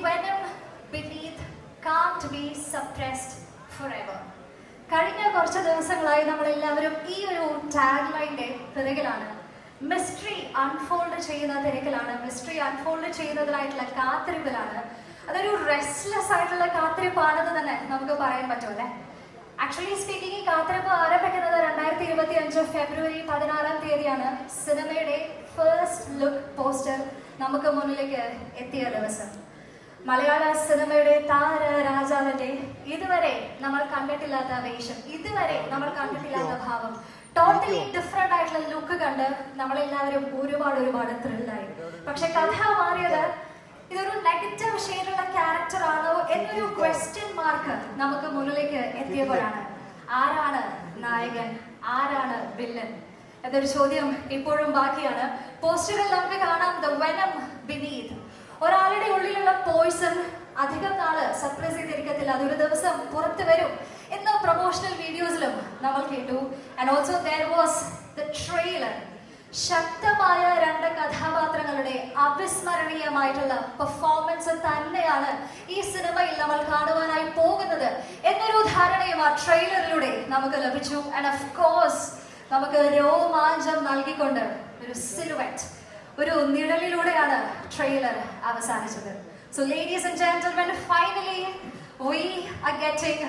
venom beneath can't be suppressed forever. കഴിഞ്ഞ കുറച്ച് ദിവസങ്ങളായി നമ്മളെല്ലാവരും ഈ ഒരു ടാഗ് ലൈൻ്റെ പിറകിലാണ്. മിസ്റ്ററി അൺഫോൾഡ് ചെയ്യുന്ന തിരക്കിലാണ്, മിസ്റ്ററി അൺഫോൾഡ് ചെയ്യുന്നതിനായിട്ടുള്ള കാത്തിരിപ്പിലാണ്. അതൊരു റെസ്റ്റ്ലെസ് ആയിട്ടുള്ള കാത്തിരിപ്പാണെന്ന് തന്നെ നമുക്ക് പറയാൻ പറ്റും അല്ലേ? ആക്ച്വലി സ്പീക്കിംഗ്, ഈ കാത്തിരിപ്പ് ആരംഭിക്കുന്നത് 2025 ഫെബ്രുവരി 16 സിനിമയുടെ ഫസ്റ്റ് ലുക്ക് പോസ്റ്റർ നമുക്ക് മുന്നിലേക്ക് എത്തിയ ദിവസം. മലയാള സിനിമയുടെ താര രാജാവിന്റെ ഇതുവരെ നമ്മൾ കണ്ടിട്ടില്ലാത്ത വേഷം, ഇതുവരെ നമ്മൾ കണ്ടിട്ടില്ലാത്ത ഭാവം, ടോട്ടലി ഡിഫറെന്റ് ആയിട്ടുള്ള ലുക്ക് കണ്ട് നമ്മളെല്ലാവരും ഒരുപാട് ത്രില്ലായി. പക്ഷെ കഥ മാറിയത് ഇതൊരു നെഗറ്റീവ് ഷെയ്ഡുള്ള ക്യാരക്ടർ ആണോ എന്നൊരു ക്വസ്റ്റ്യൻ മാർക്ക് നമുക്ക് മുന്നിലേക്ക് എത്തിയപ്പോഴാണ്. ആരാണ് നായകൻ, ആരാണ് വില്ലൻ എന്നൊരു ചോദ്യം ഇപ്പോഴും ബാക്കിയാണ്. പോസ്റ്ററിൽ നമുക്ക് കാണാം ദ വെനം ബിനീത്. ഒരാളുടെ ഉള്ളിലുള്ള പോയിസൺ അധികം നാള് സപ്രസ് ചെയ്തിരിക്കത്തില്ല, അതൊരു ദിവസം പുറത്തു വരും എന്ന് പ്രൊമോഷണൽ വീഡിയോസിലും നമ്മൾ കേട്ടു. And also there was the trailer. ശക്തമായ രണ്ട് കഥാപാത്രങ്ങളുടെ അവിസ്മരണീയമായിട്ടുള്ള പെർഫോമൻസ് തന്നെയാണ് ഈ സിനിമയിൽ നമ്മൾ കാണുവാനായി പോകുന്നത് എന്നൊരു ധാരണയും ആ ട്രെയിലറിലൂടെ നമുക്ക് ലഭിച്ചു. ആൻഡ് ഓഫ് കോഴ്സ് നമുക്ക് രോമാഞ്ചം നൽകിക്കൊണ്ട് ഒരു സിലുവറ്റ്, ഒരു നിഴലിലൂടെയാണ് ട്രെയിലർ അവസാനിച്ചത്. So ladies and gentlemen, finally we are getting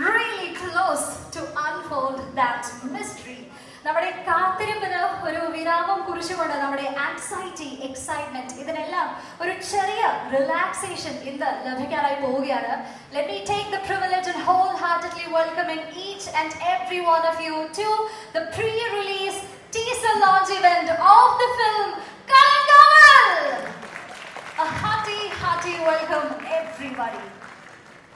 really close to unfold that mystery. നമ്മുടെ കാത്തിരിപ്പിന് ഒരു വിരാമം കുറിച്ചുകൊണ്ട് നമ്മുടെ ആൻസൈറ്റി, എക്സൈറ്റ്മെന്റ്, ഇതിനെല്ലാം ഒരു ചെറിയ റിലാക്സേഷൻ ഇന്ന് ലഭിക്കാനായി പോവുകയാണ്. Let me take the privilege and wholeheartedly welcoming each and every one of you to the pre-release teaser launch event of the film Kalangaval. A hearty welcome everybody.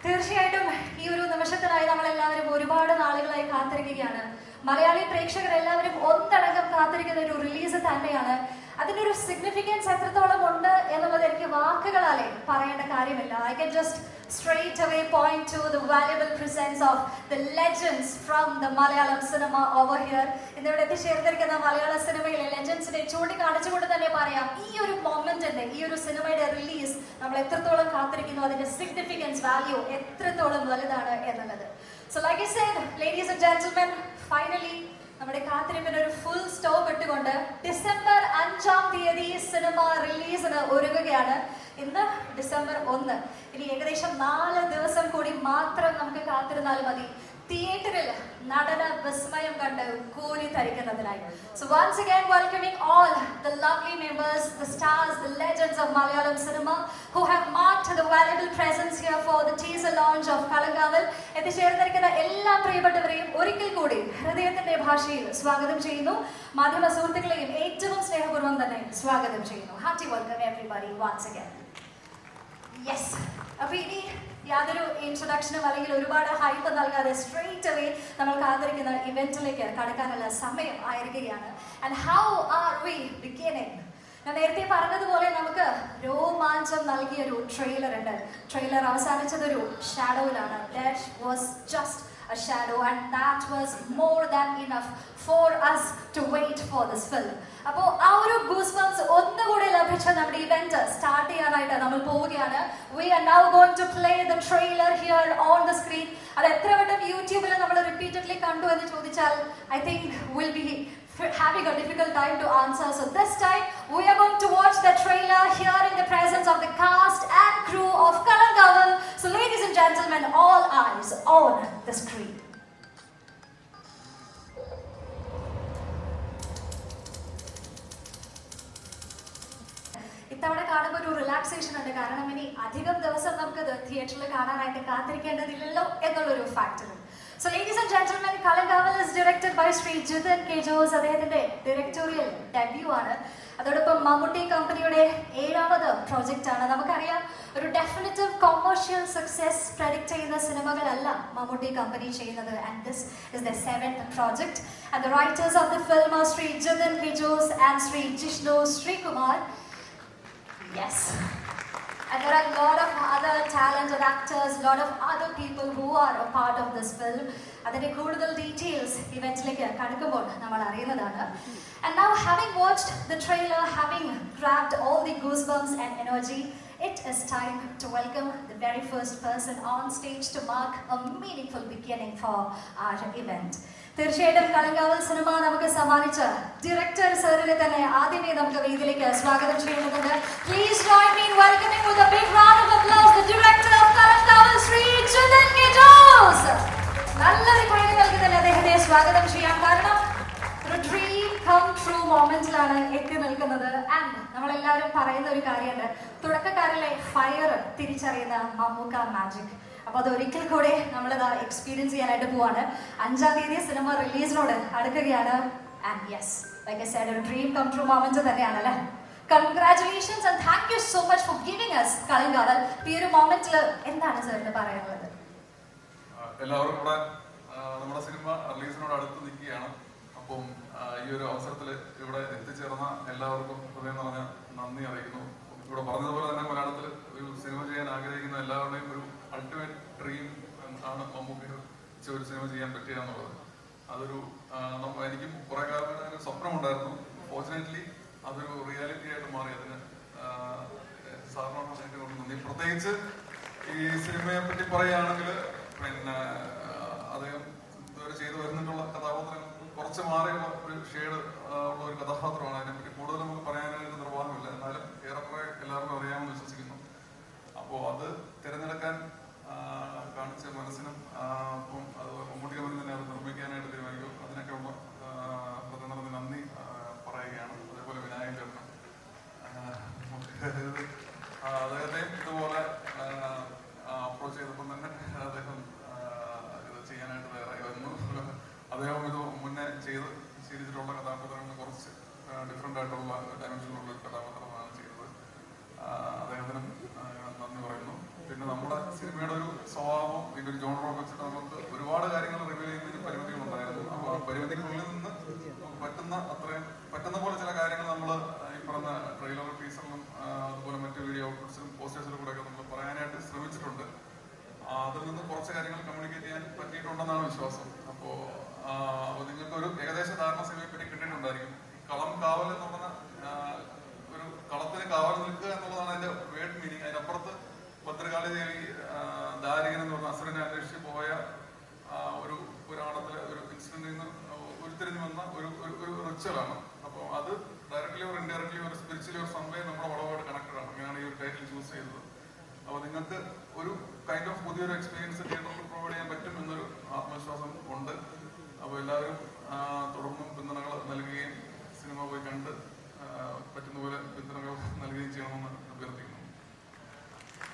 തീർച്ചയായിട്ടും ഈ ഒരു നിമിഷത്തിനായി നമ്മളെല്ലാവരും ഒരുപാട് നാളുകളായി കാത്തിരിക്കുകയാണ്. മലയാളി പ്രേക്ഷകർ എല്ലാവരും ഒന്നടങ്കം കാത്തിരിക്കുന്ന ഒരു റിലീസ് തന്നെയാണ്. അതിനൊരു സിഗ്നിഫിക്കൻസ് എത്രത്തോളം ഉണ്ട് എന്നുള്ളത് എനിക്ക് വാക്കുകളാലേ പറയേണ്ട കാര്യമില്ല. I can just straight away point to the valuable presence of the legends from the Malayalam cinema over here. ഇന്നിവിടെ എത്തിച്ചേർന്നിരിക്കുന്ന മലയാള സിനിമയിലെ ലെജൻസിനെ ചൂണ്ടിക്കാണിച്ചുകൊണ്ട് തന്നെ പറയാം, ഈ ഒരു മൊമെന്റിന്റെ, ഈ ഒരു സിനിമയുടെ റിലീസ് നമ്മൾ എത്രത്തോളം കാത്തിരിക്കുന്നു, അതിന്റെ സിഗ്നിഫിക്കൻസ്, വാല്യൂ എത്രത്തോളം വലുതാണ് എന്നുള്ളത്. So like I said, ladies and gentlemen, finally നമ്മുടെ കാത്തിരിപ്പിന് ഒരു ഫുൾ സ്റ്റോപ്പ് ഇട്ടുകൊണ്ട് ഡിസംബർ 5 സിനിമ റിലീസിന് ഒരുങ്ങുകയാണ്. ഇന്ന് ഡിസംബർ 1. ഇനി ഏകദേശം 4 ദിവസം കൂടി മാത്രം നമുക്ക് കാത്തിരുന്നാൽ മതി തിയേറ്ററിൽ നടന വിസ്മയം കണ്ട് കോരി തരിക്കുന്നതിനായി. So once again welcoming all the lovely members, the stars, the legends of Malayalam cinema who have marked the valuable presence here for the teaser launch of Kalangaval. എത്തിച്ചേർന്നിരിക്കുന്ന എല്ലാ പ്രിയപ്പെട്ടവരെയും ഒരിക്കൽ കൂടി ഹൃദയത്തിന്റെ ഭാഷയിൽ സ്വാഗതം ചെയ്യുന്നു. മാധ്യമ സുഹൃത്തുക്കളെയും ഏറ്റവും സ്നേഹപൂർവ്വം തന്നെ സ്വാഗതം ചെയ്യുന്നു. Hearty welcome everybody once again. Yes, അപ്പൊ ഇനി യാതൊരു ഇൻട്രൊഡക്ഷനും അല്ലെങ്കിൽ ഒരുപാട് ഹൈപ്പ് നൽകാതെ സ്ട്രെയിറ്റ് അവേ നമ്മൾ കാത്തിരിക്കുന്ന ഇവന്റിലേക്ക് കടക്കാനുള്ള സമയം ആയിരിക്കുകയാണ്. And how are we beginning? ഞാൻ നേരത്തെ പറഞ്ഞതുപോലെ നമുക്ക് രോമാഞ്ചം നൽകിയൊരു ട്രെയിലർ ഉണ്ട്. ട്രെയിലർ അവസാനിച്ചതൊരു ഷാഡോയിലാണ്. That was just a shadow and that was more than enough for us to wait for this film. അപ്പോൾ ആ ഒരു ഗൂസ്ബംസ് ഒന്നുകൂടി ലഭിച്ച നമ്മുടെ ഇവന്റ് സ്റ്റാർട്ട് ചെയ്യാനായിട്ട് നമ്മൾ പോവുകയാണ്. We are now going to play the trailer here on the screen. അത് എത്ര വട്ടം യൂട്യൂബിൽ നമ്മൾ റിപ്പീറ്റഡ്ലി കണ്ടു എന്ന് ചോദിച്ചാൽ I think we'll be having a difficult time to answer. So this time we are going to watch the trailer here in the presence of the cast and crew of Kalangaval. So ladies and gentlemen, all eyes on the screen. ഇത്തവണ കാണുമ്പോൾ ഒരു relaxation ഉണ്ട്. കാരണം ഇനി അധികം ദിവസം നമുക്കത് തിയേറ്ററിൽ കാണാനായിട്ട് കാത്തിരിക്കേണ്ടതില്ലല്ലോ എന്നുള്ളൊരു ഫാക്ടറും. So ladies and gentlemen, Kalangaval is directed by Sri Jithan K. Jose. അദ്ദേഹത്തിന്റെ ഡയറക്ടോറിയൽ ഡെബ്യൂ ആണ്. അതോടൊപ്പം മമ്മൂട്ടി കമ്പനിയുടെ 7ാമത് പ്രോജക്റ്റ് ആണ്. നമുക്കറിയാം, ഒരു ഡെഫിനിറ്റീവ് കൊമേഴ്ഷ്യൽ സക്സസ് പ്രഡിക്റ്റ് ചെയ്യുന്ന സിനിമകളല്ല മമ്മൂട്ടി കമ്പനി ചെയ്യുന്നത്. And this is the 7th project. And the writers of the film are Sri Jithan K. Jose and Sri Jishnu Srikumar. Yes. And there are a lot of other talented actors, a lot of other people who are a part of this film. അതിന്റെ കൂടുതൽ details ഇവന്റിലേക്ക് കടക്കുമ്പോൾ നമ്മൾ അറിയുന്നതാണ്. And now having watched the trailer, having grabbed all all the goosebumps and energy, it is time to welcome the very first person on stage to mark a meaningful beginning for our event. തീർച്ചയായിട്ടും Kalamkaval cinema നമുക്ക് സമ്മാനിച്ച director സാറിനെ തന്നെ ആദ്യമേ നമുക്ക് വേദിയിലേക്ക് സ്വാഗതം ചെയ്യുന്നുണ്ട്. Please join me in welcoming with a big round of applause the director of Kalamkaval, Shri Jithin K Jose. നല്ലൊരു കൈയ്യടി നൽകി തന്നെ അദ്ദേഹത്തെ സ്വാഗതം ചെയ്യാം. കാരണം ഒരു ഡ്രീം കം ട്രൂ മൊമെന്റിലാണ് എത്തി നിൽക്കുന്നത്. ആൻഡ് നമ്മളെല്ലാവരും പറയുന്ന ഒരു കാര്യമുണ്ട്, തുടക്കക്കാരിലെ ഫയർ തിരിച്ചറിയുന്ന മമ്മൂക്ക മാജിക്. അപ്പൊ അത് ഒരിക്കൽ കൂടെ നമ്മളിത് എക്സ്പീരിയൻസ് ചെയ്യാനായിട്ട് പോവാണ്. 5-ാം തീയതി സിനിമ റിലീസിനോട് അടുക്കുകയാണ്. And yes, like I said, ഒരു ഡ്രീം കം ട്രൂ മൊമെന്റ് തന്നെയാണ് അല്ലേ. Congratulations and thank you so much for giving us Kalamkaval. ഈ ഒരു മൊമെന്റിൽ എന്താണ് സാറിന് പറയാനുള്ളത്? എല്ലാവരും കൂടെ നമ്മുടെ സിനിമ റിലീസിനോട് അടുത്ത് നിൽക്കുകയാണ്. അപ്പം ഈ ഒരു അവസരത്തിൽ ഇവിടെ എത്തിച്ചേർന്ന എല്ലാവർക്കും ഹൃദയം നിറഞ്ഞ നന്ദി അറിയിക്കുന്നു. ഇവിടെ പറഞ്ഞതുപോലെ തന്നെ മലയാളത്തിൽ ഒരു സിനിമ ചെയ്യാൻ ആഗ്രഹിക്കുന്ന എല്ലാവരുടെയും ഒരു അൾട്ടിമേറ്റ് ഡ്രീം ആണ് മമ്മൂക്ക് ഒരു സിനിമ ചെയ്യാൻ പറ്റുക എന്നുള്ളത്. അതൊരു എനിക്കും കുറെ കാലമായിട്ട് ഒരു സ്വപ്നമുണ്ടായിരുന്നു. ഫോർച്ചുനേറ്റ്ലി അതൊരു റിയാലിറ്റി ആയിട്ട് മാറി. അതിന് സാറിനോട് ഏറ്റവും നന്ദി. പ്രത്യേകിച്ച് ഈ സിനിമയെ പറ്റി പറയുകയാണെങ്കിൽ പിന്നെ അദ്ദേഹം ഇതുവരെ ചെയ്തു വരുന്നിട്ടുള്ള കഥാപാത്രങ്ങൾ കുറച്ച് മാറിയുള്ള ഒരു ഷെയ്ഡ് ഉള്ള ഒരു കഥാപാത്രമാണ്. അതിനെപ്പറ്റി കൂടുതൽ നമുക്ക് പറയാനായിട്ട് നിർവാഹമില്ല. എന്നാലും ഏറെക്കുറെ എല്ലാവർക്കും അറിയാമെന്ന് വിശ്വസിക്കുന്നു. അപ്പോൾ അത് തിരഞ്ഞെടുക്കാൻ കാണിച്ച മനസ്സിനും അപ്പം അത് മമ്മൂട്ടി കമ്പനി തന്നെ അത് നിർമ്മിക്കാനായിട്ട് തീരുമാനിക്കും. അതിനൊക്കെ ഉള്ള ഹൃദയം നന്ദി പറയുകയാണ്. അതേപോലെ വിനായകൻ ചേട്ടനും അദ്ദേഹത്തെയും ഇതുപോലെ അപ്രോച്ച് ചെയ്തപ്പോൾ തന്നെ അദ്ദേഹം ഇത് ചെയ്യാനായിട്ട് തയ്യാറായി വന്നു. അദ്ദേഹം ഇത് മുന്നേ ചെയ്ത് ശീലിച്ചിട്ടുള്ള കഥാപാത്രങ്ങൾ കുറച്ച് ഡിഫറെൻ്റ് ആയിട്ടുള്ള ഡയമെൻഷനിലുള്ള കഥാപാത്രമാണ് ചെയ്തത്. അദ്ദേഹത്തിനും നന്ദി പറയുന്നു. പിന്നെ നമ്മുടെ സിനിമയുടെ ഒരു സ്വഭാവം ഈ ഒരു ജോണറൊക്കെ വെച്ചിട്ട് നമുക്ക് ഒരുപാട് കാര്യങ്ങൾ റിവീൽ ചെയ്യുന്നതിന് പരിമിതികളുണ്ടായിരുന്നു. അപ്പോൾ ആ പരിമിതിക്കുള്ളിൽ നിന്ന് പറ്റുന്ന പോലെ ചില കാര്യങ്ങൾ നമ്മൾ ഈ പറഞ്ഞ ട്രെയിലർ ടീസറിലും അതുപോലെ മറ്റു വീഡിയോ ഔട്ട്പുട്ട്സിലും പോസ്റ്റേഴ്സിലും കൂടെ ഒക്കെ നമ്മൾ പറയാനായിട്ട് ശ്രമിച്ചിട്ടുണ്ട്. അതിൽ നിന്ന് കുറച്ച് കാര്യങ്ങൾ കമ്മ്യൂണിക്കേറ്റ് ചെയ്യാൻ പറ്റിയിട്ടുണ്ടെന്നാണ് വിശ്വാസം. അപ്പോൾ നിങ്ങൾക്ക് ഒരു ഏകദേശ ധാരണ സിനിമയെ പറ്റി കിട്ടിയിട്ടുണ്ടായിരിക്കും. കളം കാവൽ എന്ന് പറഞ്ഞ ഒരു കളത്തിന് കാവൽ നിൽക്കുക എന്നുള്ളതാണ് അതിന്റെ വേർഡ് മീനിങ്. അതിനപ്പുറത്ത് ഭദ്രകാളി ദേവി ദാരികൻ എന്ന് പറഞ്ഞ അസുരനെ അന്വേഷിച്ച് പോയ ഒരു പുരാണത്തിലെ ഒരു ഇൻസിഡന്റിൽ നിന്ന് ഉരുത്തിരിഞ്ഞു വന്ന ഒരു റിച്വലാണ്. അപ്പോൾ അത് ഡയറക്ട്ലി ഓർ ഇൻഡയറക്ട്ലി ഒരു സ്പിരിച്വലി ഒരു സംഭവം നമ്മുടെ വളവുമായിട്ട് കണക്റ്റഡ് ആണ്. അങ്ങനെയാണ് ഈ ഒരു ടൈറ്റിൽ ചൂസ് ചെയ്തത്. അപ്പോൾ നിങ്ങൾക്ക് ഒരു കൈൻഡ് ഓഫ് പുതിയൊരു എക്സ്പീരിയൻസ് തിയേറ്ററിൽ പ്രൊവൈഡ് ചെയ്യാൻ പറ്റും എന്നൊരു ആത്മവിശ്വാസം ഉണ്ട്. അപ്പോൾ എല്ലാവരും തുടർന്നും പിന്തുണകൾ നൽകുകയും സിനിമ പോയി കണ്ട് പറ്റുന്ന പോലെ പിന്തുണകൾ നൽകുകയും ചെയ്യണമെന്ന് അഭ്യർത്ഥിക്കുന്നു.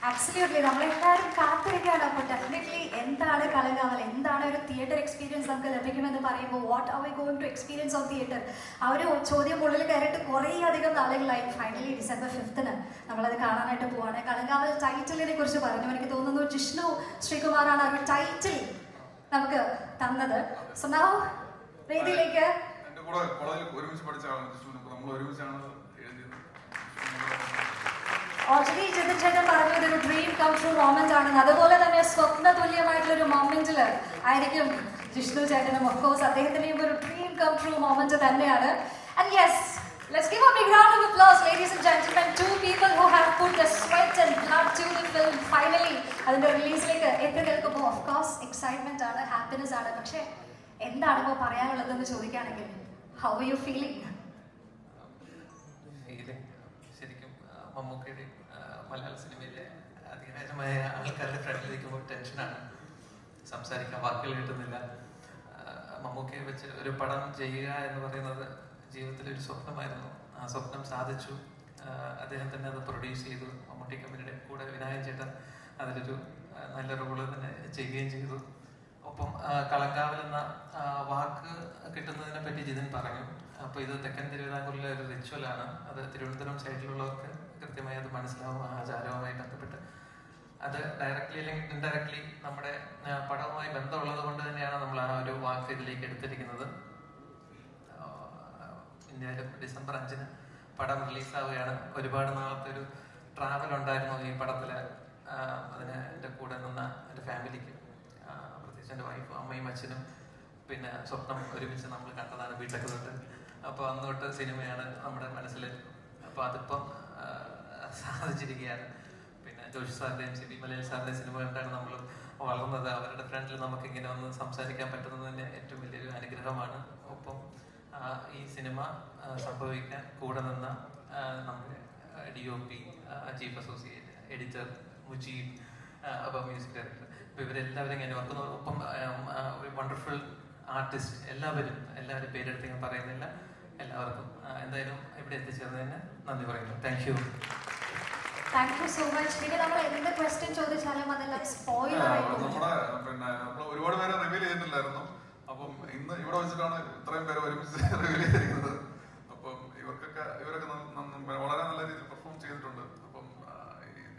അബ്സല്യൂട്ട്ലി, നമ്മളെല്ലാവരും കാത്തിരിക്കുകയാണ്. അപ്പോൾ ഡെഫിനറ്റ്ലി എന്താണ് കളങ്കാവൽ, എന്താണ് ഒരു തിയേറ്റർ എക്സ്പീരിയൻസ് നമുക്ക് ലഭിക്കുമെന്ന് പറയുമ്പോൾ what are we going to experience of theatre, ആ ഒരു ചോദ്യം ഉള്ളിൽ കയറിയിട്ട് കുറേ അധികം നാളുകളായി. ഫൈനലി December 5th നമ്മളത് കാണാനായിട്ട് പോവാണ്. കളങ്കാവൽ ടൈറ്റിലിനെ കുറിച്ച് പറഞ്ഞു. എനിക്ക് തോന്നുന്നു ജിഷ്ണു ശ്രീകുമാറാണ് ആ ഒരു ടൈറ്റിൽ നമുക്ക് തന്നത്. സോ നൗ വേദിയിലേക്ക് എൻ്റെ കൂടെ കോളേജിൽ ഒരുമിച്ച് പഠിച്ച ആളാണ് ജിഷ്ണു. നമ്മൾ ഒരുമിച്ചാണ് എഴുതിയത്. ഓൾറെഡി ജിതിൻ ചേട്ടൻ പറഞ്ഞു ഇതൊരു ഡ്രീം കം ട്രൂ മൊമെന്റ് ആണെന്ന്. അതുപോലെ തന്നെ സ്വപ്ന തുല്യമായിട്ടുള്ളൊരു മൊമെന്റിൽ ആയിരിക്കും ജിഷ്ണു ചേട്ടനും. ഓഫ് കോഴ്സ് അദ്ദേഹത്തിന്റെയും ഒരു ഡ്രീം കം ട്രൂ മൊമെന്റ് തന്നെയാണ്. And yes, let's give a big round of applause, ladies and gentlemen. Two people who have put the sweat and blood to the film. Finally അതിന്റെ റിലീസിലേക്ക് എത്തി നിൽക്കുമ്പോൾ of course excitement ആണ്, happiness ആണ്. പക്ഷെ എന്താണ് ഇപ്പോൾ പറയാനുള്ളതെന്ന് ചോദിക്കുകയാണെങ്കിൽ ഹൗ ആർ യു ഫീലിംഗ്? ശരിക്കും മമ്മൂക്കയുടെ മലയാള സിനിമയിലെ അധികാരമായ ആൾക്കാരുടെ ഫ്രണ്ടിൽ നിൽക്കുമ്പോൾ ടെൻഷനാണ്. സംസാരിക്കാൻ വാക്കുകൾ കിട്ടുന്നില്ല. മമ്മൂക്കയെ വെച്ച് ഒരു പടം ചെയ്യുക എന്ന് പറയുന്നത് ജീവിതത്തിലെ ഒരു സ്വപ്നമായിരുന്നു. ആ സ്വപ്നം സാധിച്ചു. അദ്ദേഹം തന്നെ അത് പ്രൊഡ്യൂസ് ചെയ്തു. മമ്മൂട്ടി കമ്പനിയുടെ കൂടെ വിനായകൻ ചേട്ടൻ അതിലൊരു നല്ല റോള് തന്നെ ചെയ്യുകയും ചെയ്തു. ഒപ്പം കളങ്കാവൽ എന്ന വാക്ക് കിട്ടുന്നതിനെ പറ്റി ജിതിൻ പറഞ്ഞു. അപ്പോൾ ഇത് തെക്കൻ തിരുവിതാംകൂറിലെ ഒരു റിച്വലാണ്. അത് തിരുവനന്തപുരം സൈഡിലുള്ളവർക്ക് കൃത്യമായി അത് മനസ്സിലാവും. ആചാരവുമായി ബന്ധപ്പെട്ട് അത് ഡയറക്ട്ലി അല്ലെങ്കിൽ ഇൻഡയറക്ട്ലി നമ്മുടെ പടവുമായി ബന്ധമുള്ളത് കൊണ്ട് തന്നെയാണ് നമ്മൾ ആ ഒരു വാക്ക് ഇതിലേക്ക് എടുത്തിരിക്കുന്നത്. ഇന്ത്യയിൽ December 5 പടം റിലീസാവുകയാണ്. ഒരുപാട് നാളത്തെ ഒരു ട്രാവൽ ഉണ്ടായിരുന്നു ഈ പടത്തിൽ. അതിന് എൻ്റെ കൂടെ നിന്ന എൻ്റെ ഫാമിലിക്ക്, പ്രത്യേകിച്ച് എൻ്റെ വൈഫും അമ്മയും അച്ഛനും പിന്നെ സ്വപ്നം ഒരുമിച്ച് നമ്മൾ കണ്ടതാണ് വീട്ടൊക്കെ തൊട്ട്. അപ്പോൾ അന്ന് തൊട്ട് സിനിമയാണ് നമ്മുടെ മനസ്സിൽ. അപ്പോൾ അതിപ്പം സാധിച്ചിരിക്കുകയാണ്. പിന്നെ ജോഷി സാറിൻ്റെയും സിബി മലയാളി സാറിൻ്റെയും സിനിമ കണ്ടാണ് നമ്മൾ വളർന്നത്. അവരുടെ ഫ്രണ്ടിൽ നമുക്ക് ഇങ്ങനെ ഒന്ന് സംസാരിക്കാൻ പറ്റുന്നത് തന്നെ ഏറ്റവും വലിയൊരു അനുഗ്രഹമാണ്. ഒപ്പം ഈ സിനിമ സംഭവിക്കാൻ കൂടെ നിന്ന നമ്മുടെ DOP, chief associate editor Mujeeb, അപ്പം മ്യൂസിക് ഡയറക്ടർ, അപ്പോൾ ഇവരെല്ലാവരും ഇങ്ങനെ ഓർക്കുന്നു. ഒപ്പം ഒരു വണ്ടർഫുൾ ആർട്ടിസ്റ്റ് എല്ലാവരും പേരെടുത്ത് ഞാൻ പറയുന്നില്ല. എല്ലാവർക്കും എന്തായാലും ഇവിടെ എത്തിച്ചേർന്നതിന് നന്ദി പറയുന്നു. Thank you so much. പിന്നെ നമ്മൾ എന്ത് ക്വസ്റ്റ്യൻ ചോദിച്ചാലും അതെല്ലാം സ്പോയിലർ ആയിട്ട് പിന്നെ നമ്മൾ ഒരുപാട് പേരെ റിവീൽ ചെയ്യുന്നില്ലായിരുന്നു. അപ്പം ഇന്ന് ഇവിടെ വെച്ചിട്ടാണ് ഇത്രയും പേരെ ഒരുമിച്ച് റിവീൽ ചെയ്തിരിക്കുന്നത്. അപ്പം ഇവരൊക്കെ വളരെ നല്ല രീതിയിൽ പെർഫോം ചെയ്തിട്ടുണ്ട്. അപ്പം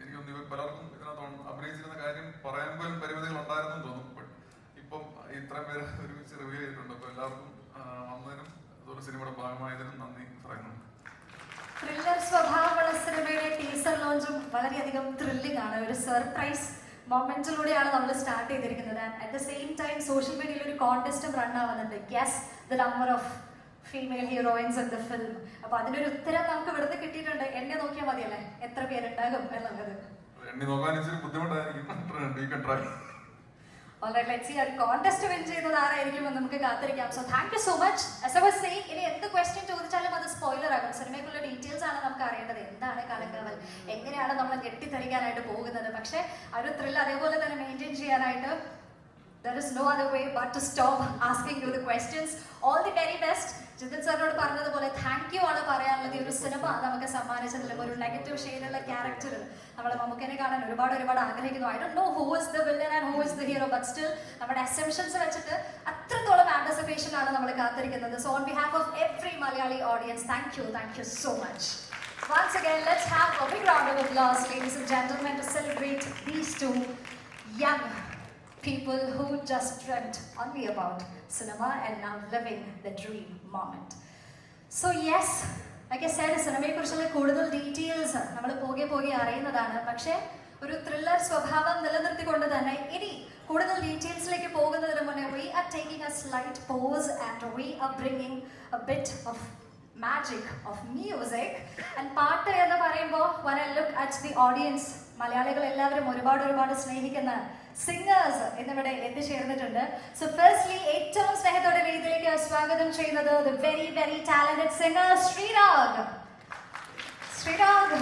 എനിക്കൊന്ന് ഇവർ പലർക്കും ഇതിനകത്ത് അഭിനയിച്ചിരുന്ന കാര്യം പറയാൻ പോലും പരിമിതികൾ ഉണ്ടായിരുന്നു തോന്നും. ബട്ട് ഇപ്പം ഇത്രയും പേര് ഒരുമിച്ച് റിവീൽ ചെയ്തിട്ടുണ്ട്. അപ്പൊ എല്ലാവർക്കും വന്നതിനും അതുപോലെ സിനിമയുടെ ഭാഗമായതിനും നന്ദി പറയുന്നു. ത്രില്ലർ സ്വഭാവമുള്ള സിനിമയുടെ ടീസർ ലോഞ്ചും വളരെയധികം ത്രില്ലിംഗ് ആണ്. ഒരു സർപ്രൈസ് മൊമെന്റിലൂടെയാണ് നമ്മൾ സ്റ്റാർട്ട് ചെയ്തിരിക്കുന്നത്. At the same time social മീഡിയയിൽ ഒരു കോൺടെസ്റ്റും റൺ ആവുന്നുണ്ട്, guess the number of female heroines in the film. അപ്പൊ അതിനൊരു ഉത്തരം നമുക്ക് ഇവിടുന്ന് കിട്ടിയിട്ടുണ്ട്. എന്നെ നോക്കിയാൽ മതിയല്ലേ എത്ര പേരുണ്ടാകും എന്നുള്ളത്. എന്നെ നോക്കാൻ ഇച്ചിരി ബുദ്ധിമുട്ടായിരിക്കും. Alright, let's see. ഒരു കോൺടെസ്റ്റ് വിൻ ചെയ്യുന്നത് ആരായിരിക്കുമെന്ന് നമുക്ക് കാത്തിരിക്കാം. So thank you so much. As I was saying, ഇനി എന്ത് ക്വസ്റ്റ്യൻ ചോദിച്ചാലും അത് സ്പോയിലർ ആകും. സിനിമയ്ക്കുള്ള ഡീറ്റെയിൽസ് ആണ് നമുക്ക് അറിയേണ്ടത്. എന്താണ് കളങ്കാവൽ, എങ്ങനെയാണ് നമ്മൾ ഞെട്ടിത്തരിക്കാനായിട്ട് പോകുന്നത്. പക്ഷേ ആ ഒരു ത്രില്ല് അതേപോലെ തന്നെ മെയിൻറ്റെയിൻ ചെയ്യാനായിട്ട് there is no other way but to stop asking you the questions. All the very best. Jithin സാറിനോട് പറഞ്ഞതുപോലെ താങ്ക് യു ആണ് പറയാനുള്ളത്. ഈ ഒരു സിനിമ നമുക്ക് സമ്മാനിച്ചതിലും ഒരു നെഗറ്റീവ് ഷെയ്ഡുള്ള ക്യാരക്ടർ നമ്മൾ മമ്മൂക്കനെ കാണാൻ ഒരുപാട് ആഗ്രഹിക്കുന്നു. I don't know who is the villain and who is the hero, but still നമ്മുടെ അസംഷൻസ് വെച്ചിട്ട് അത്രത്തോളം ആന്റിസിപ്പേഷൻ ആണ് നമ്മൾ കാത്തിരിക്കുന്നത്. So on behalf of every Malayali audience, thank you so much. Once again, let's have a big round of applause, ladies and gentlemen, to celebrate these two young people who just dreamt only about cinema and now living the dream moment. So yes, like I said, സിനിമയെ കുറിച്ചുള്ള കൂടുതൽ details നമ്മൾ പോകെ അറിയുന്നതാണ്. പക്ഷേ ഒരു thriller സ്വഭാവം നിലനിർത്തിക്കൊണ്ട് തന്നെ ഇനി കൂടുതൽ ഡീറ്റെയിൽസിലേക്ക് പോകുന്നതിന് മുന്നേ we are taking a slight pause and we are bringing a bit of magic of music. And പാട്ട് എന്ന് പറയുമ്പോൾ when I look at the audience, മലയാളികൾ എല്ലാവരും ഒരുപാട് സ്നേഹിക്കുന്ന സിംഗേഴ്സ് ഇന്നിവിടെ എത്തിച്ചേർന്നിട്ടുണ്ട്. സോ ഫസ്റ്റ്ലി ഏറ്റവും സ്നേഹത്തോടെ വേദിയിലേക്ക് സ്വാഗതം ചെയ്യുന്നത് the very talented singer Sreerag.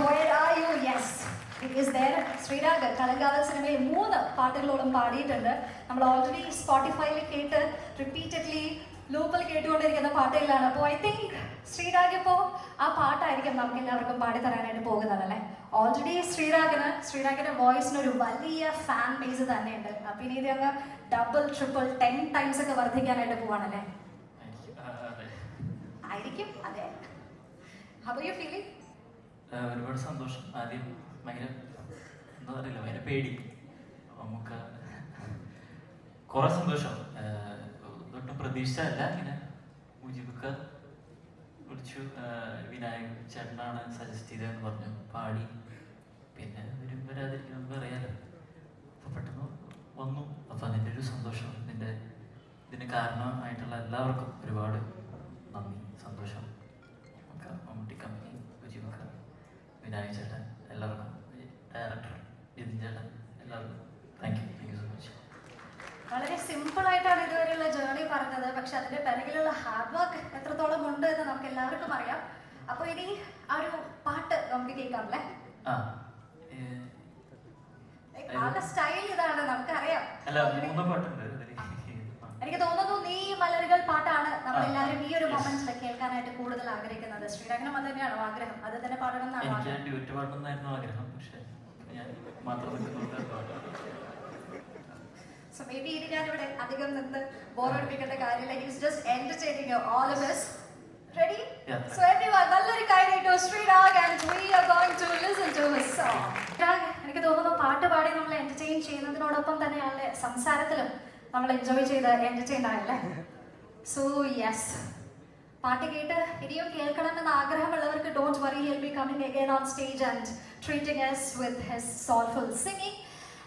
Where are you? Yes, he is there. Sreerag Kalamkaval സിനിമയിൽ 3 പാട്ടുകളോളം പാടിയിട്ടുണ്ട്. നമ്മൾ ഓൾറെഡി സ്പോട്ടിഫൈയിൽ കേട്ട് റിപ്പീറ്റഡ്ലി ലൂപ്പിൽ കേട്ടുകൊണ്ടിരിക്കുന്ന പാട്ടുകളാണ്. അപ്പോൾ ഐ തിങ്ക് ശ്രീരാഗ് ഇപ്പോൾ ആ പാട്ടായിരിക്കും നമുക്ക് എല്ലാവർക്കും പാടിത്തരാനായിട്ട് പോകുന്നത് അല്ലേ. ഓൾറെഡി ശ്രീരാഗിന്റെ വോയിസിന് ഒരു വലിയ ഫാൻ ബേസ് തന്നെയുണ്ട്. അപ്പം ഇനി ഇത് അങ്ങ് ഡബിൾ ട്രിപ്പിൾ 10 ടൈംസ് ഒക്കെ വർദ്ധിക്കാനായിട്ട് പോവാണല്ലേ. ആയിരിക്കും. അതെ. How are you feeling? ഒരുപാട് സന്തോഷം. ആദ്യം ഭയങ്കര എന്താ പറയില്ല, ഭയങ്കര പേടി. നമുക്ക് കുറെ സന്തോഷം. ഒട്ടും പ്രതീക്ഷിച്ചല്ല. ഇങ്ങനെ മുജീബൊക്കെ വിളിച്ചു, വിനായക് ചേട്ടനാണ് സജസ്റ്റ് ചെയ്തതെന്ന് പറഞ്ഞു, പാടി. പിന്നെ വരും വരാതിരിക്കും നമുക്ക് അറിയാലോ. അപ്പോൾ പെട്ടെന്ന് വന്നു. അപ്പോൾ അതിൻ്റെ ഒരു സന്തോഷം, ഇതിന് കാരണമായിട്ടുള്ള എല്ലാവർക്കും ഒരുപാട് നന്ദി, സന്തോഷം. നമുക്ക് മമ്മൂട്ടി കമ്പനി, മുജീബൊക്കെ, വിനായക് ചേട്ടൻ, എല്ലാവർക്കും, ഡയറക്ടർ ജിതിൻ ചേട്ടൻ, എല്ലാവർക്കും താങ്ക് യു സോ മച്ച്. വളരെ സിമ്പിൾ ആയിട്ടാണ് ഇതുവരെയുള്ള ജേർണി പറഞ്ഞത്. പക്ഷെ അതിന്റെ പിറകിലുള്ള ഹാർഡ് വർക്ക് എത്രത്തോളം ഉണ്ട് എന്ന് നമുക്ക് എല്ലാവർക്കും അറിയാം. അപ്പൊ ഇനി ആ ഒരു പാട്ട് നമുക്ക് കേൾക്കാം അല്ലേ. ആളുടെ സ്റ്റൈൽ ഇതാണ്, നമുക്കറിയാം. എനിക്ക് തോന്നുന്നു നീ മലരുകൾ പാട്ടാണ് നമ്മളെല്ലാവരും ഈ ഒരു മൊമെന്റിൽ കേൾക്കാനായിട്ട് കൂടുതൽ ആഗ്രഹിക്കുന്നത്. ശ്രീരാഗിനും അത് തന്നെയാണോ ആഗ്രഹം? അത് തന്നെ പാടണം എന്നാണ് ആഗ്രഹം. പക്ഷേ ഞാൻ മാത്രം So maybe ഇനി ഞാനിവിടെ അധികം നിന്ന് ബോറടിപ്പിക്കേണ്ട കാര്യമില്ല. He's just entertaining you, all of us. Ready? Yeah. So everyone, നല്ലൊരു കൈനീട്ടു Sreerag and we are going to listen to his song. എനിക്ക് തോന്നുന്നു പാട്ട് പാടി നമ്മൾ എന്റർടൈൻ ചെയ്യുന്നതിനോടൊപ്പം തന്നെ ആളുടെ സംസാരത്തിലും നമ്മൾ എൻജോയ് ചെയ്ത് എന്റർടൈൻ ആയല്ലേ. സോ യെസ്, പാട്ട് കേട്ട് ഇനിയും കേൾക്കണമെന്ന് ആഗ്രഹമുള്ളവർക്ക് don't worry, he'll be coming again on stage and treating us with his soulful singing.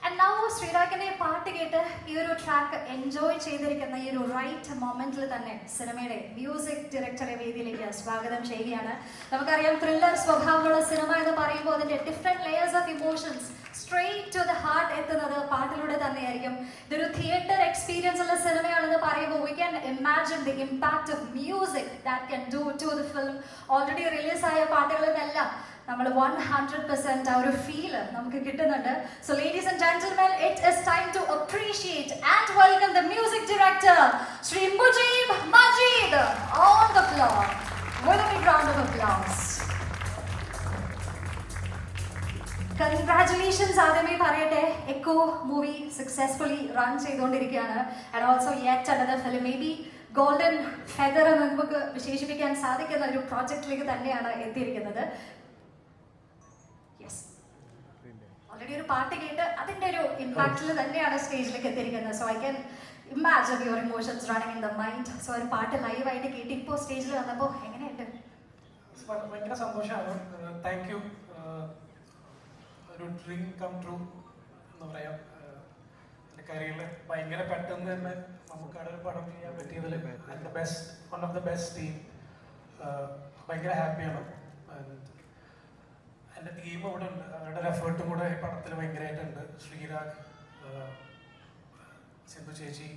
And now ശ്രീരാഗിന്റെ പാട്ട് കേട്ട് ഈ ഒരു ട്രാക്ക് എൻജോയ് ചെയ്തിരിക്കുന്ന ഈ ഒരു റൈറ്റ് മൊമെന്റിൽ തന്നെ സിനിമയുടെ മ്യൂസിക് ഡയറക്ടറെ വേദിയിലേക്ക് സ്വാഗതം ചെയ്യുകയാണ്. നമുക്കറിയാം ത്രില്ലർ സ്വഭാവമുള്ള സിനിമ എന്ന് പറയുമ്പോൾ അതിന്റെ of emotions straight to the heart എത്തുന്നത് പാട്ടിലൂടെ തന്നെയായിരിക്കും. ഇതൊരു തിയേറ്റർ എക്സ്പീരിയൻസ് ഉള്ള സിനിമയാണെന്ന് പറയുമ്പോൾ we can imagine the impact of music that can do to the film. Already റിലീസായ പാട്ടുകളിലെല്ലാം നമ്മൾ 100% ആ ഒരു ഫീല് നമുക്ക് കിട്ടുന്നുണ്ട്. So ladies and gentlemen, it is time to appreciate and welcome the music director Shri Mujeeb Majeed on the floor with a big round of applause. Congratulations ആദ്യമേ പറയട്ടെ. Echo movie successfully run ചെയ്തുകൊണ്ടിരിക്കുകയാണ്. And also yet another film, may be golden feather എന്ന് നമുക്ക് വിശേഷിപ്പിക്കാൻ സാധിക്കുന്ന ഒരു പ്രോജക്റ്റിലേക്ക് തന്നെയാണ് എത്തിയിരിക്കുന്നത്. യെസ്, ഓൾറെഡി ഒരു പാട്ട് കേട്ട് അതിൻ്റെ ഒരു ഇമ്പാക്റ്റിൽ തന്നെയാണ് സ്റ്റേജിലേക്ക് എത്തിയിരിക്കുന്നത്. So I can imagine your emotions running in the mind. So ഒരു പാട്ട് ലൈവായിട്ട് കേട്ട് ഇപ്പോൾ സ്റ്റേജിൽ വന്നപ്പോൾ എങ്ങനെയുണ്ട്? ഭയങ്കര സന്തോഷമാണ്. Thank you. ഒരു ഡ്രീം കം ട്രൂ എന്ന് പറയാം. എൻ്റെ കരിയറിൽ ഭയങ്കര പെട്ടെന്ന് തന്നെ നമുക്കവിടെ ഒരു പടം ചെയ്യാൻ പറ്റിയതിൽ one of the best team. ഭയങ്കര ഹാപ്പിയാണ്. എൻ്റെ ടീം ഇവിടെ ഉണ്ട്, അവരുടെ എഫേർട്ടും കൂടെ ഈ പടത്തിൽ ഭയങ്കരമായിട്ടുണ്ട്. ശ്രീരാഗ്, സിന്ധു ചേച്ചി,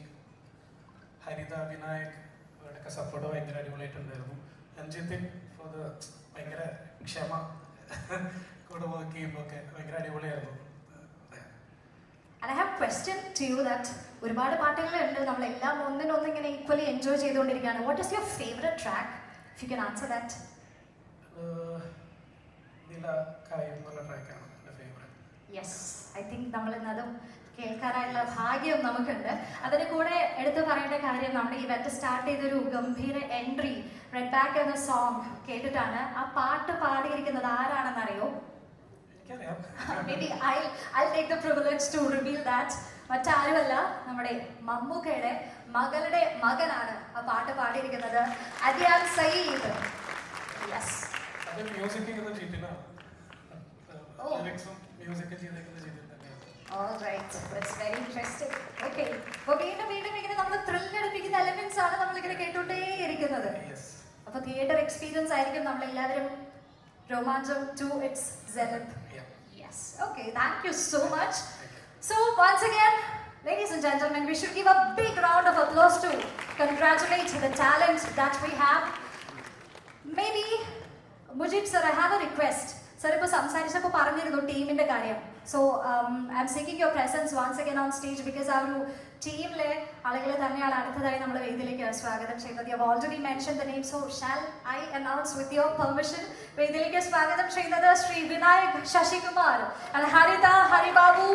ഹരിത, വിനായക്, അവരുടെയൊക്കെ സപ്പോർട്ട് ഭയങ്കര അടിപൊളിയായിട്ടുണ്ടായിരുന്നു. രഞ്ജിത്തിൻ ഫോർ ദ ഭയങ്കര ക്ഷമ കൂടെ വർക്ക് ചെയ്യുമ്പോൾ ഒക്കെ ഭയങ്കര അടിപൊളിയായിരുന്നു. And I have a question to you that ഒരുപാട് പാട്ടുകളുണ്ട്, നമ്മളെല്ലാം ഒന്നിനൊന്നും ഇങ്ങനെ ഈക്വലി എൻജോയ് ചെയ്തുകൊണ്ടിരിക്കുകയാണ്. What is your favourite track? If you can answer that. നില കായം എന്നുള്ള ട്രാക്കാണ് എൻ്റെ ഫേവറേറ്റ്. യെസ്, ഐ തിങ്ക് നമ്മൾ ഇന്നതും കേൾക്കാനായിട്ടുള്ള ഭാഗ്യം നമുക്കുണ്ട്. അതിന് കൂടെ എടുത്തു പറയേണ്ട കാര്യം, നമ്മുടെ ഈ ഇവന്റ് സ്റ്റാർട്ട് ചെയ്തൊരു ഗംഭീര എൻട്രി റെഡ് ബാക്ക് എന്ന സോങ് കേട്ടിട്ടാണ്. ആ പാട്ട് പാടിയിരിക്കുന്നത് ആരാണെന്നറിയോ? Maybe I'll take the privilege to reveal that. മറ്റാരുമല്ല, നമ്മുടെ മമ്മൂക്കയുടെ മകളുടെ മകനാണ് ആ പാട്ട് പാടിയിരിക്കുന്നത്, അദ്യാൻ സയീദ്. യെസ്, അത് മ്യൂസിക് ചെയ്യുന്ന ചീറ്റിലാണ്. ലിറിക്സും മ്യൂസിക്കും ചെയ്തേക്കുന്ന ചീറ്റിൽ തന്നെയാണ്. All right, that's very interesting. Okay, അപ്പോൾ വീണ്ടും ഇങ്ങനെ നമ്മൾ ത്രില്ലടിപ്പിക്കുന്ന എലമെന്റ്സ് ആണ് നമ്മളിങ്ങനെ കേട്ടുകൊണ്ടേയിരിക്കുന്നത്. അപ്പോൾ തിയേറ്റർ എക്സ്പീരിയൻസ് ആയിരിക്കും നമ്മളെല്ലാവരും രോമാഞ്ചം to its zenith. Yes, okay, thank you so much. So once again, ladies and gentlemen, we should give a big round of applause to congratulate the talent that we have. Maybe Mujib sir, I have a request. Sir, ഇപ്പോൾ സംസാരിച്ചപ്പോൾ പറഞ്ഞിരുന്നു ടീമിന്റെ കാര്യം. So I'm seeking your presence once again on stage, because ആ ഒരു ടീമിലെ ആളുകളെ തന്നെയാണ് അടുത്തതായി നമ്മൾ വേദിയിലേക്ക് സ്വാഗതം ചെയ്യുന്നത്. You have already mention the name, so shall I announce with your permission. വേദിയിലേക്ക് സ്വാഗതം ചെയ്യുന്നത് Shri Vinayak Sasikumar and Haritha Haribabu.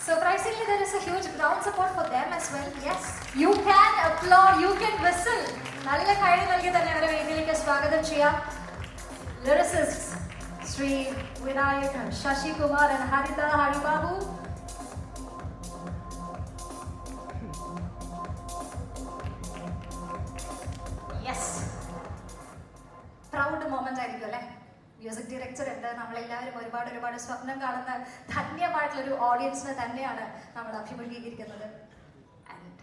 Surprisingly, there is a huge ground support for them as well. Yes, you can applaud, you can whistle. നല്ല കൈയ്യടി നൽകി തന്നെ അവരെ വേദിയിലേക്ക് സ്വാഗതം ചെയ്യാം. Lyricists Sri Vinayak Shashikumar and Harita Haribabu. Yes, proud moment ആയിരിക്കും അല്ലേ? മ്യൂസിക് ഡയറക്ടർ ഉണ്ട്, നമ്മളെല്ലാവരും ഒരുപാട് സ്വപ്നം കാണുന്ന ധന്യമായിട്ടുള്ളൊരു ഓഡിയൻസിനെ തന്നെയാണ് നമ്മൾ അഭിമുഖീകരിക്കുന്നത്. And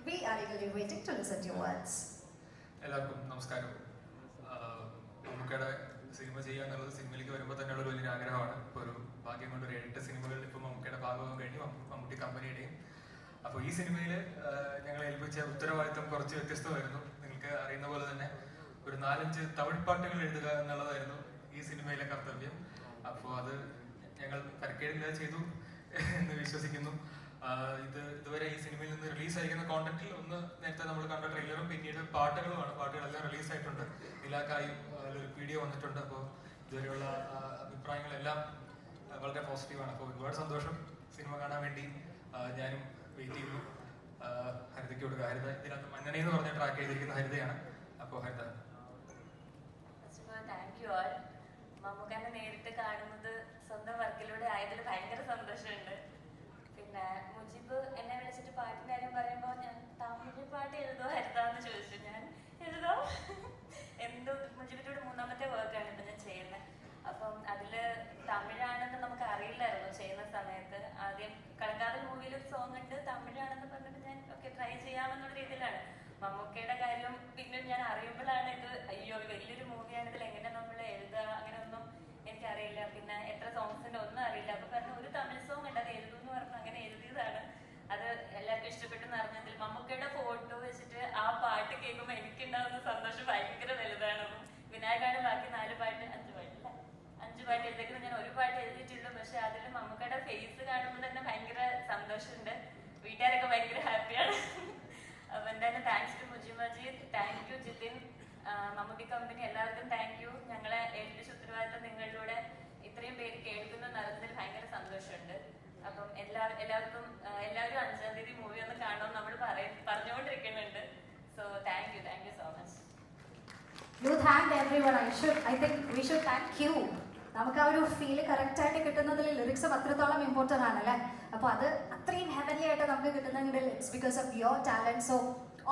we are eagerly waiting to listen to your words. എല്ലാവർക്കും നമസ്കാരം. മമ്മൂക്കയുടെ സിനിമ ചെയ്യാന്നുള്ളത് സിനിമയിലേക്ക് വരുമ്പോൾ തന്നെയുള്ള ഒരു വലിയൊരു ആഗ്രഹമാണ്. ഇപ്പോൾ ഒരു ഭാഗ്യം കൊണ്ട് ഒരു 8 സിനിമകളിൽ ഇപ്പോൾ മമ്മൂക്കയുടെ ഭാഗമാകാൻ കഴിഞ്ഞു, മമ്മൂട്ടി കമ്പനിയുടെയും. അപ്പോൾ ഈ സിനിമയിൽ ഞങ്ങൾ ഏൽപ്പിച്ച ഉത്തരവാദിത്തം കുറച്ച് വ്യത്യസ്തമായിരുന്നു. നിങ്ങൾക്ക് അറിയുന്ന പോലെ തന്നെ ഒരു 4-5 തമിഴ് പാട്ടുകൾ എഴുതുക എന്നുള്ളതായിരുന്നു ഈ സിനിമയിലെ കർത്തവ്യം. അപ്പോൾ അത് ഞങ്ങൾ തരക്കേടില്ലാതെ ചെയ്തു എന്ന് വിശ്വസിക്കുന്നു. ഇതുവരെ ഈ സിനിമയിൽ നിന്ന് റിലീസായിരിക്കുന്ന കോണ്ടന്റിൽ ഒന്ന് നേരത്തെ നമ്മൾ കണ്ട ട്രെയിലറും പിന്നീട് പാട്ടുകളുമാണ്. പാട്ടുകളെല്ലാം റിലീസായിട്ടുണ്ട്. നിലാക്കായും ഒരു വീഡിയോ വന്നിട്ടുണ്ട്. അപ്പോൾ ഇതുവരെയുള്ള അഭിപ്രായങ്ങളെല്ലാം വളരെ പോസിറ്റീവാണ്. അപ്പോൾ ഒരുപാട് സന്തോഷം. സിനിമ കാണാൻ വേണ്ടി ഞാനും വെയിറ്റ് ചെയ്യുന്നു. ഹരിതയ്ക്ക് കൊടുക്കുക. ഹരിത ഇതിനകത്ത് മന്നണി എന്ന് പറഞ്ഞ ട്രാക്ക് ചെയ്തിരിക്കുന്ന ഹരിതയാണ്. അപ്പോൾ ഹരിത, താങ്ക് യു ആൾ. മമ്മൂക്കനെ നേരിട്ട് കാണുന്നത് സ്വന്തം വർക്കിലൂടെ ആയതിൽ ഭയങ്കര സന്തോഷമുണ്ട്. പിന്നെ മുജിബ് എന്നെ വിളിച്ചിട്ട് പാട്ടിന്റെ കാര്യം പറയുമ്പോൾ ഞാൻ തമിഴ് പാട്ട് എഴുതോ ഹരിതാന്ന് ചോദിച്ചു. ഞാൻ എഴുതോ എന്തോ മുജിബിന്റെ 3ാമത്തെ വർക്കാണ് ഇപ്പം ഞാൻ ചെയ്യുന്നത്. അപ്പം അതില് തമിഴാണെന്ന് നമുക്ക് അറിയില്ലായിരുന്നു ചെയ്യുന്ന സമയത്ത്. ആദ്യം കളങ്കാതൽ മൂവിയിൽ ഒരു സോങ് ഉണ്ട്, തമിഴാണെന്ന് പറഞ്ഞിട്ട് ഞാൻ ഓക്കെ ട്രൈ ചെയ്യാമെന്നുള്ള രീതിയിലാണ്. മമ്മൂക്കയുടെ കാര്യം പിന്നെ ഞാൻ അറിയുമ്പോഴാണ് ഇത് അയ്യോ വലിയൊരു മൂവിയാണ്, ഇതിൽ എങ്ങനെ നമ്മൾ എഴുതുക അങ്ങനെയൊന്നും എനിക്കറിയില്ല. പിന്നെ എത്ര സോങ്സ് പാട്ട് എഴുതിക്കുന്നത്. ഞാൻ ഒരു പാട്ട് എഴുതിയിട്ടുള്ളൂ, പക്ഷെ അതിൽ മമ്മൂക്കയുടെ ഫേസ് കാണുമ്പോൾ തന്നെ ഭയങ്കര സന്തോഷമുണ്ട്. വീട്ടുകാരൊക്കെ ഭയങ്കര ഹാപ്പിയാണ്. അപ്പൊ എന്തായാലും thanks to Mujeeb Majeed, thank you Jithin, Mammootty company, എല്ലാവർക്കും താങ്ക് യു. ഞങ്ങളെ ഏൽപ്പിച്ച ഉത്തരവാദിത്തം നിങ്ങളിലൂടെ ഇത്രയും പേര് കേൾക്കുന്നത് നടന്നതിൽ ഭയങ്കര സന്തോഷമുണ്ട്. അപ്പം എല്ലാവരും 5-ാം തീയതി മൂവി ഒന്ന് കാണുമെന്ന് നമ്മൾ പറഞ്ഞുകൊണ്ടിരിക്കുന്നുണ്ട്. So thank you so much. You thanked everyone. I think we should thank you. നമുക്ക് ആ ഒരു ഫീല് കറക്റ്റ് ആയിട്ട് കിട്ടുന്നതിൽ ലിറിക്സും അത്രത്തോളം ഇമ്പോർട്ടൻ്റ് ആണല്ലേ. അപ്പോൾ അത് അത്രയും ഹെവൻലി ആയിട്ട് നമുക്ക് കിട്ടുന്നതിൽ it's because of your talent. So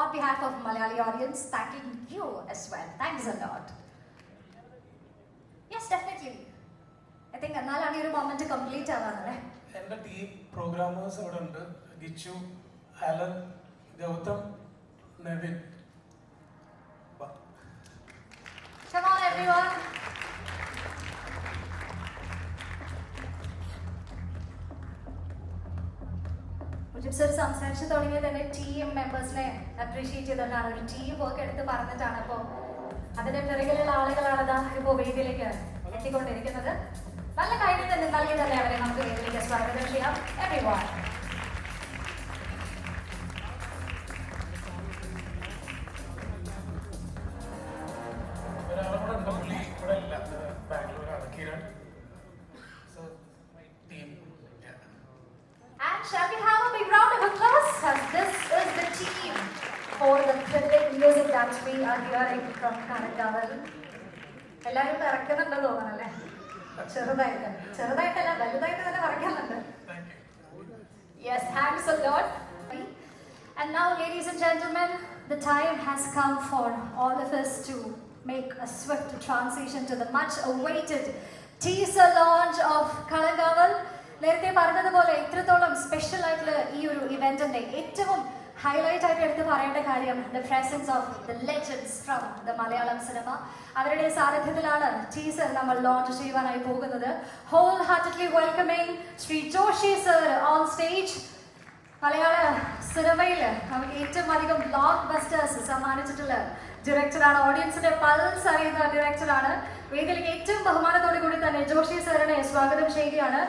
on behalf of Malayali audience, thanking you as well. Thanks a lot. Yes, definitely. I think എന്നാലാണ് ഈ ഒരു മൊമെന്റ് കംപ്ലീറ്റ് ആവാനല്ലേ. എൻ്റെ ടീം പ്രോഗ്രാമേഴ്സ് അവിടെ ഉണ്ട്. Gichu, Alan, Gautham, Nevin. Come on everyone. Mujeeb sir സംസാരിച്ചു തുടങ്ങിയത് തന്നെ ടീം മെമ്പേഴ്സിനെ അപ്രീഷിയേറ്റ് ചെയ്തുകൊണ്ടാണ്, ഒരു ടീം വർക്ക് എടുത്ത് പറഞ്ഞിട്ടാണ്. അപ്പോൾ അതിന്റെ പിറകിലുള്ള ആളുകളാണ് ഇപ്പോൾ വേദിയിലേക്ക് എത്തിക്കൊണ്ടിരിക്കുന്നത്. നല്ല കാര്യം തന്നെ നൽകി തന്നെ അവരെ നമുക്ക് വേദിയിലേക്ക് സ്വാഗതം ചെയ്യാം. Everyone. And shall we have a big round of applause? As this is the team for the thrilling music that we are hearing from Kalangawal. എല്ലാവരും ഇറക്കുന്നുണ്ടെന്ന് തോന്നണല്ലേ. ചെറുതായിട്ടല്ല വലുതായിട്ട് തന്നെ പറയുന്നുണ്ട്. Yes, thanks a lot. And now, ladies and gentlemen, the time has come for all of us to make a swift transition to the much awaited teaser launch of Kalangawal. നേരത്തെ പറഞ്ഞതുപോലെ ഇത്രത്തോളം special ആയിട്ടുള്ള ഈ ഒരു ഇവന്റിന്റെ ഏറ്റവും highlight ആയിട്ട് എടുത്ത് പറയേണ്ട കാര്യം the presence of the legends from the Malayalam cinema. അവരുടെ സാന്നിധ്യത്തിലാണ് ടീസർ നമ്മൾ ലോഞ്ച് ചെയ്യുവാനായി പോകുന്നത്. Wholeheartedly welcoming Shri Joshi sir on stage. മലയാള സിനിമയിൽ നമുക്ക് ഏറ്റവും അധികം ബ്ലോക്ക് ബസ്റ്റേഴ്സ് സമ്മാനിച്ചിട്ടുള്ള ഡയറക്ടറാണ്, ഓഡിയൻസിന്റെ പൾസ് അറിയുന്ന ഡയറക്ടറാണ്. വേദിയിലേക്ക് ഏറ്റവും ബഹുമാനത്തോടു കൂടി തന്നെ ജോഷി സാറിനെ സ്വാഗതം ചെയ്യുകയാണ്.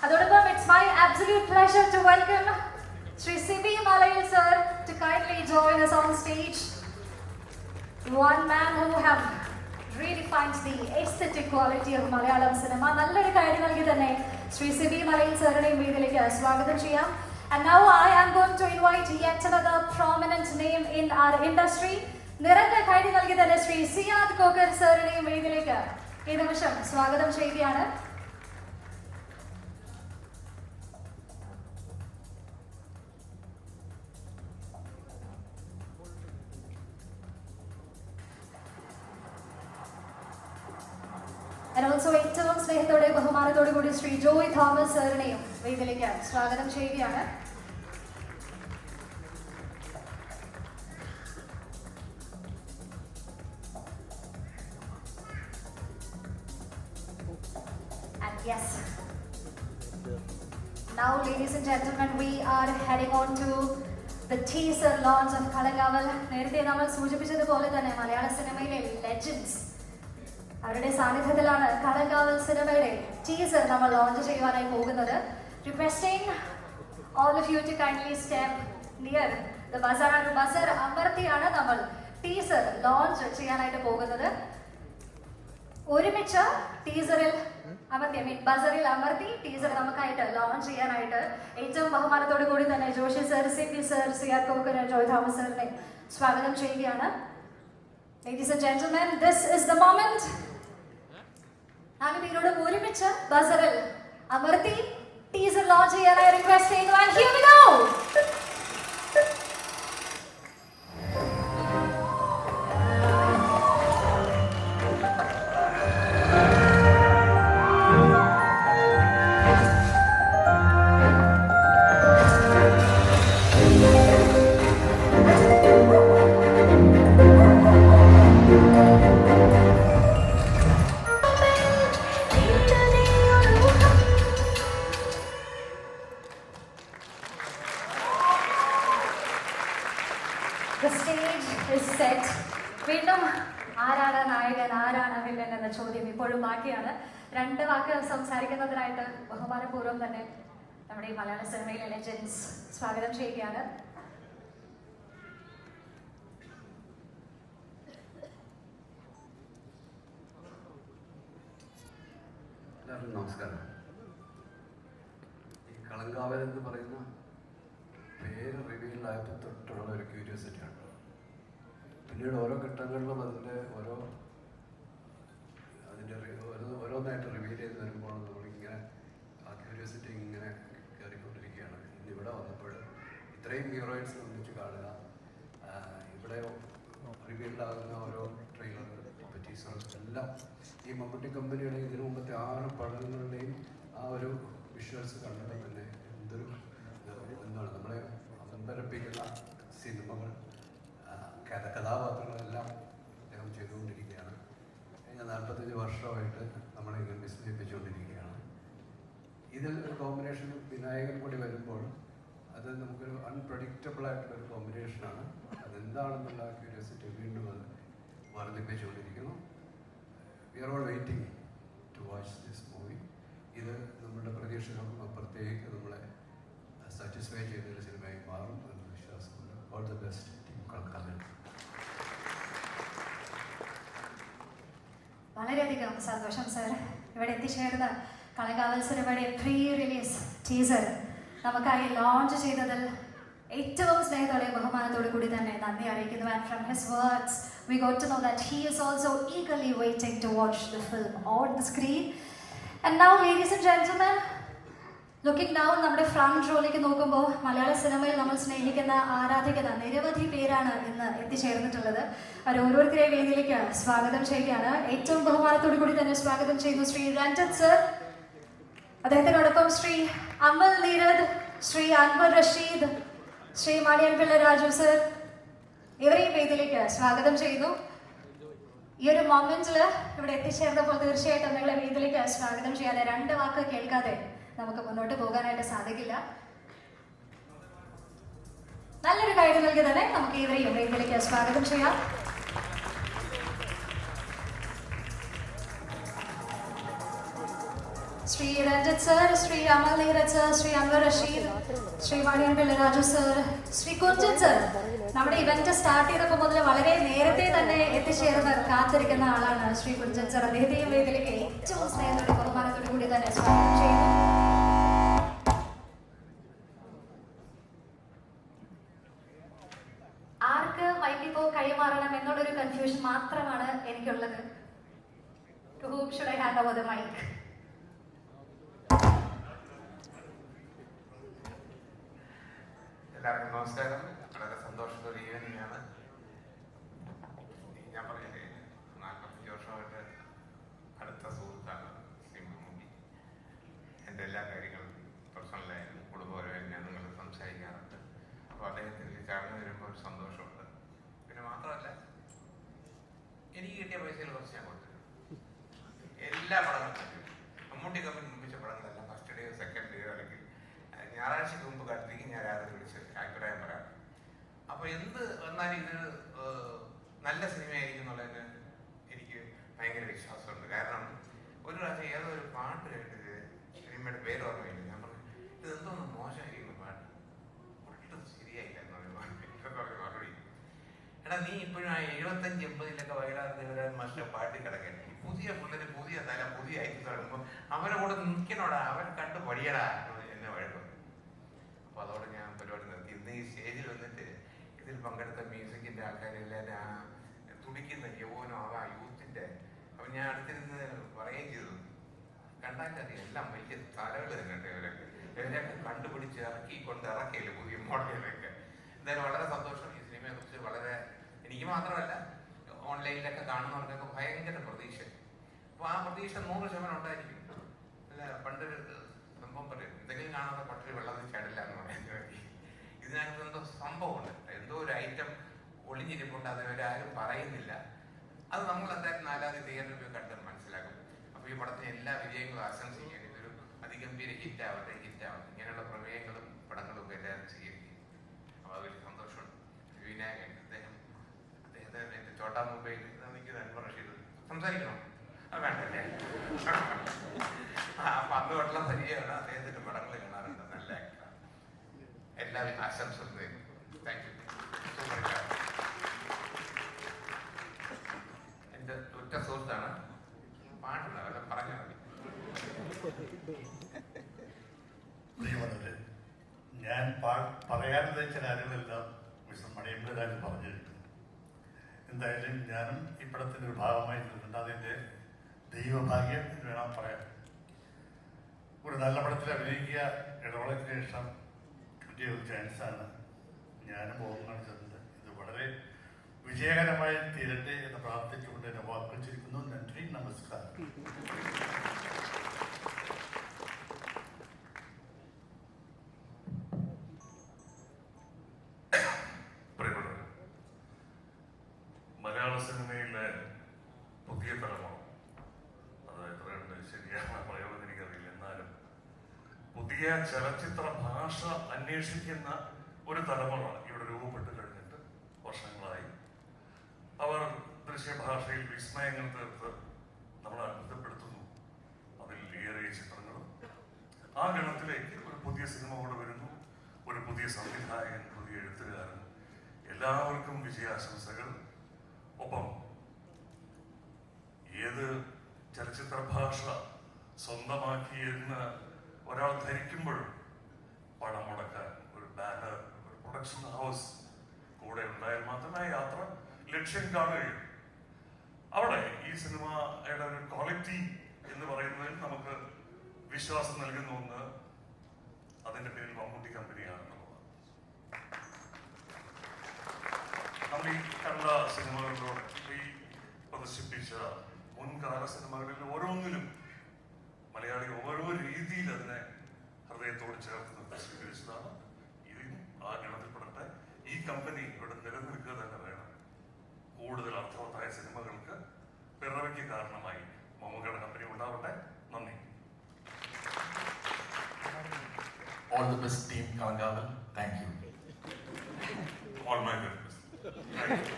അതോടൊപ്പം it's my absolute pleasure to welcome Shri Siby Malayil sir to kindly join us on stage. One man who have redefines the aesthetic quality of Malayalam cinema. നല്ലൊരു കാര്യം നൽകി തന്നെ ശ്രീ സിബി മലയിൽ സാറിനെയും വേദിയിലേക്ക് സ്വാഗതം ചെയ്യാം. And now I am going to invite yet another prominent name in our industry. നിറഞ്ഞ കാര്യം നൽകി തന്നെ ശ്രീ സിയാദ് കോക്കർ സാറിനെയും വേദിയിലേക്ക് ഈ നിമിഷം സ്വാഗതം ചെയ്യുകയാണ്. And also ഏറ്റവും സ്നേഹത്തോടെ ബഹുമാനത്തോടു കൂടി ശ്രീ ജോയ് തോമസ് സാറിനെയും വേദിയിലേക്ക് സ്വാഗതം ചെയ്യുകയാണ്. And yes, now ladies and gentlemen, we are heading on to the teaser launch of Kalangawal. നേരത്തെ നമ്മൾ സൂചിപ്പിച്ചതുപോലെ തന്നെ മലയാള സിനിമയിലെ ലെജൻഡ്സ് അവരുടെ സാന്നിധ്യത്തിലാണ് കളങ്കാവൽ സിനിമയുടെ ടീസർ നമ്മൾ ലോഞ്ച് ചെയ്യുവാനായി പോകുന്നത്. Requesting all of you to kindly step near the buzzer. Buzzer അമർത്തിയാണ് നമ്മൾ ടീസർ ലോഞ്ച് ചെയ്യാനായിട്ട് പോകുന്നത്. ഒരുമിച്ച് ടീസറിൽ ബസറിൽ അമർത്തി ടീസർ നമുക്കായിട്ട് ലോഞ്ച് ചെയ്യാനായിട്ട് ഏറ്റവും ബഹുമാനത്തോടു കൂടി തന്നെ ജോഷി സർ, സിബി സർ, സിയാദ് കോക്കർ, ജോയ് തോമസ് സാറിനെ സ്വാഗതം ചെയ്യുകയാണ്. Ladies and gentlemen, this is the moment. നാല് പേരോട് ഒരുമിച്ച് ബസറിൽ അമർത്തി ടീസർ ലോഞ്ച് ചെയ്യാനായി റിക്വസ്റ്റ് ചെയ്യുന്നു. And here we go. ചോദ്യം ഇപ്പോഴും ബാക്കിയാണ്. 2 വാക്ക് സംസാരിക്കുന്നതിനായിട്ട് ബഹുമാനപൂർവ്വം തന്നെ നമ്മുടെ ഈ മലയാള സിനിമയിലെ ലെജൻസ് സ്വാഗതം ചെയ്യുകയാണ്. എല്ലാവർക്കും നമസ്കാരം. ഈ കളങ്കാവൽ എന്ന് പറയുന്ന പേര് റിവീലായപ്പോൾ തൊട്ടുള്ള ഒരു ക്യൂരിയോസിറ്റി ഉണ്ട്. പിന്നീട് ഓരോ ഘട്ടങ്ങളിലും ഓരോന്നായിട്ട് റിവീൽ ചെയ്ത് വരുമ്പോൾ നമ്മളിങ്ങനെ ആ ക്യൂരിയോസിറ്റി ഇങ്ങനെ കയറിക്കൊണ്ടിരിക്കുകയാണ്. ഇന്നിവിടെ വന്നപ്പോൾ ഇത്രയും ഹീറോയിൻസ് ഒന്നിച്ച് കാണുക, ഇവിടെ റിവീൽഡാകുന്ന ഓരോ ട്രെയിലർ ടീസർ എല്ലാം ഈ മമ്മൂട്ടി കമ്പനിയുടെ ഇതിനു മുമ്പത്തെ 6 പടങ്ങളുടെയും ആ ഒരു വിഷ്വൽസ് കണ്ടിട്ട് തന്നെ എന്താണ് നമ്മളെ അമ്പരപ്പിക്കുന്ന സിനിമകൾ, കഥാപാത്രങ്ങളെല്ലാം അദ്ദേഹം ചെയ്തുകൊണ്ടിരിക്കുകയാണ്. കഴിഞ്ഞ 45 വർഷമായിട്ട് നമ്മളെ ഇങ്ങനെ വിസ്മയിപ്പിച്ചുകൊണ്ടിരിക്കുകയാണ്. ഇതിൽ ഒരു കോമ്പിനേഷൻ വിനായകൻ കൂടി വരുമ്പോൾ അത് നമുക്കൊരു അൺപ്രഡിക്റ്റബിൾ ആയിട്ടുള്ളൊരു കോമ്പിനേഷനാണ്. അതെന്താണെന്നുള്ള ക്യൂരിയോസിറ്റി വീണ്ടും അത് വർദ്ധിപ്പിച്ചുകൊണ്ടിരിക്കുന്നു. We are all waiting to watch this movie. ഇത് നമ്മളുടെ പ്രതീക്ഷകൾക്കും അപ്പുറത്തേക്ക് നമ്മളെ സാറ്റിസ്ഫൈ ചെയ്യുന്നൊരു സിനിമയായി മാറും എന്ന വിശ്വാസമുണ്ട്. All the best team Kalamkaval. വളരെയധികം സന്തോഷം സർ, ഇവിടെ എത്തിച്ചേർന്ന കളങ്കാവൽ സിനിമയുടെ പ്രീ റിലീസ് ടീസർ നമുക്കായി ലോഞ്ച് ചെയ്തതിൽ ഏറ്റവും സ്നേഹത്തോടെ ബഹുമാനത്തോടു കൂടി തന്നെ നന്ദി അറിയിക്കുന്നു. And from his words we got to know that he is also eagerly waiting to watch the film on the screen. And now, ladies and gentlemen, looking down നമ്മുടെ front റോയിലേക്ക് നോക്കുമ്പോൾ മലയാള സിനിമയിൽ നമ്മൾ സ്നേഹിക്കുന്ന ആരാധിക്കുന്ന നിരവധി പേരാണ് ഇന്ന് എത്തിച്ചേർന്നിട്ടുള്ളത്. അവർ ഓരോരുത്തരെ വേദിയിലേക്ക് സ്വാഗതം ചെയ്യുകയാണ്. ഏറ്റവും ബഹുമാനത്തോടു കൂടി തന്നെ സ്വാഗതം ചെയ്യുന്നു ശ്രീ രഞ്ജിത്ത് സർ, അദ്ദേഹത്തിനോടൊപ്പം ശ്രീ അമൽ നീരദ്, ശ്രീ അൻവർ റഷീദ്, ശ്രീ മണിയൻ പിള്ള രാജു സർ, ഇവരെയും വേദിയിലേക്ക് സ്വാഗതം ചെയ്യുന്നു. ഈ ഒരു മൊമെന്റിൽ ഇവിടെ എത്തിച്ചേർന്നപ്പോൾ തീർച്ചയായിട്ടും നിങ്ങളെ വേദിയിലേക്ക് സ്വാഗതം ചെയ്യാതെ 2 വാക്ക് കേൾക്കാതെ നമുക്ക് മുന്നോട്ട് പോകാനായിട്ട് സാധിക്കില്ല. നല്ലൊരു കൈ നൽകി തന്നെ നമുക്ക് ഇവരെയും വേദിയിലേക്ക് സ്വാഗതം ചെയ്യാം. Shri Ranjith sir, Shri Amal Neeraj sir, Shri Anwar Rasheed, Shri Maniyan Pilla Raju sir, Shri Kunchan sir, നമ്മുടെ ഇവന്റ് സ്റ്റാർട്ട് ചെയ്തപ്പോൾ മുതൽ വളരെ നേരത്തെ തന്നെ എത്തിച്ചേർന്ന് കാത്തിരിക്കുന്ന ആളാണ് ശ്രീ കുഞ്ചൻ സർ. അദ്ദേഹത്തെയും വേദിയിലേക്ക് ഏറ്റവും സ്നേഹത്തോടെ ബഹുമാനത്തോടു കൂടി തന്നെ സ്വാഗതം ചെയ്യുന്നു. ആർക്ക് മൈക്കിപ്പോ കൈമാറണം എന്നുള്ളൊരു കൺഫ്യൂഷൻ മാത്രമാണ് എനിക്കുള്ളത്. To whom should I hand over the mic? എല്ലാവർക്കും നമസ്കാരം. വളരെ സന്തോഷമുള്ള ഈവനിങ് ആണ്. ഞാൻ പറഞ്ഞില്ലേ, 45 വർഷമായിട്ട് അടുത്ത സുഹൃത്താണ് ശ്രീ മമ്മൂട്ടി. എൻ്റെ എല്ലാ കാര്യങ്ങളും പേഴ്സണലായാലും കുടുംബപരമായും ഞാൻ നിങ്ങൾ സംസാരിക്കാറുണ്ട്. അപ്പോൾ അദ്ദേഹത്തിന് ചടങ്ങ് വരുമ്പോൾ ഒരു സന്തോഷമുണ്ട്. പിന്നെ മാത്രമല്ല, എനിക്ക് കിട്ടിയ പൈസയിൽ കുറച്ച് ഞാൻ കൊടുത്തിട്ടുണ്ട്. എല്ലാ പടങ്ങളും മമ്മൂട്ടി കമ്പനി നിർമ്മിച്ച പടങ്ങളെല്ലാം ഫസ്റ്റ് ഡേ സെക്കൻഡ് ഡേ അല്ലെങ്കിൽ ഞായറാഴ്ചക്ക് മുമ്പ് കണ്ടിരിക്കും. ഞാൻ രാത്രി വിളിച്ച് അഭിപ്രായം പറയാം. അപ്പോൾ എന്ത് വന്നാലും ഇതൊരു നല്ല സിനിമയായിരിക്കും എന്നുള്ളതിന് എനിക്ക് ഭയങ്കര വിശ്വാസമുണ്ട്. കാരണം ഒരു പ്രാവശ്യം ഏതോ ഒരു പാട്ട് കേട്ടത്, സിനിമയുടെ പേര് ഓർമ്മയില്ല, ഞാൻ പറഞ്ഞു ഇത് എന്തോന്ന് മോശമായിരിക്കുന്നു പാട്ട്, ഒട്ടും ശരിയായില്ല എന്ന് പറയുമ്പോൾ മറുപടി, എടാ നീ ഇപ്പോഴും ആ 75-80 വയലാർ മാസ്റ്റർ പാട്ടി കിടക്കട്ടെ. പുതിയ പിള്ളേർ പുതിയ തല പുതിയ ഐറ്റം തുടങ്ങുമ്പോൾ അവരെ കൂടെ നിൽക്കണോടാ, അവരെ കണ്ട് പഠിയടാ എന്നെ വഴക്കും. അപ്പോൾ അതോടെ ഞാൻ പരിപാടി നിർത്തി. ഇന്ന് ഈ സ്റ്റേജിൽ വന്നിട്ട് ഇതിൽ പങ്കെടുത്ത മ്യൂസിക്കിൻ്റെ ആൾക്കാരെല്ലാം തുടിക്കുന്ന യൗവനോ ആ യൂത്തിൻ്റെ. അപ്പം ഞാൻ അടുത്തിരുന്ന് പറയുകയും ചെയ്തു, കണ്ടാലറിയാം എല്ലാം വലിയ തലകൾ തന്നെ ഇവരൊക്കെ കണ്ടുപിടിച്ച് ഇറക്കിയില്ലേ പുതിയ മോഡലുകളൊക്കെ. എന്തായാലും വളരെ സന്തോഷം. ഈ സിനിമയെക്കുറിച്ച് വളരെ എനിക്ക് മാത്രമല്ല ഓൺലൈനിലൊക്കെ കാണുന്നവർക്കൊക്കെ ഭയങ്കര പ്രതീക്ഷ. അപ്പോൾ ആ പ്രതീക്ഷ 100% ഉണ്ടായിരിക്കും. അല്ല, പണ്ടൊരു സംഭവം പറയും, എന്തെങ്കിലും കാണാത്ത പട്ടിൽ വെള്ളത്തിൽ ചാടില്ല എന്ന് പറയുന്നത്. ഇതിനകത്ത് എന്തോ സംഭവമുണ്ട്, എന്തോ ഒരു ഐറ്റം ഒളിഞ്ഞിരിപ്പുണ്ട്, അതിനവരാരും പറയുന്നില്ല. അത് നമ്മൾ എന്തായാലും 4ാം തീയതി തിയേറ്ററിൽ പോയി കണ്ടാൽ മനസ്സിലാക്കും. അപ്പോൾ ഈ പടത്തിന് എല്ലാ വിജയങ്ങളും ആശംസിക്കുകയാണ്. ഇതൊരു അതിഗംഭീര ഹിറ്റാവട്ടെ. ഇങ്ങനെയുള്ള പ്രമേയങ്ങളും പടങ്ങളും ഒക്കെ എല്ലാവരും സ്വീകരിക്കും. അപ്പോൾ അത് വലിയ സന്തോഷമുണ്ട്. വിനായകൻ അദ്ദേഹത്തെ ചോട്ടാ മുംബൈയിൽ നിൽക്കുന്ന അൻവർ റഷീദ് സംസാരിക്കണം. വേണ്ടല്ലേ? അപ്പൊ അന്ന് തൊട്ടുള്ള പരിചയമാണ്. അദ്ദേഹത്തിന്റെ പടങ്ങൾ കാണാറുണ്ട്. നല്ല ആക്ടറാണ്. എല്ലാവരും ആശംസകൾ നേരുന്നു. Thank you. സൂപ്പർ. എന്റെ ഒറ്റ സുഹൃത്താണ്. പാടുന്ന വല്ല പറഞ്ഞാൽ മതി. പ്രിയമുള്ളവര്, ഞാൻ പറയാനുള്ള ചില കാര്യങ്ങളെല്ലാം മിസ്റ്റർ മണിയമ്പരാജ് പറഞ്ഞിരിക്കുന്നു. എന്തായാലും ഞാനും ഈ പടത്തിൻ്റെ ഒരു ഭാഗമായി നിൽക്കുന്നുണ്ട്. അതിൻ്റെ ദൈവഭാഗ്യം എന്ന് വേണം പറയാൻ. ഒരു നല്ല പടത്തിൽ അഭിനയിക്കുക ഇടവേളയ്ക്ക് ശേഷം കിട്ടിയ ഒരു ചാൻസാണ്. ഞാനും ഓർമ്മ കാണിച്ചിട്ടുണ്ട്. ഇത് വളരെ വിജയകരമായി തീരട്ടെ എന്ന് പ്രാർത്ഥിച്ചുകൊണ്ട് എന്നെ വാക്കുവച്ചിരിക്കുന്നു. നന്ദി, നമസ്കാരം. മലയാള സിനിമയിലെ പുതിയ തലമുറ, അത് എത്രയുണ്ട് ശരിയാണ് പറയുമെന്ന് എനിക്കറിയില്ല, എന്നാലും പുതിയ ചലച്ചിത്ര ഭാഷ അന്വേഷിക്കുന്ന ഒരു തലമുറ ഇവിടെ രൂപപ്പെട്ട് കഴിഞ്ഞിട്ട് വർഷങ്ങളായി. അവർ ദൃശ്യഭാഷയിൽ വിസ്മയങ്ങൾ തീർത്ത് നമ്മളെ അത്ഭുതപ്പെടുത്തുന്നു. അതിൽ ഏറെ ചിത്രങ്ങളും ആ ഗണത്തിലേക്ക് ഒരു പുതിയ സിനിമ കൂടെ വരുന്നു. ഒരു പുതിയ സംവിധായകൻ, പുതിയ എഴുത്തുകാരൻ. എല്ലാവർക്കും വിജയാശംസകൾ. ഒപ്പം ഏത് ചലച്ചിത്ര ഭാഷ സ്വന്തമാക്കിയെന്ന് ഒരാൾ ധരിക്കുമ്പോഴും പണം മുടക്കാൻ ഒരു ബാനർ, ഒരു പ്രൊഡക്ഷൻ ഹൗസ് കൂടെ ഉണ്ടായാൽ മാത്രമേ യാത്ര ലക്ഷ്യം കാണുകയുള്ളൂ. അവിടെ ഈ സിനിമയുടെ ഒരു ക്വാളിറ്റി എന്ന് പറയുന്നതിൽ നമുക്ക് വിശ്വാസം നൽകുന്ന ഒന്ന് അതിന്റെ പേരിൽ മമ്മൂട്ടി കമ്പനിയാണെന്നുള്ളതാണ്. നമ്മൾ ഈ കണ്ട സിനിമകളിലൂടെ ഈ പ്രദർശിപ്പിച്ച മുൻകാല സിനിമകളിൽ ഓരോന്നിലും മലയാളി ഓരോ രീതിയിൽ അതിനെ ഹൃദയത്തോട് ചേർത്ത് നിർത്തി സ്വീകരിച്ചതാണ്. ഇതിനും ആ ഗണത്തിൽപ്പെടട്ടെ. ഈ കമ്പനി ഇവിടെ നിലനിൽക്കുക തന്നെ വേണം. കൂടുതൽ അർത്ഥവത്തായ സിനിമകൾക്ക് പിറവിക്ക് കാരണമായി മമ്മൂക്കയുടെ കമ്പനി ഉണ്ടാവട്ടെ. നന്ദി. All the best team Kalangaval. Thank you. All my good best. Thank you.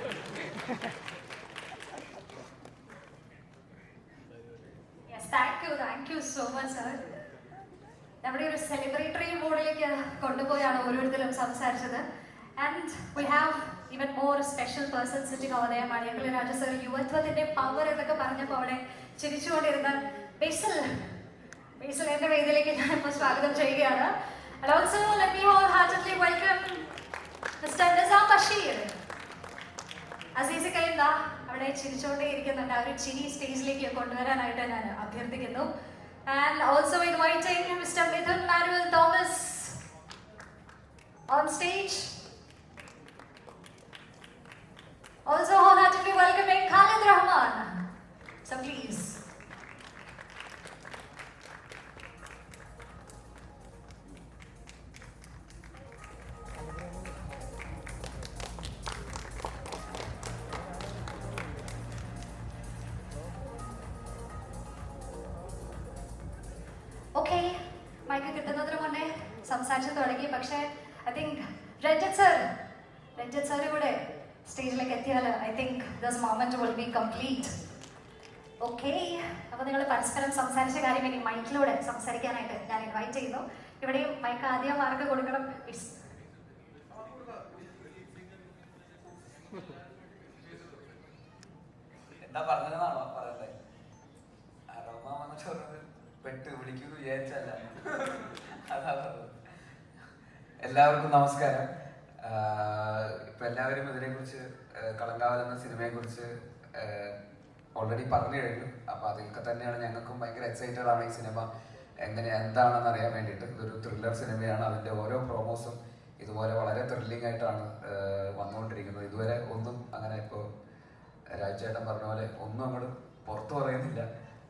Yes, thank you so much, sir. നമ്മുടെ ഒരു സെലിബ്രേറ്ററി മോഡിലേക്ക് കൊണ്ടുപോയാണ് ഓരോരുത്തരും സംസാരിച്ചത്. And we have even more special person sitting over there. Maniyampalli Raju sir യുവത്വത്തിന്റെ power എന്നൊക്കെ പറഞ്ഞപ്പോൾ അവിടെ ചിരിച്ചുകൊണ്ടിരുന്ന ബേസിൽ എന്റെ വേദിയിലേക്ക് ഞാൻ ഇപ്പോൾ സ്വാഗതം ചെയ്യുകയാണ്. And also let me wholeheartedly welcome Mr. Nizam Bashir. Azeez കൈന്ദ അവിടെ ചിരിച്ചുകൊണ്ടേ ഇരിക്കുന്നുണ്ട്. ആ ഒരു ചിരി സ്റ്റേജിലേക്ക് കൊണ്ടുവരാനായിട്ട് ഞാൻ അഭ്യർത്ഥിക്കുന്നു. And also inviting Mr. Mithun Manuel Thomas on stage. Also wholeheartedly welcoming Khalid Rahman. So please. Okay, mike കിട്ടുന്നതിന് മുന്നേ സംസാരിച്ചു തുടങ്ങി. പക്ഷേ ഐ തിങ്ക് രഞ്ജിത്ത് സാർ കൂടെ സ്റ്റേജിലേക്ക് എത്തിയാൽ I think this moment will be complete. Okay, അപ്പോൾ നിങ്ങൾ പരസ്പരം സംസാരിച്ച കാര്യം ഇനി മൈക്കിലൂടെ സംസാരിക്കാനായിട്ട് ഞാൻ ഇൻവൈറ്റ് ചെയ്യുന്നു. ഇവിടെയും മൈക്ക് ആദ്യം ആർക്ക് കൊടുക്കണം? എന്താ പറഞ്ഞതെന്നാണോ പറയണ്ടേ? അരോമ വന്നിട്ട് പറഞ്ഞത് പെട്ട് വിളിക്കുന്നു വിചാരിച്ചല്ല. അതാ പറഞ്ഞത്. എല്ലാവർക്കും നമസ്കാരം. ഇപ്പൊ എല്ലാവരും ഇതിനെക്കുറിച്ച് കളങ്കാവൽ എന്ന സിനിമയെക്കുറിച്ച് ഓൾറെഡി പറഞ്ഞു കഴിഞ്ഞു. അപ്പൊ അതിലൊക്കെ തന്നെയാണ് ഞങ്ങൾക്കും ഭയങ്കര എക്സൈറ്റഡ് ആണ് ഈ സിനിമ എന്താണെന്ന് അറിയാൻ വേണ്ടിയിട്ട്. ഇതൊരു ത്രില്ലർ സിനിമയാണ്. അതിന്റെ ഓരോ പ്രോമോസും ഇതുപോലെ വളരെ ത്രില്ലിംഗ് ആയിട്ടാണ് വന്നുകൊണ്ടിരിക്കുന്നത്. ഇതുവരെ ഒന്നും അങ്ങനെ ഇപ്പോൾ രാജേട്ടൻ പറഞ്ഞ പോലെ ഒന്നും അങ്ങോട്ട് പുറത്തു പറയുന്നില്ല.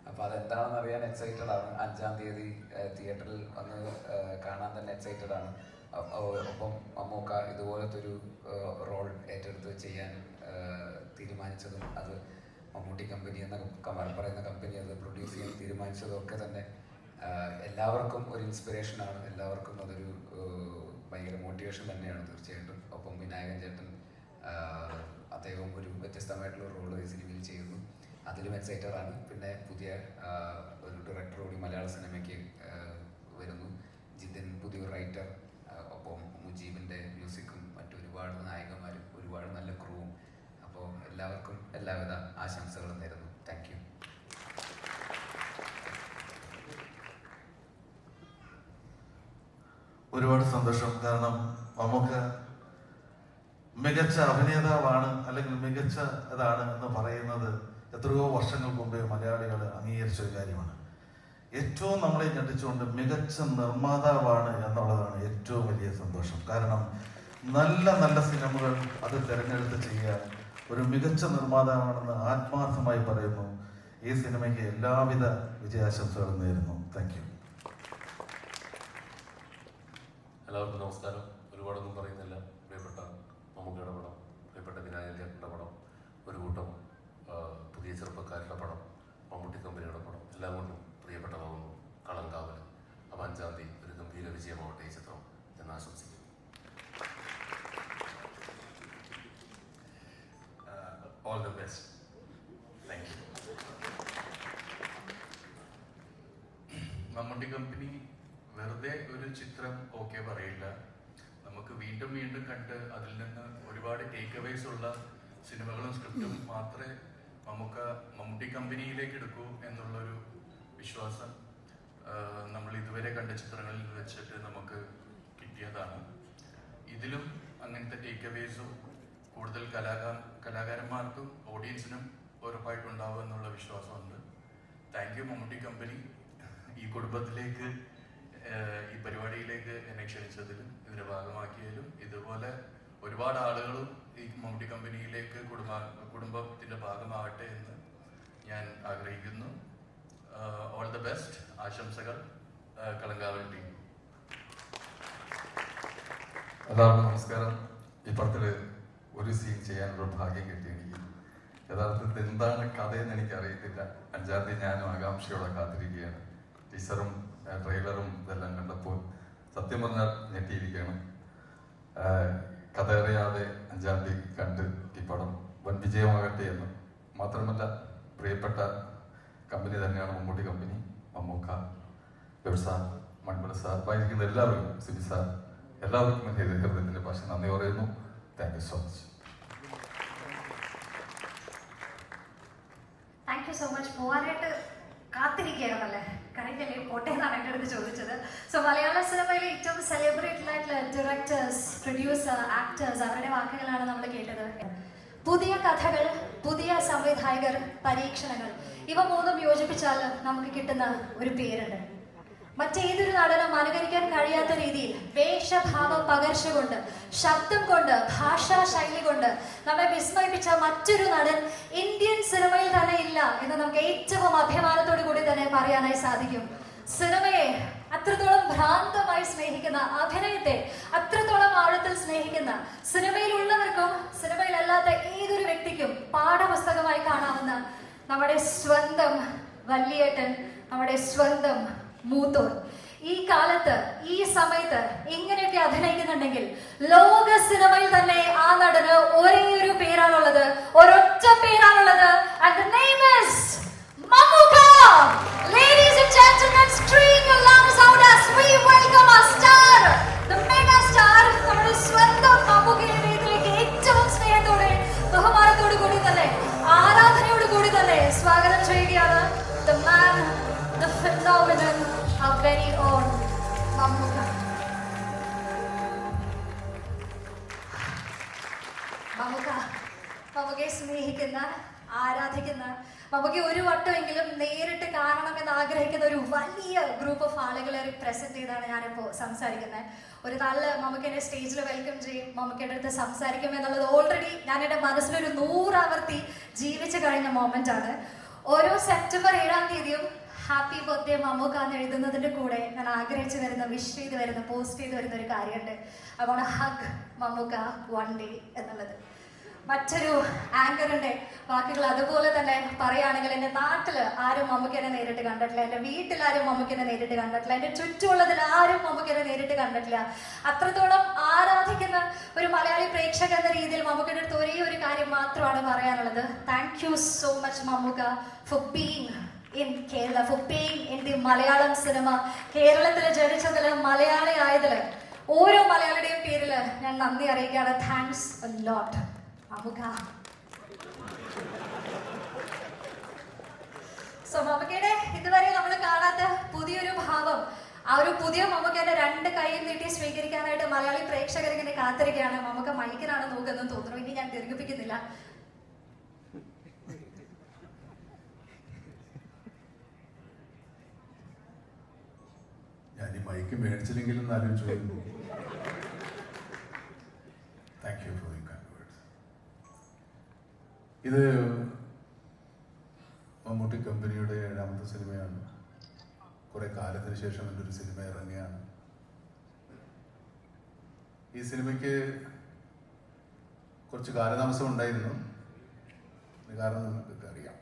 അപ്പൊ അതെന്താണെന്ന് അറിയാൻ എക്സൈറ്റഡ് ആണ്. 5-ാം തീയതി തിയേറ്ററിൽ വന്ന് കാണാൻ തന്നെ എക്സൈറ്റഡ് ആണ്. ഒപ്പം മമ്മൂക്ക ഇതുപോലത്തെ ഒരു റോൾ ഏറ്റെടുത്ത് ചെയ്യാൻ തീരുമാനിച്ചതും, അത് മമ്മൂട്ടി കമ്പനി എന്ന പറയുന്ന കമ്പനി അത് പ്രൊഡ്യൂസ് ചെയ്യാൻ തീരുമാനിച്ചതും ഒക്കെ തന്നെ എല്ലാവർക്കും ഒരു ഇൻസ്പിറേഷനാണ്. എല്ലാവർക്കും അതൊരു ഭയങ്കര മോട്ടിവേഷൻ തന്നെയാണ് തീർച്ചയായിട്ടും. ഒപ്പം വിനായകൻ ചേട്ടൻ അദ്ദേഹം ഒരു വ്യത്യസ്തമായിട്ടുള്ള റോള് ഈ സിനിമയിൽ ചെയ്യുന്നു. അതിലും എക്സൈറ്റഡ് ആണ്. പിന്നെ പുതിയ ഒരു ഡയറക്ടർ കൂടി മലയാള സിനിമയ്ക്ക് വരുന്നു, ജിതിൻ, പുതിയൊരു റൈറ്റർ, ഒപ്പം മുജീബിൻ്റെ മ്യൂസിക്കും മറ്റൊരുപാട് നായകന്മാരും ഒരുപാട് നല്ല ക്രൂവും. അപ്പോൾ എല്ലാവർക്കും എല്ലാവിധ ആശംസകളും നേരുന്നു. Thank you. ഒരുപാട് സന്തോഷം. കാരണം നമുക്ക് മികച്ച അഭിനേതാവാണ് അല്ലെങ്കിൽ മികച്ച ഇതാണ് എന്ന് പറയുന്നത് എത്രയോ വർഷങ്ങൾക്ക് മുമ്പേ മലയാളികൾ അംഗീകരിച്ച ഒരു കാര്യമാണ്. ഏറ്റവും നമ്മളെ ഞെട്ടിച്ചുകൊണ്ട് മികച്ച നിർമ്മാതാവാണ് എന്നുള്ളതാണ് ഏറ്റവും വലിയ സന്തോഷം. കാരണം നല്ല നല്ല സിനിമകൾ അത് തിരഞ്ഞെടുത്ത് ചെയ്യാൻ ഒരു മികച്ച നിർമ്മാതാവാണെന്ന് ആത്മാർത്ഥമായി പറയുന്നു. ഈ സിനിമയ്ക്ക് എല്ലാവിധ വിജയാശംസകളും നേരുന്നു. Thank you. എല്ലാവർക്കും നമസ്കാരം. ഒരുപാടൊന്നും പറയുന്നില്ല. പ്രിയപ്പെട്ട മമ്മൂക്കയുടെ പടം, പ്രിയപ്പെട്ട വിനായകൻ്റെ പടം, ഒരു കൂട്ടം പുതിയ ചെറുപ്പക്കാരുടെ പടം, മമ്മൂട്ടി കമ്പനിയുടെ പടം, എല്ലാം കൊണ്ടും പ്രിയപ്പെട്ടതാകുന്നു കളങ്കാവൽ. അപ്പോൾ 5-ാം തീയതി ഒരു ഗംഭീര വിജയമാവട്ടെ ഈ ചിത്രം എന്ന് ആശംസിക്കുന്നു. All the best. Thank you. Mammootty company വെറുതെ ഒരു ചിത്രം ഓക്കെ പറയില്ല. നമുക്ക് വീണ്ടും വീണ്ടും കണ്ട് അതിൽ നിന്ന് ഒരുപാട് ടേക്ക് അവേസ് ഉള്ള സിനിമകളും സ്ക്രിപ്റ്റും മാത്രമേ മമ്മൂട്ടി കമ്പനിയിലേക്ക് എടുക്കൂ എന്നുള്ളൊരു വിശ്വാസം നമ്മൾ ഇതുവരെ കണ്ട ചിത്രങ്ങളിൽ വെച്ചിട്ട് നമുക്ക് കിട്ടിയതാണ്. ഇതിലും അങ്ങനത്തെ ടേക്ക് അവേസും കൂടുതൽ കലാകാരന്മാർക്കും ഓഡിയൻസിനും ഉറപ്പായിട്ടുണ്ടാവും എന്നുള്ള വിശ്വാസമുണ്ട്. താങ്ക് യു മമ്മൂട്ടി കമ്പനി, ഈ കുടുംബത്തിലേക്ക് ഈ പരിപാടിയിലേക്ക് എന്നെ ക്ഷണിച്ചതിലും ഇതിന്റെ ഭാഗമാക്കിയതിലും. ഇതുപോലെ ഒരുപാട് ആളുകളും ഈ മമ്മൂട്ടി കമ്പനിയിലേക്ക് കുടുംബത്തിന്റെ ഭാഗമാവട്ടെ എന്ന് ഞാൻ ആഗ്രഹിക്കുന്നു. All the best. ആശംസകൾ. കളങ്കാവൽ ടീം. എല്ലാവർക്കും നമസ്കാരം. ഈ പടത്തിൽ ഒരു സീൻ ചെയ്യാനുള്ള ഭാഗ്യം കിട്ടി എനിക്ക്. യഥാർത്ഥത്തിൽ എന്താണ് കഥയെന്ന് എനിക്കറിയത്തില്ല. 5-ാം തീയതി ഞാനും ആകാംക്ഷയോടെ കാത്തിരിക്കുകയാണ്. ടീച്ചറും ട്രെയിലറും ഇതെല്ലാം കണ്ടപ്പോൾ സത്യം പറഞ്ഞാൽ ഞെട്ടിയിരിക്കുകയാണ്. കഥ അറിയാതെ 5-ാം തീയതി കണ്ട് ഈ പടം വൻ വിജയമാകട്ടെ എന്ന്. മാത്രമല്ല പ്രിയപ്പെട്ട കമ്പനി തന്നെയാണ് Mammootty company. Mammukka, sir, Manmala sir, വായിക്കുന്ന എല്ലാവർക്കും, സിബി സാർ, എല്ലാവർക്കും എൻ്റെ ഹൃദയത്തിൻ്റെ ഭാഷ നന്ദി പറയുന്നു. Thank you so much. Thank you so much. പോവാനായിട്ട് കാത്തിരിക്കുകയാണല്ലേ, കഴിഞ്ഞല്ലേ പോട്ടെ എന്നാണ് എൻ്റെ അടുത്ത് ചോദിച്ചത്. സോ മലയാള സിനിമയിലെ ഏറ്റവും സെലിബ്രേറ്റഡ് ആയിട്ടുള്ള ഡയറക്ടേഴ്സ്, പ്രൊഡ്യൂസർ, ആക്ടേഴ്സ്, അവരുടെ വാക്കുകളാണ് നമ്മൾ കേട്ടത്. പുതിയ കഥകൾ, പുതിയ സംവിധായകർ, പരീക്ഷണങ്ങൾ, ഇവ മൂന്നും യോജിപ്പിച്ചാൽ നമുക്ക് കിട്ടുന്ന ഒരു പേരുണ്ട്. മറ്റേതൊരു നടനും അനുകരിക്കാൻ കഴിയാത്ത രീതിയിൽ വേഷഭാവം പകർച്ചുകൊണ്ട്, ശബ്ദം കൊണ്ട്, ഭാഷാ ശൈലി കൊണ്ട് നമ്മെ വിസ്മയിപ്പിച്ച മറ്റൊരു നടൻ ഇന്ത്യൻ സിനിമയിൽ തന്നെ ഇല്ല എന്ന് നമുക്ക് ഏറ്റവും അഭിമാനത്തോടു കൂടി തന്നെ പറയാനായി സാധിക്കും. സിനിമയെ അത്രത്തോളം ഭ്രാന്തമായി സ്നേഹിക്കുന്ന, അഭിനയത്തെ അത്രത്തോളം ആഴത്തിൽ സ്നേഹിക്കുന്ന, സിനിമയിലുള്ളവർക്കും സിനിമയിലല്ലാത്ത ഏതൊരു വ്യക്തിക്കും പാഠപുസ്തകമായി കാണാവുന്ന നമ്മുടെ സ്വന്തം വല്യേട്ടൻ, നമ്മുടെ സ്വന്തം മൂത്തോൻ. ഈ കാലത്ത്, ഈ സമയത്ത് ഇങ്ങനെയൊക്കെ അഭിനയിക്കുന്നുണ്ടെങ്കിൽ ലോക സിനിമയിൽ തന്നെ ആ നടന് ഒരേ ഒരു പേരാണുള്ളത്, ഒരൊറ്റ പേരാണുള്ളത്. And the name is Mammootka. Ladies and gentlemen, scream your lungs out as we welcome our star, the mega star, നമ്മുടെ സ്വന്തം മമ്മൂക്കയെ വേദിയിലേക്ക് ഏറ്റവും സ്നേഹത്തോടെ, ബഹുമാനത്തോടു കൂടി തന്നെ, ആരാധനയോടു കൂടി തന്നെ സ്വാഗതം ചെയ്യുകയാണ്. The man, the phenomenon, our very own Mammootka. മമ്മൂക്കയെ സ്നേഹിക്കുന്ന, ആരാധിക്കുന്ന, മമ്മൂക്ക ഒരു വട്ടമെങ്കിലും നേരിട്ട് കാണണമെന്ന് ആഗ്രഹിക്കുന്ന ഒരു വലിയ ഗ്രൂപ്പ് ഓഫ് ആളുകളെ പ്രസന്റ് ചെയ്താണ് ഞാനിപ്പോൾ സംസാരിക്കുന്നത്. ഒരു നല്ല മമ്മൂക്കനെ സ്റ്റേജിൽ വെൽക്കം ചെയ്യും, മമ്മൂക്കയുടെ അടുത്ത് സംസാരിക്കും എന്നുള്ളത് ഓൾറെഡി ഞാൻ എൻ്റെ മനസ്സിലൊരു 100 ആവർത്തി ജീവിച്ചു കഴിഞ്ഞ മൊമെന്റ് ആണ്. ഓരോ സെപ്റ്റംബർ 7-ാം തീയതിയും ഹാപ്പി ബർത്ത്ഡേ മമ്മൂക്ക എന്ന് എഴുതുന്നതിൻ്റെ കൂടെ ഞാൻ ആഗ്രഹിച്ചു വരുന്ന, വിഷ് ചെയ്ത് വരുന്ന, പോസ്റ്റ് ചെയ്ത് വരുന്ന ഒരു കാര്യമുണ്ട്. I want to hug Mammukka one day എന്നുള്ളത്. മറ്റൊരു ആങ്കറിന്റെ വാക്കുകൾ അതുപോലെ തന്നെ പറയുകയാണെങ്കിൽ, എൻ്റെ നാട്ടിൽ ആരും മമ്മൂക്കനെ നേരിട്ട് കണ്ടിട്ടില്ല, എൻ്റെ വീട്ടിലാരും മമ്മൂക്കനെ നേരിട്ട് കണ്ടിട്ടില്ല, എൻ്റെ ചുറ്റുമുള്ളതിൽ ആരും മമ്മൂക്കനെ നേരിട്ട് കണ്ടിട്ടില്ല. അത്രത്തോളം ആരാധിക്കുന്ന ഒരു മലയാളി പ്രേക്ഷക എന്ന രീതിയിൽ മമ്മൂക്കയുടെ അടുത്ത് ഒരേ ഒരു കാര്യം മാത്രമാണ് പറയാനുള്ളത്. Thank you so much Mammukka for being in Kerala, for being in the Malayalam cinema. കേരളത്തിൽ ജനിച്ചതിൽ, മലയാളി ആയതിൽ ഓരോ മലയാളിയുടെയും പേരിൽ ഞാൻ നന്ദി അറിയിക്കുകയാണ്. Thanks a lot Mammukka. So മമ്മൂക്കയുടെ ഇതുവരെ നമ്മൾ കാണാത്ത പുതിയൊരു ഭാവം, ആ ഒരു പുതിയ മമ്മൂക്കയുടെ 2 കൈയും നീട്ടി സ്വീകരിക്കാനായിട്ട് മലയാളി പ്രേക്ഷകർ ഇങ്ങനെ കാത്തിരിക്കുകയാണ്. മമ്മൂക്ക മൈക്കിനാണ് നോക്കുന്നതെന്ന് തോന്നുന്നു. ഇനി ഞാൻ ദീർഘിപ്പിക്കുന്നില്ല. ഞാൻ ഈ മൈക്ക് മേടിച്ചില്ലെങ്കിലും എന്നാലും ചോദിക്കുന്നു. Thank you for your kind words. ഇത് മമ്മൂട്ടി കമ്പനിയുടെ 7ാമത്തെ സിനിമയാണ്. കുറെ കാലത്തിന് ശേഷം എൻ്റെ ഒരു സിനിമ ഇറങ്ങിയാണ്. ഈ സിനിമയ്ക്ക് കുറച്ച് കാലതാമസം ഉണ്ടായിരുന്നു. കാരണം നിങ്ങൾക്കൊക്കെ അറിയാം.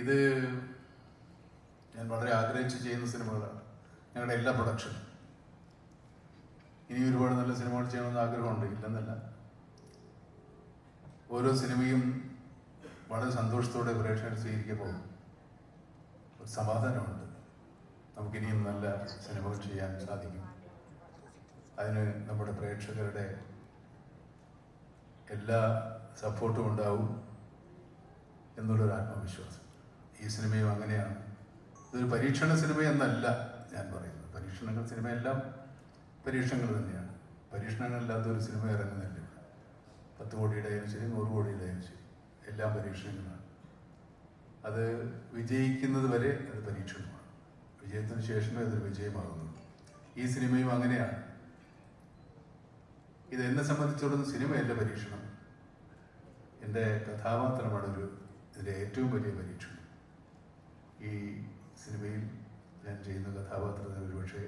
ഇത് ഞാൻ വളരെ ആഗ്രഹിച്ച് ചെയ്യുന്ന സിനിമകളാണ്. ഞങ്ങളുടെ എല്ലാ പ്രൊഡക്ഷനും. ഇനി ഒരുപാട് നല്ല സിനിമകൾ ചെയ്യണമെന്ന് ആഗ്രഹമുണ്ട്, ഇല്ലെന്നല്ല. ഓരോ സിനിമയും വളരെ സന്തോഷത്തോടെ പ്രേക്ഷകർ സ്വീകരിക്കുമ്പോൾ ഒരു സമാധാനമുണ്ട്. നമുക്കിനിയും നല്ല സിനിമകൾ ചെയ്യാൻ സാധിക്കും. അതിന് നമ്മുടെ പ്രേക്ഷകരുടെ എല്ലാ സപ്പോർട്ടും ഉണ്ടാവും എന്നുള്ളൊരു ആത്മവിശ്വാസം. ഈ സിനിമയും അങ്ങനെയാണ്. ഇതൊരു പരീക്ഷണ സിനിമ എന്നല്ല ഞാൻ പറയുന്നത്. സിനിമയെല്ലാം പരീക്ഷണങ്ങൾ തന്നെയാണ്. പരീക്ഷണങ്ങളില്ലാത്ത ഒരു സിനിമ ഇറങ്ങുന്നില്ല. 10 കോടിയുടെ ആയാലും ശരി, 100 കോടിയുടെ ആയാലും ശരി, എല്ലാം പരീക്ഷണങ്ങളാണ്. അത് വിജയിക്കുന്നത് വരെ അത് പരീക്ഷണമാണ്. വിജയത്തിന് ശേഷമേ അതൊരു വിജയമാകുന്നുള്ളൂ. ഈ സിനിമയും അങ്ങനെയാണ്. ഇത് എന്നെ സംബന്ധിച്ചിടത്തോളം സിനിമയല്ല പരീക്ഷണം. എൻ്റെ കഥാപാത്രമാണ് ഇതിൻ്റെ ഏറ്റവും വലിയ പരീക്ഷണം. ഈ സിനിമയിൽ ഞാൻ ചെയ്യുന്ന കഥാപാത്രത്തിന് ഒരുപക്ഷെ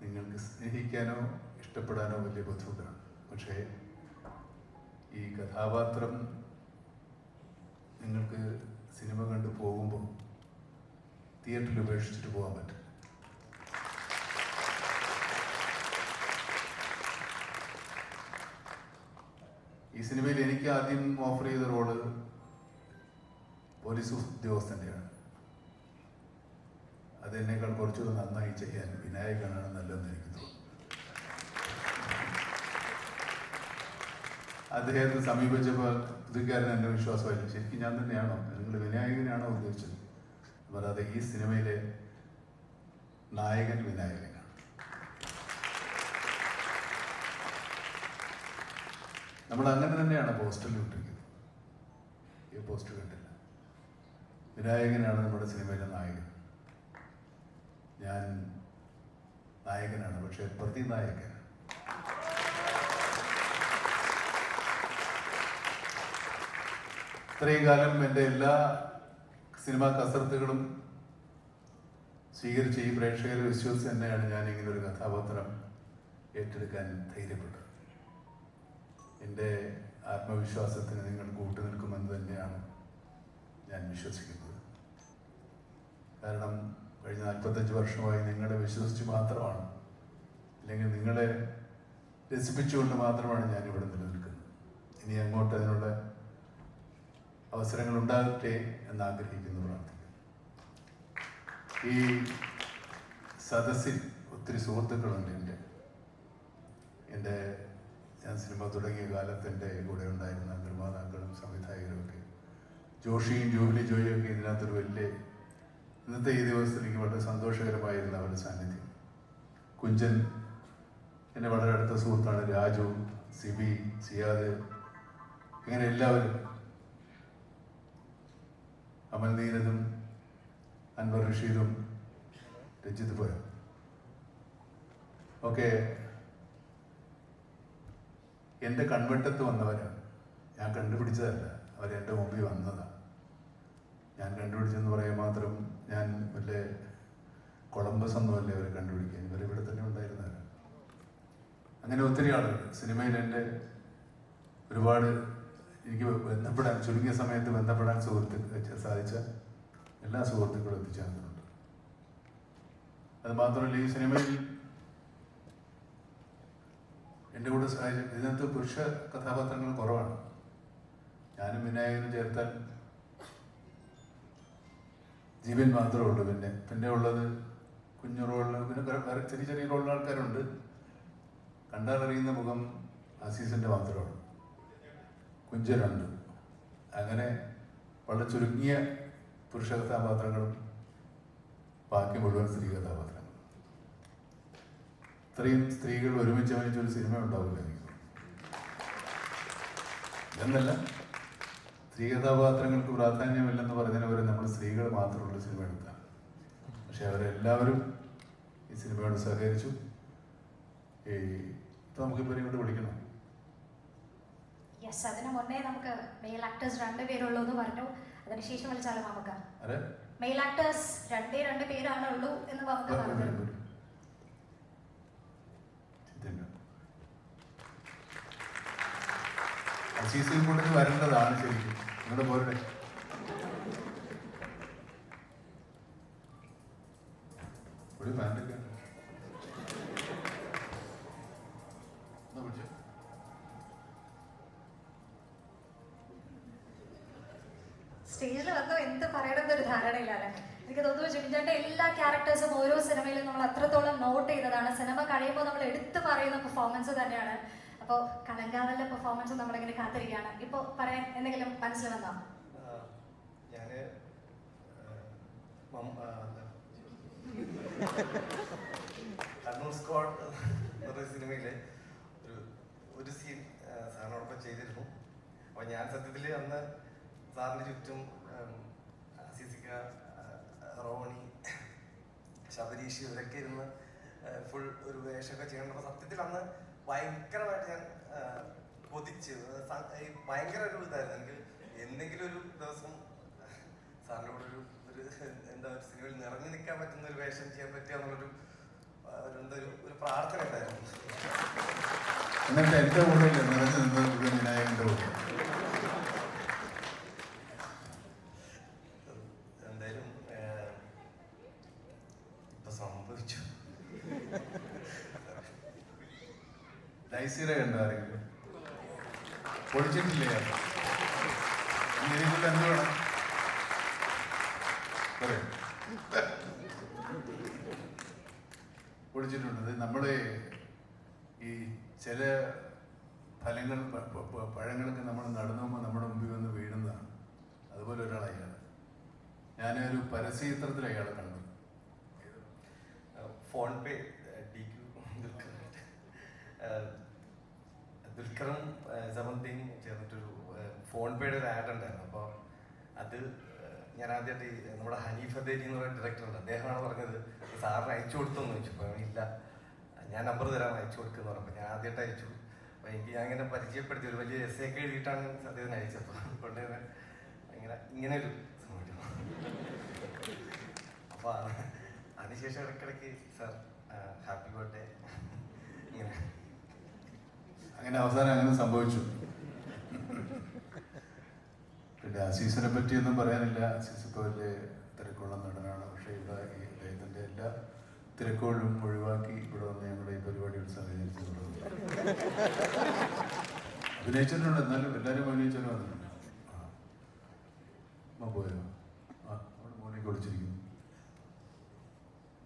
നിങ്ങൾക്ക് സ്നേഹിക്കാനോ ഇഷ്ടപ്പെടാനോ വലിയ ബുദ്ധിമുട്ടാണ്. പക്ഷേ ഈ കഥാപാത്രം നിങ്ങൾക്ക് സിനിമ കണ്ടു പോകുമ്പോൾ തിയേറ്ററിൽ ഉപേക്ഷിച്ചിട്ട് പോകാൻ പറ്റും. ഈ സിനിമയിൽ എനിക്ക് ആദ്യം ഓഫർ ചെയ്ത റോള് പോലീസ് ഉദ്യോഗസ്ഥൻ്റെയാണ്. അതെന്നേക്കാൾ കുറച്ചുകൂടെ നന്നായി ചെയ്യാൻ വിനായകനാണ് നല്ലതെന്ന് എനിക്ക് തോന്നുന്നു. അദ്ദേഹത്തെ സമീപിച്ചപ്പോൾ പുതുക്കാരൻ എൻ്റെ വിശ്വാസമായില്ല. ശരിക്കും ഞാൻ തന്നെയാണോ, നിങ്ങൾ വിനായകനാണോ ഉദ്ദേശിച്ചത്? പറയാതെ ഈ സിനിമയിലെ നായകൻ വിനായകനാണ്. നമ്മൾ അങ്ങനെ തന്നെയാണ് പോസ്റ്ററിൽ ഇട്ടിരിക്കുന്നത്. ഈ പോസ്റ്റർ കണ്ടില്ല. വിനായകനാണ് നമ്മുടെ സിനിമയിലെ നായകൻ. ഞാൻ നായകനാണ്, പക്ഷെ പ്രതിനായകൻ. ഇത്രയും കാലം എൻ്റെ എല്ലാ സിനിമാ കസർത്തുകളും സ്വീകരിച്ച് ഈ പ്രേക്ഷകരെ വിശ്വസിച്ച് തന്നെയാണ് ഞാൻ ഇങ്ങനെ ഒരു കഥാപാത്രം ഏറ്റെടുക്കാൻ ധൈര്യപ്പെട്ടത്. എൻ്റെ ആത്മവിശ്വാസത്തിന് നിങ്ങൾ കൂട്ടുനിൽക്കുമെന്ന് തന്നെയാണ് ഞാൻ വിശ്വസിക്കുന്നത്. കാരണം കഴിഞ്ഞ 45 വർഷമായി നിങ്ങളെ വിശ്വസിച്ച് മാത്രമാണ്, അല്ലെങ്കിൽ നിങ്ങളെ രസിപ്പിച്ചുകൊണ്ട് മാത്രമാണ് ഞാനിവിടെ നിലനിൽക്കുന്നത്. ഇനി അങ്ങോട്ട് അതിനുള്ള അവസരങ്ങൾ ഉണ്ടാകട്ടെ എന്നാഗ്രഹിക്കുന്നു, പ്രാർത്ഥിക്കുന്നു. ഈ സദസ്സിൽ ഒത്തിരി സുഹൃത്തുക്കളുണ്ട്. ഞാൻ സിനിമ തുടങ്ങിയ കാലത്ത് എൻ്റെ കൂടെ ഉണ്ടായിരുന്ന നിർമ്മാതാക്കളും സംവിധായകരും ഒക്കെ, ജോഷിയും ജൂബിലി ജോയും ഒക്കെ ഇതിനകത്തൊരു വലിയ, ഇന്നത്തെ ഈ ദിവസത്തിൽ എനിക്ക് വളരെ സന്തോഷകരമായിരുന്ന അവരുടെ സാന്നിധ്യം. കുഞ്ചൻ എൻ്റെ വളരെ അടുത്ത സുഹൃത്താണ്. രാജു, സിബി, സിയാദ്, ഇങ്ങനെ എല്ലാവരും, അമൽ നീരദും അൻവർ റഷീദും രഞ്ജിത്ത് പോയ ഒക്കെ എൻ്റെ കൺവെട്ടത്ത് വന്നവരാണ്. ഞാൻ കണ്ടുപിടിച്ചതല്ല, അവരെൻ്റെ മുമ്പിൽ വന്നതാണ്. ഞാൻ കണ്ടുപിടിച്ചെന്ന് പറയാൻ മാത്രം ഞാൻ വല്ല കൊളംബസ് ഒന്നുമല്ലേ അവരെ കണ്ടുപിടിക്കാൻ. ഇവരിവിടെ തന്നെ ഉണ്ടായിരുന്നവരാണ്. അങ്ങനെ ഒത്തിരി ആളുകൾ സിനിമയിൽ എൻ്റെ ഒരുപാട് എനിക്ക് ബന്ധപ്പെടാൻ ചുരുങ്ങിയ സമയത്ത് ബന്ധപ്പെടാൻ സാധിച്ച എല്ലാ സുഹൃത്തുക്കളും എത്തിച്ചേർന്നിട്ടുണ്ട്. അത് മാത്രമല്ല ഈ സിനിമയിൽ എൻ്റെ കൂടെ സഹായിച്ച ഇതിനകത്ത് പുരുഷ കഥാപാത്രങ്ങൾ കുറവാണ്. ഞാനും വിനായകനും ചേർത്താൽ ജീവൻ മാത്രമേ ഉള്ളൂ. പിന്നെ ഉള്ളത് കുഞ്ഞു റോളിൽ പിന്നെ വേറെ ചെറിയ ചെറിയ റോളിൽ ആൾക്കാരുണ്ട്. കണ്ടാലറിയുന്ന മുഖം അസീസിൻ്റെ മാത്രമാണ്. കുഞ്ചനുണ്ട്. അങ്ങനെ വളരെ ചുരുങ്ങിയ പുരുഷ കഥാപാത്രങ്ങളും ബാക്കി മുഴുവൻ സ്ത്രീ കഥാപാത്രങ്ങളും. ഇത്രയും സ്ത്രീകൾ ഒരുമിച്ച് അഭിനയിച്ചൊരു സിനിമ ഉണ്ടാവില്ല എനിക്ക്. എന്നല്ല, സ്ത്രീ കഥാപാത്രങ്ങൾക്ക് പ്രാധാന്യമില്ലെന്ന് പറഞ്ഞതിനവരെ നമ്മൾ സ്ത്രീകൾ മാത്രമുള്ള സിനിമ എടുത്താണ്. പക്ഷെ അവരെല്ലാവരും ഈ സിനിമയോട് സഹകരിച്ചു. ഇപ്പം നമുക്കിപ്പോൾ ഇങ്ങോട്ട് വിളിക്കണം. യെസ്, അതിന് മുന്നേ നമുക്ക് മെയിൽ ആക്ടേഴ്സ് 2 പേരുള്ളൂ എന്ന് പറഞ്ഞു. അതിനുശേഷം വിളിച്ചാലും നമുക്ക് മെയിൽ ആക്ടേഴ്സ് 2 പേരാണ് ഉള്ളൂ എന്ന് നമുക്ക് പറഞ്ഞു. അസീസിൽ കൂടെ വരേണ്ടതാണ് ശരിക്കും. നിങ്ങളുടെ പോരുടെ ഒരു ബാൻഡൊക്കെ സ്റ്റേജിൽ വന്നോ എന്ത് പറയണമെന്നൊരു ധാരണയില്ലല്ലേ. എനിക്ക് തോന്നുന്നു ജിമിൻചാന്റെ എല്ലാ ക്യാരക്ടേഴ്സും ഓരോ സിനിമയിലും നമ്മൾ അത്രത്തോളം നോട്ട് ചെയ്തതാണ്. സിനിമ കഴിയുമ്പോൾ നമ്മൾ എടുത്തു പറയുന്ന പെർഫോമൻസ് തന്നെയാണ്. അപ്പോൾ കളങ്കാവലിലെ പെർഫോമൻസ് നമ്മളിങ്ങനെ കാത്തിരിക്കുകയാണ്. ഇപ്പോൾ പറയാൻ എന്തെങ്കിലും മനസ്സിൽ വന്നോ? ഞാൻ കണ്ണൂർ സ്ക്വാഡ് എന്നൊരു സിനിമയിലെ ഒരു സീൻ സാറിനോടൊപ്പം ചെയ്തിരുന്നു. അപ്പോൾ ഞാൻ സത്യത്തിൽ അന്ന് സാറിന് ചുറ്റും അസീസിക്ക, റോണി, ശബരീഷ് ഇവരൊക്കെ ഇരുന്ന് ഫുൾ ഒരു വേഷമൊക്കെ ചെയ്യണം. സത്യത്തിൽ അന്ന് ഭയങ്കരമായിട്ട് ഞാൻ കൊതിച്ച് ഭയങ്കര ഒരു ഇതായിരുന്നു. എനിക്ക് എന്തെങ്കിലും ഒരു ദിവസം സാറിൻ്റെ കൂടെ ഒരു എന്താ ഒരു സിനിമയിൽ നിറഞ്ഞു നിൽക്കാൻ പറ്റുന്ന ഒരു വേഷം ചെയ്യാൻ പറ്റുക എന്നുള്ളൊരു ഒരു പ്രാർത്ഥന ഉണ്ടായിരുന്നു. എന്നിട്ട് എൻ്റെ കൂടെ നിറഞ്ഞു നിന്നത് വിനായകൻ്റെ കൂടെ. എന്തായാലും ഇപ്പൊ സംഭവിച്ചു. നൈസീറെ കണ്ടോ ആരെങ്കിലും? പൊളിച്ചിട്ടില്ലേ? എന്ത് വേണം പൊളിച്ചിട്ടുണ്ട്. നമ്മള് ഈ ചില ഫലങ്ങൾ പഴങ്ങളൊക്കെ നമ്മൾ നടന്നു പോകുമ്പോൾ നമ്മുടെ മുമ്പിൽ വന്ന് വീഴുന്നതാണ്. അതുപോലെ ഒരാൾ അയാൾ. ഞാനൊരു പരസ്യചിത്രത്തിൽ അയാളെ കണ്ടു. ഫോൺ പേ ദുൽഖറും സമന്തിയും ചേർന്നിട്ടൊരു ഫോൺ പേയുടെ ഒരു ആഡ് ഉണ്ടായിരുന്നു. അപ്പോൾ അത് ഞാൻ ആദ്യമായിട്ട് നമ്മുടെ ഹനീഫ് അദേരി എന്ന് പറയുന്ന ഡയറക്ടറുണ്ട്, അദ്ദേഹമാണ് പറഞ്ഞത് സാറിന് അയച്ചു കൊടുത്തെന്ന് ചോദിച്ചു. അപ്പോൾ ഇല്ല, ഞാൻ നമ്പർ തരാൻ അയച്ചു കൊടുക്കുമെന്ന് പറഞ്ഞപ്പോൾ ഞാൻ ആദ്യമായിട്ട് അയച്ചു. അപ്പോൾ എനിക്ക് ഞാൻ ഇങ്ങനെ പരിചയപ്പെടുത്തി ഒരു വലിയ എസ് ഒക്കെ എഴുതിയിട്ടാണ് അദ്ദേഹത്തിന് അയച്ചപ്പോൾ കൊണ്ട് ഇങ്ങനെ ഒരു സംഭവം. അപ്പോൾ അതിനുശേഷം ഇടയ്ക്കിടയ്ക്ക് സാർ ഹാപ്പി ബർത്ത്ഡേ ഇങ്ങനെ അങ്ങനെ അവസാനം അങ്ങനെ സംഭവിച്ചു. പിന്നെ അസീസിനെ പറ്റിയൊന്നും പറയാനില്ല. അസീസ് ഇപ്പോൾ വലിയ തിരക്കുള്ള നടനാണ്. പക്ഷേ ഇവിടെ ഈ അദ്ദേഹത്തിൻ്റെ എല്ലാ തിരക്കുകളും ഒഴിവാക്കി ഇവിടെ വന്ന് ഞങ്ങളുടെ ഈ പരിപാടികൾ സഹകരിച്ചിട്ടുള്ളത്. അഭിനയിച്ചിട്ടുണ്ട്, എന്നാലും എല്ലാവരും അഭിനയിച്ചാലും വന്നിട്ടുണ്ട്. പോയോ? അവിടെ മോനെ കുളിച്ചിരിക്കുന്നു.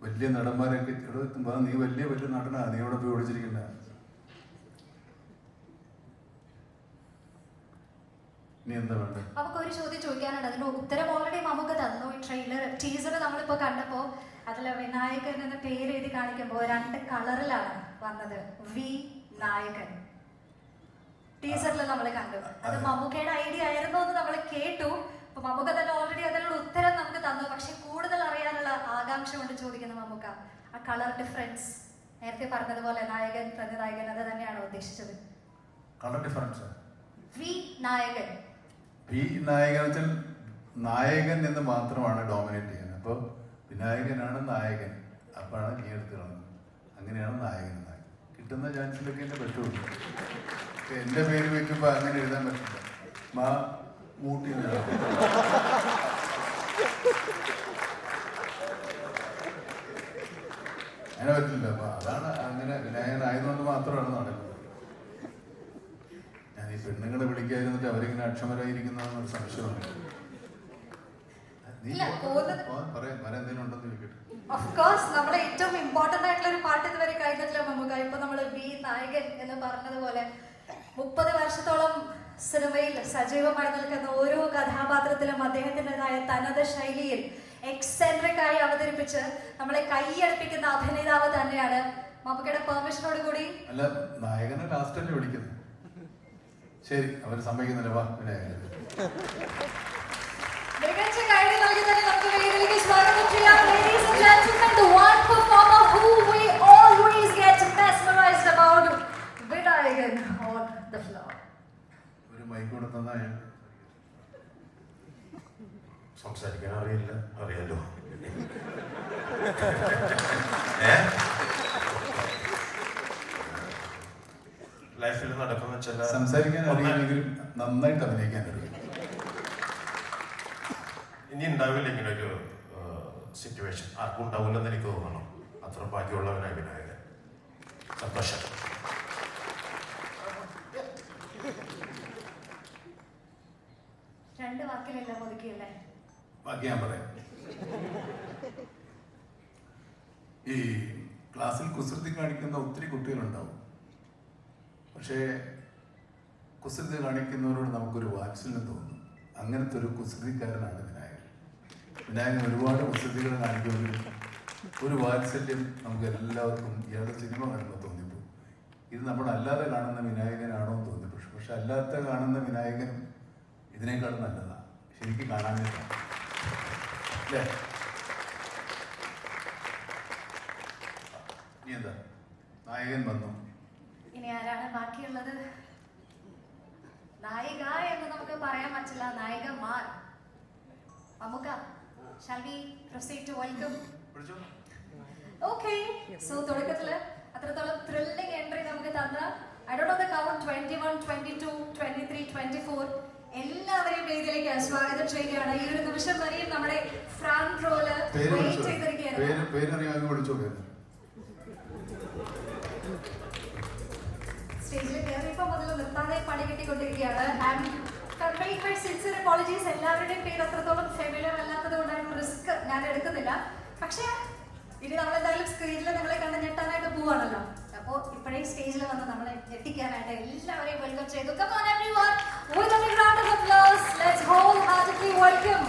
വലിയ നടന്മാരൊക്കെ ഇവിടെ എത്തുമ്പോൾ നീ വലിയ നടനാണ്, നീ ഇവിടെ പോയി വിളിച്ചിരിക്കണ്ട. ഇനി എന്താ വേണ്ടത്? നമുക്ക് ഒരു ചോദ്യം ചോദിക്കാനുണ്ട്. അതിന്റെ ഉത്തരം ഓൾറെഡി നമുക്ക് തന്നു. ഈ ട്രെയിലർ ടീസർ നമ്മളിപ്പോ കണ്ടപ്പോ അതിൽ വിനായകൻ എന്ന പേര് എഴുതി കാണിക്കുമ്പോൾ 2 കളറിലാണ് വന്നത്. വി നായകൻ ടീസറിൽ നമ്മൾ കണ്ടു. അത് മമ്മൂക്കയുടെ ഐഡിയ ആയിരുന്നു എന്ന് നമ്മൾ കേട്ടു. അപ്പൊ മമ്മൂക്ക തന്നെ ഓൾറെഡി അതിനുള്ള ഉത്തരം നമുക്ക് തന്നു. പക്ഷെ കൂടുതൽ അറിയാനുള്ള ആകാംക്ഷ കൊണ്ട് ചോദിക്കുന്ന മമ്മൂക്ക, ആ കളർ ഡിഫറൻസ് നേരത്തെ പറഞ്ഞതുപോലെ നായകൻ പ്രതിനായകൻ അത് തന്നെയാണോ ഉദ്ദേശിച്ചത്? കളർ ഡിഫറൻസ് വി നായകൻ വെച്ചാൽ നായകൻ എന്ന് മാത്രമാണ് ഡോമിനേറ്റ് ചെയ്യുന്നത്. അപ്പോൾ വിനായകനാണ് നായകൻ, അപ്പോഴാണ് നീ എടുത്ത് കളഞ്ഞത്. അങ്ങനെയാണ് നായകൻ. കിട്ടുന്ന കിട്ടുന്ന ചാൻസിലൊക്കെ എന്നെ പറ്റുള്ളൂ. എൻ്റെ പേര് വയ്ക്കുമ്പോൾ അങ്ങനെ എഴുതാൻ പറ്റില്ല. മാ മൂട്ടി അങ്ങനെ പറ്റില്ല. അപ്പൊ അതാണ് അങ്ങനെ വിനായകനായതുകൊണ്ട് മാത്രമാണ് നടക്കുന്നത്. ഞാൻ ഈ പെണ്ണുങ്ങളെ വിളിക്കാതിരുന്നിട്ട് അവരിങ്ങനെ അക്ഷമരായിരിക്കുന്നതെന്നൊരു സംശയമുണ്ട്. നീ പറയാം എന്തെങ്കിലും ഉണ്ടെന്ന് ചോദിക്കട്ടെ. ഓഫ് കോഴ്സ് നമ്മുടെ ഏറ്റവും ഇമ്പോർട്ടന്റ് ആയിട്ടുള്ള ഒരു പാട്ട് ഇതുവരെ കഴിഞ്ഞിട്ടില്ല നമുക്ക്. ഇപ്പൊ നമ്മള് വി നായകൻ എന്ന് പറഞ്ഞതുപോലെ 30 വർഷത്തോളം സിനിമയിൽ സജീവമായി നിൽക്കുന്ന ഓരോ കഥാപാത്രത്തിലും അദ്ദേഹത്തിൻ്റെതായ തനത് ശൈലിയിൽ എക്സെൻട്രിക് ആയി അവതരിപ്പിച്ച് നമ്മളെ കൈയടുപ്പിക്കുന്ന അഭിനേതാവ് തന്നെയാണ്. മമ്മൂക്കയുടെ പെർമിഷനോട് കൂടി അല്ല, നായകനെ ലാസ്റ്റ് അല്ലേ വിളിക്കുന്നത്? ശരി, അവർ സമ്മതിക്കുന്നില്ല. വാ വിനായകൻ. മികച്ച ഗൈഡ് നൽകി തന്നെ നമുക്ക് വേദിയിലേക്ക് സ്വാഗതം ചെയ്യാം. Ladies and gentlemen, the one performer who we always get mesmerized about, Vinayagan on the floor. ഒരു മൈക്ക് കൊടുത്തന്നാ ഞാൻ സംസാരിക്കാൻ അറിയാലോ. ലൈഫിൽ നടക്കുന്ന ചില സംസാരിക്കാൻ അറിയില്ലെങ്കിലും നന്നായിട്ട് അഭിനയിക്കാൻ അറിയാം. ഇനി ഉണ്ടാവില്ല ഇങ്ങനൊരു സിറ്റുവേഷൻ. ആർക്കും ഉണ്ടാവില്ലെന്ന് എനിക്ക് തോന്നണം. അത്ര ബാക്കിയുള്ളവനായി വിനായകൻ. സന്തോഷം. രണ്ട് വാക്കിലെല്ലാം ഒതുക്കിയല്ലേ? ബാക്കി ഞാൻ പറയാം. ഈ ക്ലാസ്സിൽ കുസൃതി കാണിക്കുന്ന ഒത്തിരി കുട്ടികളുണ്ടാവും. പക്ഷേ കുസൃതി കാണിക്കുന്നവരോട് നമുക്കൊരു വാത്സല്യം തോന്നും. അങ്ങനത്തെ ഒരു കുസൃതിക്കാരനാണ് വിനായകൻ. വിനായകൻ ഒരുപാട് കുസൃതികൾ കാണിക്കുമെങ്കിലും ഒരു വാത്സല്യം നമുക്ക് എല്ലാവർക്കും ഇയാളുടെ സിനിമ കാണുമ്പോൾ തോന്നിപ്പോ ഇത് നമ്മളല്ലാതെ കാണുന്ന വിനായകനാണോ എന്ന് തോന്നിപ്പോ. പക്ഷെ അല്ലാത്ത കാണുന്ന വിനായകനും ഇതിനേക്കാളും നല്ലതാണ് ശരിക്കും കാണാൻ അല്ലേ? ഇനി എന്താ, നായകൻ വന്നു. ഇനി ആരാണ് ബാക്കിയുള്ളത്? നായിക എന്ന് നമുക്ക് പറയാൻ പറ്റില്ല, നായികമാർ. Mammukka, shall we proceed to welcome? Okay, so തുടക്കത്തില് അത്രത്തോളം ത്രില്ലിംഗ് എൻട്രി നമുക്ക് തന്ന I don't know the count 21, 22, 23, 24 എല്ലാവരെയും വേദിയിലേക്ക് സ്വാഗതം ചെയ്യുകയാണ്. ഈ ഒരു നിമിഷം വരെയും നമ്മുടെ ഫ്രണ്ട് റോല് വെയിറ്റ് ചെയ്തിരിക്കുകയാണ്. പേരറിയാമെങ്കിൽ വിളിച്ചോ. സ്റ്റേജിൽ കയറിയപ്പോൾ മുതൽ നിർത്താതെ പണി കിട്ടിക്കൊണ്ടിരിക്കുകയാണ്. Sincere apologies. എല്ലാവരുടെയും പേര് അത്രത്തോളം ഫെമിലിയർ അല്ലാത്തത് കൊണ്ടാണ് റിസ്ക് ഞാൻ എടുക്കുന്നില്ല. പക്ഷേ ഇനി നമ്മളെന്തായാലും സ്ക്രീനിൽ നമ്മളെ കണ്ട് ഞെട്ടാനായിട്ട് പോവാണല്ലോ. അപ്പോൾ ഇപ്പോഴേ സ്റ്റേജിൽ വന്ന് നമ്മളെ ഞെട്ടിക്കാനായിട്ട് എല്ലാവരെയും വെൽക്കം ചെയ്തു. Come on everyone, with a big round of applause, let's wholeheartedly welcome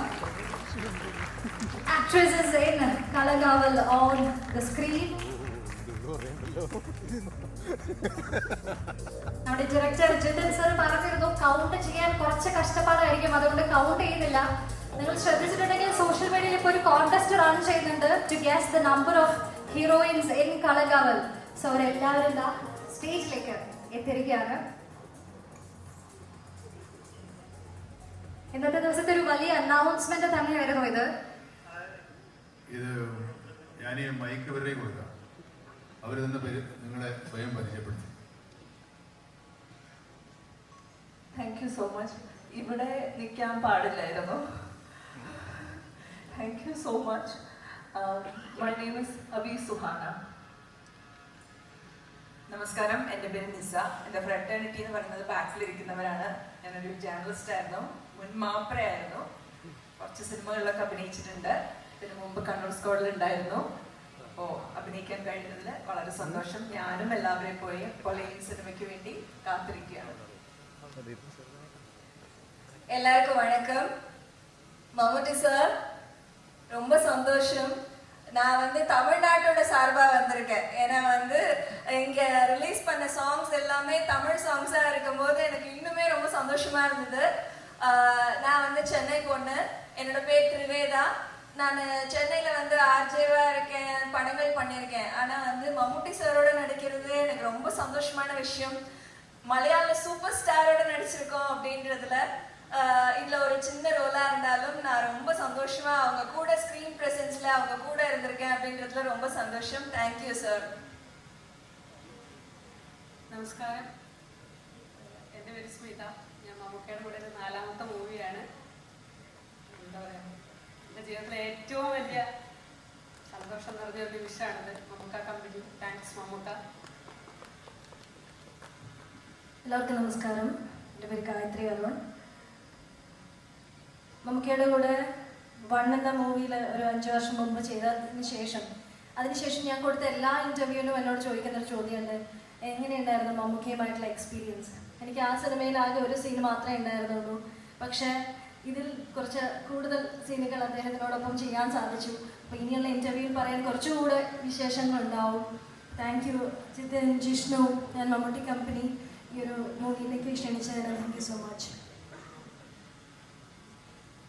actresses in Kalagaval on the screen. നമ്മുടെ ഡയറക്ടർ ജിതിൻ സർ പറഞ്ഞിരുന്നു കൗണ്ട് ചെയ്യാൻ കുറച്ച് കഷ്ടപ്പാടായിരിക്കും, അതുകൊണ്ട് കൗണ്ട് ചെയ്യുന്നില്ല. നിങ്ങൾ ശ്രദ്ധിച്ചിട്ടുണ്ടെങ്കിൽ സോഷ്യൽ മീഡിയയിൽ ഇപ്പോൾ ഒരു കോൺടെസ്റ്റ് റൺ ചെയ്യുന്നുണ്ട് to guess the number of heroines in Kalagaval. So അവരെല്ലാവരും സ്റ്റേജിലേക്ക് എത്തിയിരിക്കുകയാണ്. ഇന്നത്തെ ദിവസത്തെ ഒരു വലിയ അനൗൺസ്മെന്റ് തന്നെയായിരുന്നു ഇത്. ഞാൻ ഈ മൈക്ക് ഇവരുടെ കൊടുക്കാം. അവർ തന്നെ നിങ്ങളെ സ്വയം പരിചയപ്പെടുത്തി. Thank you so much. ഇവിടെ നിൽക്കാൻ പാടില്ലായിരുന്നു. Thank you so much. My name is Abi Suhana. നമസ്കാരം, എൻ്റെ പേര് നിസ. എൻ്റെ ഫ്രട്ടേണിറ്റി എന്ന് പറയുന്നത് ബാക്കിലിരിക്കുന്നവരാണ്. ഞാനൊരു ജേർണലിസ്റ്റ് ആയിരുന്നു, മുൻ മാപ്രയായിരുന്നു. കുറച്ച് സിനിമകളിലൊക്കെ അഭിനയിച്ചിട്ടുണ്ട്. ഇതിനു മുമ്പ് കണ്ണൂർ സ്ക്വാഡിൽ ഉണ്ടായിരുന്നു. അപ്പോൾ അഭിനയിക്കാൻ കഴിഞ്ഞതിൽ വളരെ സന്തോഷം. ഞാനും എല്ലാവരെയും പോലെ ഈ സിനിമയ്ക്ക് വേണ്ടി കാത്തിരിക്കുകയാണ്. எல்லாருக்கும் வணக்கம். மம்முட்டி சார், ரொம்ப சந்தோஷம். நான் தமிழ்நாட்டோட சார்பாக வந்திருக்கேன். ஏன்னா இங்கே ரிலீஸ் பண்ண சாங்ஸ் எல்லாமே தமிழ் சாங்ஸாக இருக்கும்போது எனக்கு இன்னுமே ரொம்ப சந்தோஷமாக இருந்தது. நான் சென்னை பொண்ணு. என்னோட பேர் திரிவேதா. நான் சென்னையில் ஆர்ஜேவாக இருக்கேன், படங்கள் பண்ணியிருக்கேன். ஆனால் மம்முட்டி சாரோட நடிக்கிறது எனக்கு ரொம்ப சந்தோஷமான விஷயம். மலையாள சூப்பர் ஸ்டாரோட நடிச்சிருக்கோம் அப்படின்றதுல இதுல ஒரு சின்ன ரோலா இருந்தாலும் நான் ரொம்ப சந்தோஷமா அவங்க கூட ஸ்கிரீன் பிரசன்ஸ்ல அவங்க கூட இருந்திருக்கேன் அப்படின்றதுல ரொம்ப சந்தோஷம். Thank you sir. നമസ്കാരം, എൻ്റെ പേര് സ്മിത. ഞാൻ മമ്മൂക്കയുടെ കൂടെ ഒരു 4ാമത്തെ മൂവിയാണ്. എന്താ പറയുക, എൻ്റെ ജീവിതത്തിലെ ഏറ്റവും വലിയ സന്തോഷം നിറഞ്ഞൊരു നിമിഷമാണിത്. Mammukka company, thanks Mammukka. എല്ലാവർക്കും നമസ്കാരം. എൻ്റെ പേര് ഗായത്രി അരുൺ. മമ്മൂക്കയുടെ കൂടെ 1 എന്ന മൂവിയിൽ ഒരു 5 വർഷം മുമ്പ് ചെയ്തതിന് ശേഷം ഞാൻ കൊടുത്ത എല്ലാ ഇൻ്റർവ്യൂവിലും എന്നോട് ചോദിക്കുന്നൊരു ചോദ്യമുണ്ട്, എങ്ങനെയുണ്ടായിരുന്നു മമ്മൂക്കയുമായിട്ടുള്ള എക്സ്പീരിയൻസ്. എനിക്ക് ആ സിനിമയിൽ ആകെ ഒരു സീൻ മാത്രമേ ഉണ്ടായിരുന്നുള്ളൂ. പക്ഷേ ഇതിൽ കുറച്ച് കൂടുതൽ സീനുകൾ അദ്ദേഹത്തിനോടൊപ്പം ചെയ്യാൻ സാധിച്ചു. അപ്പോൾ ഇനിയുള്ള ഇൻ്റർവ്യൂവിൽ പറയാൻ കുറച്ചുകൂടെ വിശേഷങ്ങളുണ്ടാവും. താങ്ക് യു ജിതിൻ, ജിഷ്ണു, ഞാൻ മമ്മൂട്ടി കമ്പനി ഈ ഒരു മൂവിയിലേക്ക് ക്ഷണിച്ചതിന് താങ്ക് യു സോ മച്ച്.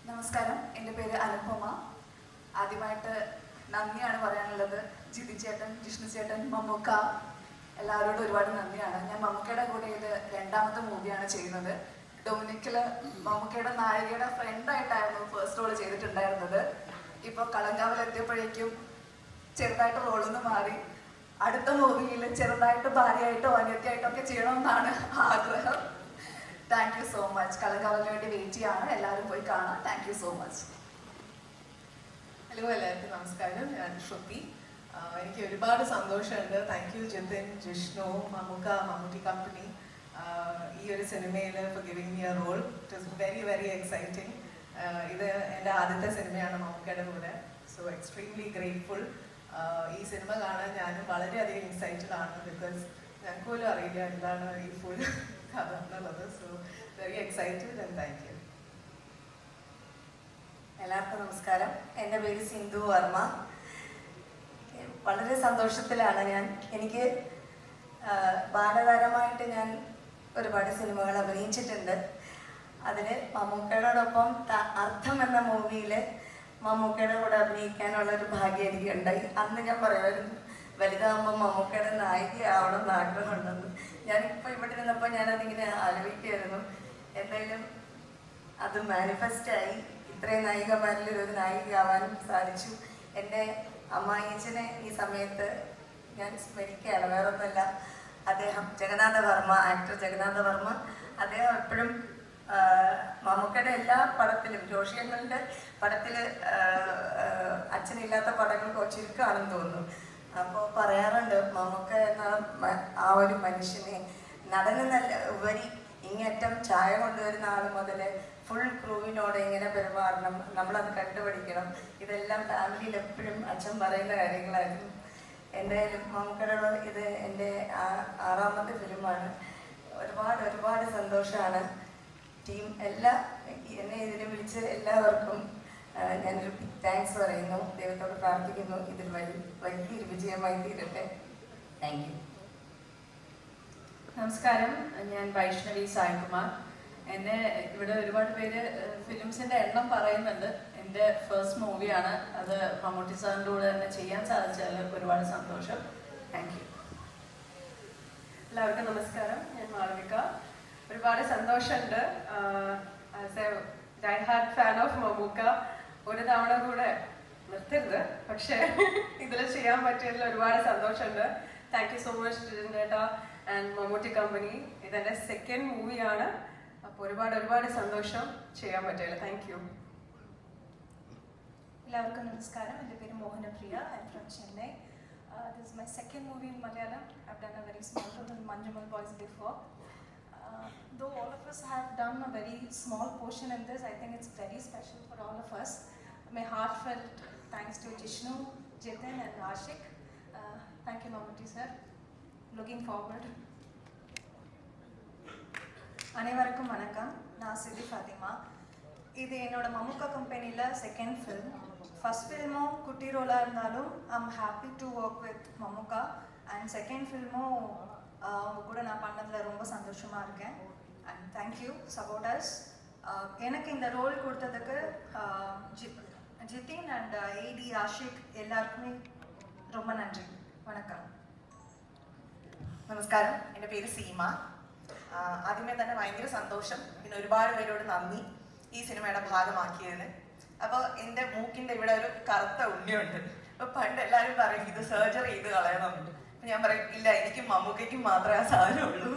നമസ്കാരം, എൻ്റെ പേര് അനുപമ. ആദ്യമായിട്ട് നന്ദിയാണ് പറയാനുള്ളത്. ജിതി ചേട്ടൻ, ജിഷ്ണു ചേട്ടൻ, മമ്മൂക്ക, എല്ലാവരോടും ഒരുപാട് നന്ദിയാണ്. ഞാൻ മമ്മൂക്കയുടെ കൂടെ ഇത് 2ാമത്തെ മൂവിയാണ് ചെയ്യുന്നത്. ഡൊമിനിക്കില് മമ്മൂക്കയുടെ നായികയുടെ ഫ്രണ്ടായിട്ടായിരുന്നു ഫസ്റ്റ് റോൾ ചെയ്തിട്ടുണ്ടായിരുന്നത്. ഇപ്പോൾ കളങ്കാവിലെത്തിയപ്പോഴേക്കും ചെറുതായിട്ട് റോളൊന്ന് മാറി. അടുത്ത മൂവിയിൽ ചെറുതായിട്ട് ഭാര്യയായിട്ടോ അനിയത്തിയായിട്ടോ ഒക്കെ ചെയ്യണമെന്നാണ് ആഗ്രഹം. Thank you so much. കളങ്കാവലിന് വേണ്ടി വെയിറ്റ് ചെയ്യാണ്. എല്ലാവരും പോയി കാണാം. Thank you so much. Hello, എല്ലാവർക്കും നമസ്കാരം. ഞാൻ ശ്രുതി. എനിക്ക് ഒരുപാട് സന്തോഷമുണ്ട്. Thank you Jithin, Jishnu, Mammukka, Mammootty company ഈ ഒരു സിനിമയിൽ for giving me a role. It is very very exciting. ഇത് എൻ്റെ ആദ്യത്തെ സിനിമയാണ് മമ്മൂക്കയുടെ കൂടെ. So extremely grateful. ഈ സിനിമ കാണാൻ ഞാനും വളരെയധികം എക്സൈറ്റഡ് ആണ്. ബിക്കോസ് ഞങ്ങൾക്ക് പോലും അറിയില്ല എന്താണ് ഈ ഫുൾ കഥ എന്നുള്ളത്. So very excited and thank you. എല്ലാവർക്കും നമസ്കാരം. എൻ്റെ പേര് സിന്ധു വർമ്മ. വളരെ സന്തോഷത്തിലാണ് ഞാൻ. എനിക്ക് ബാലതാരമായിട്ട് ഞാൻ ഒരുപാട് സിനിമകൾ അഭിനയിച്ചിട്ടുണ്ട്. അതിൽ മമ്മൂക്കയോടൊപ്പം അർത്ഥം എന്ന മൂവിയിൽ മമ്മൂക്കയുടെ കൂടെ അഭിനയിക്കാനുള്ളൊരു ഭാഗ്യം എനിക്ക് ഉണ്ടായി. അന്ന് ഞാൻ പറയുമായിരുന്നു വലുതാകുമ്പോൾ മമ്മൂക്കയുടെ നായികയാവണം എന്ന് ആഗ്രഹമുണ്ടെന്ന്. ഞാനിപ്പോൾ ഇവിടെ ഇരുന്നപ്പോൾ ഞാനതിങ്ങനെ ആലോചിക്കുമായിരുന്നു. എന്തായാലും അത് മാനിഫെസ്റ്റായി. ഇത്രയും നായികമാരിൽ ഒരു നായികയാവാനും സാധിച്ചു. എൻ്റെ അമ്മായിയച്ഛനെ ഈ സമയത്ത് ഞാൻ സ്മരിക്കുകയാണ്, വേറൊന്നുമല്ല. അദ്ദേഹം ജഗന്നാഥ വർമ്മ, ആക്ടർ ജഗന്നാഥ വർമ്മ. അദ്ദേഹം എപ്പോഴും മമ്മൂക്കയുടെ എല്ലാ പടത്തിലും, ജോഷിയങ്ങളുടെ പടത്തിൽ അച്ഛനില്ലാത്ത പടങ്ങൾ ചുരുക്കമാണെന്ന് തോന്നുന്നു. അപ്പോൾ പറയാറുണ്ട് മമ്മൂക്ക എന്ന ആ ഒരു മനുഷ്യനെ നടനെന്നല്ല ഉപരി ഇങ്ങേറ്റം ചായ കൊണ്ടുവരുന്ന ആൾ മുതൽ ഫുൾ ക്രൂവിനോട് എങ്ങനെ പെരുമാറണം, നമ്മളത് കണ്ടുപിടിക്കണം. ഇതെല്ലാം ഫാമിലിയിൽ എപ്പോഴും അച്ഛൻ പറയുന്ന കാര്യങ്ങളായിരുന്നു. എന്തായാലും മമ്മൂക്കയുടെ ഇത് എൻ്റെ 6ാമത്തെ ഫിലിമാണ്. ഒരുപാട് ഒരുപാട് സന്തോഷമാണ്. ടീം എന്നെ ഇതിൽ വിളിച്ച് എല്ലാവർക്കും ഞാനൊരു ബിഗ് താങ്ക്സ് പറയുന്നു. ദൈവത്തോട് പ്രാർത്ഥിക്കുന്നു ഇതിൽ വലിയൊരു വിജയമായി തീരട്ടെ. Thank you. നമസ്കാരം, ഞാൻ വൈഷ്ണവി സായ്കുമാർ. എന്നെ ഇവിടെ ഒരുപാട് പേര് ഫിലിംസിൻ്റെ എണ്ണം പറയുന്നുണ്ട്. എൻ്റെ ഫസ്റ്റ് മൂവിയാണ്. അത് മമ്മൂട്ടി സാറിൻ്റെ കൂടെ തന്നെ ചെയ്യാൻ സാധിച്ചാൽ ഒരുപാട് സന്തോഷം. Thank you. എല്ലാവർക്കും നമസ്കാരം, ഞാൻ മാളവിക. ഒരുപാട് സന്തോഷമുണ്ട്. As a die hard fan of Mammukka ഒരു തവണ കൂടെ നിർത്തരുത്, പക്ഷേ ഇതിൽ ചെയ്യാൻ പറ്റിയതിൽ ഒരുപാട് സന്തോഷമുണ്ട്. Thank you so much Jithin ചേട്ടാ ആൻഡ് മമ്മൂട്ടി കമ്പനി. ഇതെൻ്റെ 2nd മൂവിയാണ്. അപ്പോൾ ഒരുപാട് സന്തോഷം ചെയ്യാൻ പറ്റില്ല. Thank you. എല്ലാവർക്കും നമസ്കാരം. എൻ്റെ പേര് Mohanapriya. I am from Chennai. This is my 2nd movie in Malayalam. I've done a very small role in Manjumal Boys before. Though all of us have done a very small portion in this, I think it's very special for all of us. My heartfelt thanks to Jishnu, Jitin and Ashik. Thank you, Mammootty sir. Looking forward. அனைவருக்கும் வணக்கம். நான் சிதி ஃபாத்திமா. இது என்னோட மம்முக்கா கம்பெனியில் 2nd film. First ஃபில்மும் குட்டி ரோலாக இருந்தாலும் I'm happy to work with Mammukka. And 2nd ஃபில்மும் அவங்க கூட நான் பண்ணதில் ரொம்ப சந்தோஷமாக இருக்கேன். And thank you supporters. எனக்கு இந்த ரோல் கொடுத்ததுக்கு ஜிதின் அண்ட் ஏடி ஆஷிக் எல்லாருக்குமே ரொம்ப நன்றி. വണക്കം. നമസ്കാരം, എൻ്റെ പേര് സീമ. ആദ്യമേ തന്നെ ഭയങ്കര സന്തോഷം, പിന്നെ ഒരുപാട് പേരോട് നന്ദി ഈ സിനിമയുടെ ഭാഗമാക്കിയതിന്. അപ്പോൾ എൻ്റെ മൂക്കിൻ്റെ ഇവിടെ ഒരു കറുത്ത ഉണ്ണിയുണ്ട്. അപ്പോൾ പണ്ട് എല്ലാവരും പറയും ഇത് സർജറി ചെയ്ത് കളയണമെന്നുണ്ട്. ഞാൻ പറയും ഇല്ല, എനിക്കും മമ്മൂക്കയ്ക്കും മാത്രമേ ആ സാധനമുള്ളൂ.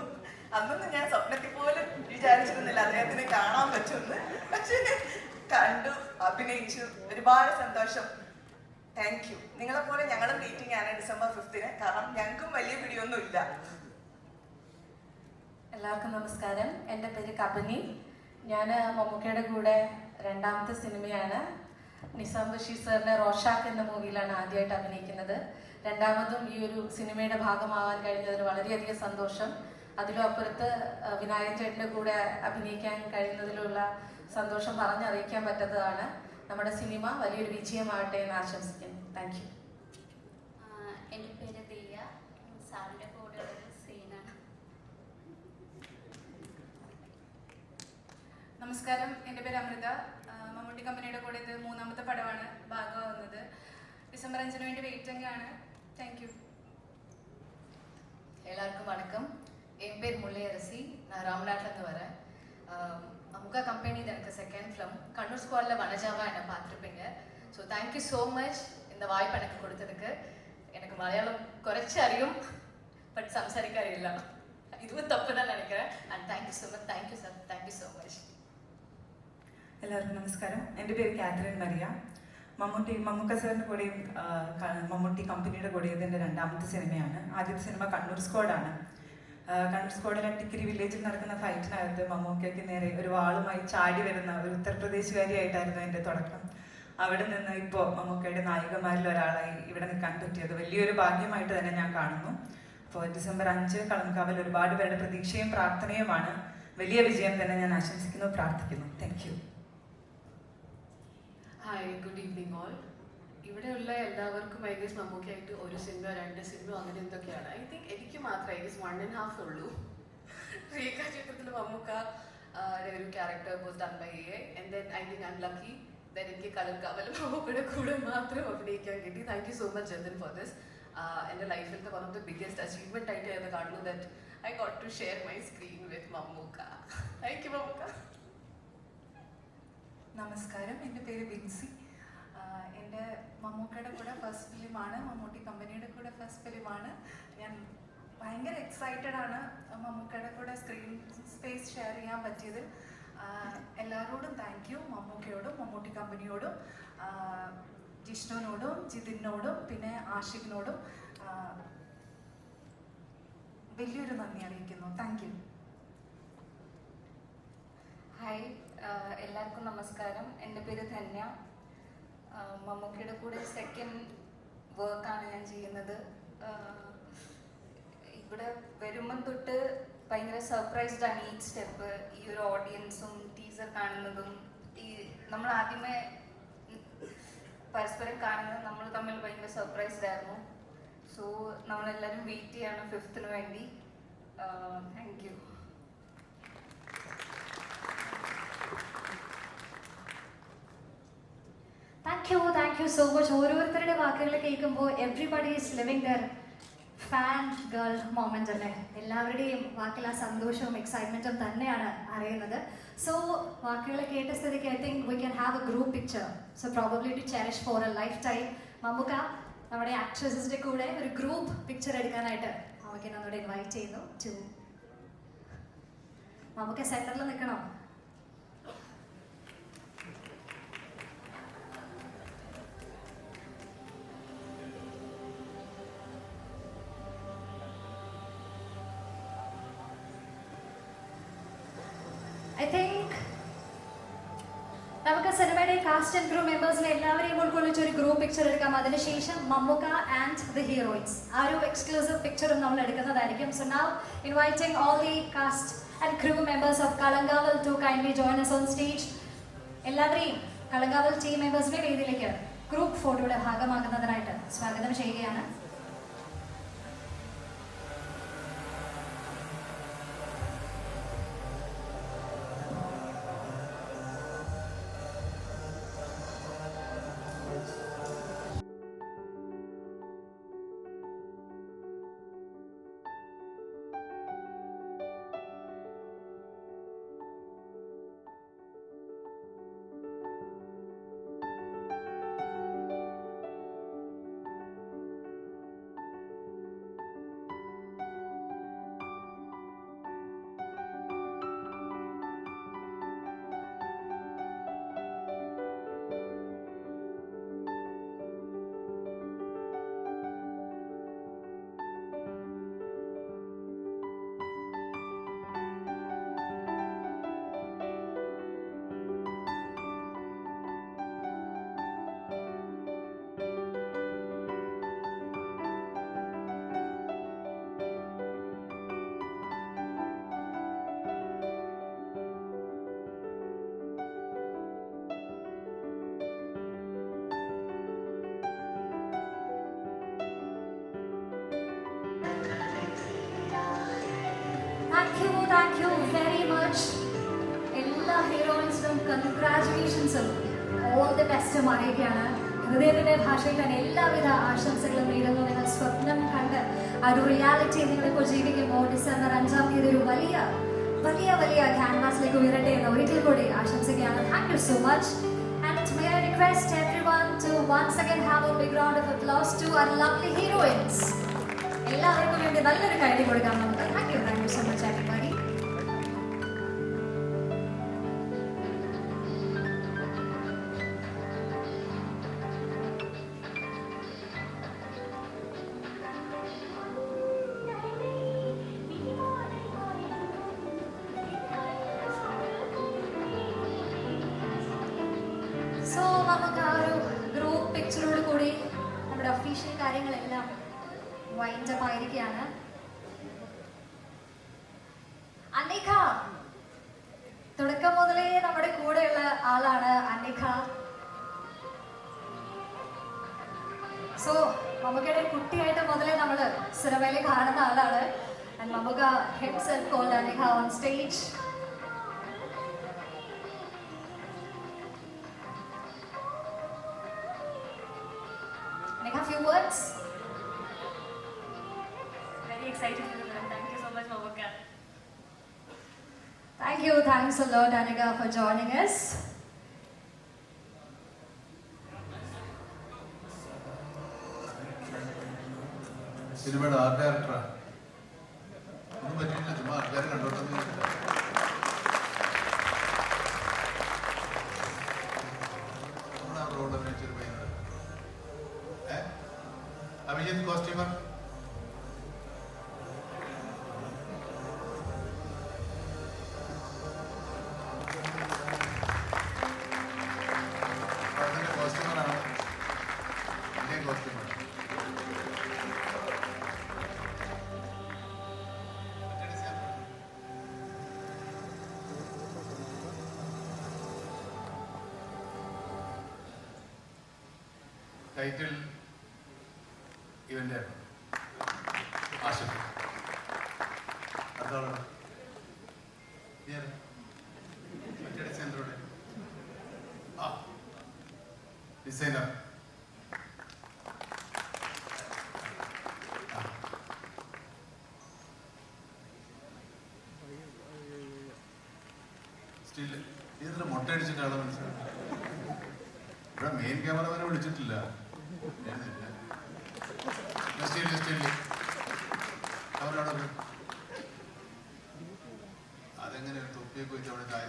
അന്നൊന്നും ഞാൻ സ്വപ്നത്തിൽ പോലും വിചാരിച്ചിരുന്നില്ല അദ്ദേഹത്തിനെ കാണാൻ പറ്റുമെന്ന്. പക്ഷെ കണ്ടു, അഭിനയിച്ചു, ഒരുപാട് സന്തോഷം. Thank U. നിങ്ങളെപ്പോലെ ഞങ്ങളും മീറ്റിംഗ് ആണ് December 5th. കാരണം ഞങ്ങൾക്കും വലിയ പിടിയൊന്നും ഇല്ല. എല്ലാവർക്കും നമസ്കാരം. എൻ്റെ പേര് കബനി. ഞാൻ മമ്മൂക്കയുടെ കൂടെ രണ്ടാമത്തെ സിനിമയാണ്. നിസാം ബഷീർ സാറിൻ്റെ റോഷാക്ക് എന്ന മൂവിയിലാണ് ആദ്യമായിട്ട് അഭിനയിക്കുന്നത്. രണ്ടാമതും ഈ ഒരു സിനിമയുടെ ഭാഗമാവാൻ കഴിഞ്ഞതിന് വളരെയധികം സന്തോഷം. അതിലും അപ്പുറത്ത് വിനായകൻ ചേട്ടൻ്റെ കൂടെ അഭിനയിക്കാൻ കഴിയുന്നതിലുള്ള സന്തോഷം പറഞ്ഞറിയിക്കാൻ പറ്റാത്തതാണ്. നമ്മുടെ സിനിമ വലിയൊരു വിജയമാവട്ടെ എന്ന് ആശംസിക്കുന്നു. Thank you. എൻ്റെ പേര് ദിയ. സാറിൻ്റെ കൂടെ ഒരു സീനാണ്. നമസ്കാരം, എൻ്റെ പേര് അമൃത. മമ്മൂട്ടി കമ്പനിയുടെ കൂടെ ഇത് 3ാമത്തെ പടമാണ് ഭാഗമാവുന്നത്. December 5 വേണ്ടി വെയിറ്റിംഗ് ആണ്. Thank you. எல்லாருக்கும் வணக்கம். என் பேர் முல்லையரசி. நான் ராம்நாட்லேருந்து வரேன். அமுகா கம்பெனி இது எனக்கு செகண்ட் ஃபிலிம். கண்ணூர் ஸ்குவாடில் வனஜாவா என்னை பார்த்துருப்பீங்க. ஸோ தேங்க்யூ ஸோ மச் இந்த வாய்ப்பு எனக்கு கொடுத்ததுக்கு. எனக்கு மலையாளம் குறைச்சி அறியும், பட் സംസാരിக்க അറിയില്ല. இதுவும் தப்பு தான் நினைக்கிறேன். And thank you so much. Thank you sir. Thank you so much. എല്ലാവർക്കും നമസ്കാരം. എൻ്റെ പേര് കാത്രിൻ മരിയ. മമ്മൂക്ക സാറിൻ്റെ കൂടെയും മമ്മൂട്ടി കമ്പനിയുടെ കൂടെയും ഇതിൻ്റെ 2ാമത്തെ സിനിമയാണ്. ആദ്യത്തെ സിനിമ കണ്ണൂർ സ്ക്വാഡാണ്. കണ്ണൂർ സ്ക്വാഡിലെ ടിക്കരി വില്ലേജിൽ നടക്കുന്ന ഫൈറ്റിനകത്ത് മമ്മൂക്കയ്ക്ക് നേരെ ഒരു വാളുമായി ചാടി വരുന്ന ഒരു ഉത്തർപ്രദേശുകാരിയായിട്ടായിരുന്നു എൻ്റെ തുടക്കം. അവിടെ നിന്ന് ഇപ്പോൾ മമ്മൂക്കയുടെ നായികമാരിൽ ഒരാളായി ഇവിടെ നിൽക്കാൻ പറ്റിയത് വലിയൊരു ഭാഗ്യമായിട്ട് തന്നെ ഞാൻ കാണുന്നു. അപ്പോൾ December 5 കളംകാവൽ ഒരുപാട് പേരുടെ പ്രതീക്ഷയും പ്രാർത്ഥനയുമാണ്. വലിയ വിജയം തന്നെ ഞാൻ ആശംസിക്കുന്നു, പ്രാർത്ഥിക്കുന്നു. Thank you. Hi, good evening all. ഇവിടെയുള്ള എല്ലാവർക്കും ഐ ഗസ് മമ്മൂക്കയായിട്ട് ഒരു സിനിമ 2 സിനിമ അങ്ങനെ എന്തൊക്കെയാണ്. ഐ തിങ്ക് എനിക്ക് മാത്രമേ ഐ ഗസ് 1.5 ഉള്ളൂ. രേഖാ ചിത്രത്തിൽ മമ്മൂക്ക ഒരു character was done by a. And then I think I'm lucky then എനിക്ക് കളർക്കാവൽ മമ്മൂക്കയുടെ കൂടെ മാത്രം അഭിനയിക്കാൻ കിട്ടി. Thank you so much Jathan for this. എൻ്റെ ലൈഫിലത്തെ one of the biggest achievement ആയിട്ട് ഞാൻ കാണുന്നു that I got to share my screen with Mammukka. Thank you Mammukka. നമസ്കാരം, എൻ്റെ പേര് ബിൻസി. എൻ്റെ മമ്മൂക്കയുടെ കൂടെ ഫസ്റ്റ് ഫിലിമാണ്, മമ്മൂട്ടി കമ്പനിയുടെ കൂടെ ഫസ്റ്റ് ഫിലിമാണ്. ഞാൻ ഭയങ്കര എക്സൈറ്റഡ് ആണ് മമ്മൂക്കയുടെ കൂടെ സ്ക്രീൻ സ്പേസ് ഷെയർ ചെയ്യാൻ പറ്റിയതിൽ. എല്ലാവരോടും താങ്ക് യു. മമ്മൂക്കയോടും മമ്മൂട്ടി കമ്പനിയോടും ജിഷ്ണുവിനോടും ജിതിനോടും പിന്നെ ആഷിഖിനോടും വലിയൊരു നന്ദി അറിയിക്കുന്നു. Thank you. ഹായ്, എല്ലാവർക്കും നമസ്കാരം. എൻ്റെ പേര് ധന്യ. മമ്മൂക്കയുടെ കൂടെ സെക്കൻഡ് വർക്കാണ് ഞാൻ ചെയ്യുന്നത്. ഇവിടെ വരുമ്പം തൊട്ട് ഭയങ്കര സർപ്രൈസ്ഡ് ആണ് ഈ സ്റ്റെപ്പ്. ഈ ഒരു ഓഡിയൻസും ടീസർ കാണുന്നതും നമ്മൾ ആദ്യമേ പരസ്പരം കാണുന്നത് നമ്മൾ തമ്മിൽ ഭയങ്കര സർപ്രൈസ്ഡ് ആയിരുന്നു. സോ നമ്മളെല്ലാവരും വെയിറ്റ് ചെയ്യാണ് 5th വേണ്ടി. Thank you. Thank you so much. ഓരോരുത്തരുടെ വാക്കുകൾ കേൾക്കുമ്പോൾ everybody is living there fan girl moment അല്ലേ. എല്ലാവരുടെയും വാക്കിൽ ആ സന്തോഷവും എക്സൈറ്റ്മെന്റും തന്നെയാണ് അറിയുന്നത്. സോ വാക്കുകൾ കേട്ട സ്ഥിതിക്ക് I think we can have a group picture. So probably to cherish for a lifetime. Mammukka നമ്മുടെ ആക്ട്രസിന്റെ കൂടെ ഒരു ഗ്രൂപ്പ് പിക്ചർ എടുക്കാനായിട്ട് നമുക്ക് നമ്മളോട് ഇൻവൈറ്റ് ചെയ്യുന്നു. മമ്മൂക്ക സെന്ററിൽ നിൽക്കണം. ഐ തിങ്ക് നമുക്ക് സിനിമയുടെ കാസ്റ്റ് ആൻഡ് ക്രൂ മെമ്പേഴ്സിനെ എല്ലാവരെയും ഉൾക്കൊള്ളിച്ച് ഒരു ഗ്രൂപ്പ് പിക്ചർ എടുക്കാം. അതിനുശേഷം മമ്മൂക്ക ആൻഡ് ദി ഹീറോയിൻസ് ആ ഒരു എക്സ്ക്ലൂസീവ് പിക്ചറും നമ്മൾ എടുക്കുന്നതായിരിക്കും. So now inviting all the cast and crew members of Kalamkaval to kindly join us on stage. എല്ലാവരെയും കളങ്കാവൽ ടീം മെമ്പേഴ്സിനെ വേദിയിലേക്ക് ഗ്രൂപ്പ് ഫോട്ടോയുടെ ഭാഗമാകുന്നതിനായിട്ട് സ്വാഗതം ചെയ്യുകയാണ്. you very much. എല്ലാ ഹീറോയിൻസിനും കൺഗ്രാറ്റുലേഷൻസും ഓൾ ദി ബെസ്റ്റും അറിയിക്കുകയാണ്. ഹൃദയത്തിന്റെ ഭാഷയിൽ തന്നെ എല്ലാവിധ ആശംസകളും നേരുന്നു. നിങ്ങൾ സ്വപ്നം കണ്ട് ആ ഒരു റിയാലിറ്റി നിങ്ങളിപ്പോൾ ജീവിക്കുമ്പോൾ ഡിസംബർ 5-ാം തീയതി ഒരു വലിയ വലിയ വലിയ ക്യാൻവാസിലേക്ക് ഉയരട്ടെ എന്ന് ഒരിക്കൽ കൂടി ആശംസിക്കുകയാണ്. Thank you so much. And may I request everyone to once again have a big round of applause to our lovely heroines. എല്ലാവർക്കും വേണ്ടി നല്ലൊരു കൈയ്യടി കൊടുക്കാം നമുക്ക്. Thank you so much everybody. So നമുക്ക് ആ ഒരു ഗ്രൂപ്പ് പിക്ചറോട് കൂടി നമ്മുടെ ഒഫീഷ്യൽ കാര്യങ്ങളെല്ലാം വൈൻഡ് അപ്പ് ആയിരിക്കുകയാണ്. അന്നിഖ തുടക്കം മുതലേ നമ്മുടെ കൂടെയുള്ള ആളാണ് അന്നിഖ. സോ മമ്മൂക്കയുടെ കുട്ടിയായിട്ട് മുതലേ നമ്മൾ സിനിമയിൽ കാണുന്ന ആളാണ്. And Mamuka himself called Anika on stage. Anika, few words? Very excited for the film. Thank you so much, Mamuka. Thank you. Thanks a lot, Anika, for joining us. സിനിമയുടെ ആർട്ട് ഡയറക്ടറാണ്. ഒന്നും പറ്റിയില്ല, ചുമ്മാ ആൾക്കാരെ കണ്ടോട്ടെന്ന് ചോദിച്ചില്ല. നമ്മുടെ ആ റോഡ് അഭിനയിച്ചൊരു പയ്യനുണ്ട്, അഭിജിത്ത് കോസ്റ്റ്യൂമർ. അതിന്റെ കോസ്റ്റ്യൂമറാണ്, ഇന്ത്യൻ കോസ്റ്റ്യൂമർ. ടൈറ്റിൽ ഇവന്റെ ആശം. അടുത്താണ് മറ്റേ ഡിസൈനറുടെ ഡിസൈനർ. സ്റ്റില് ഇതിന് മുട്ടയടിച്ചിട്ടാണ് മനസ്സിലായത്. ഇവിടെ മെയിൻ ക്യാമറമാനെ വിളിച്ചിട്ടില്ല. അതെങ്ങനെ തൊപ്പിയൊക്കെ വെച്ച് അവിടെ ചായ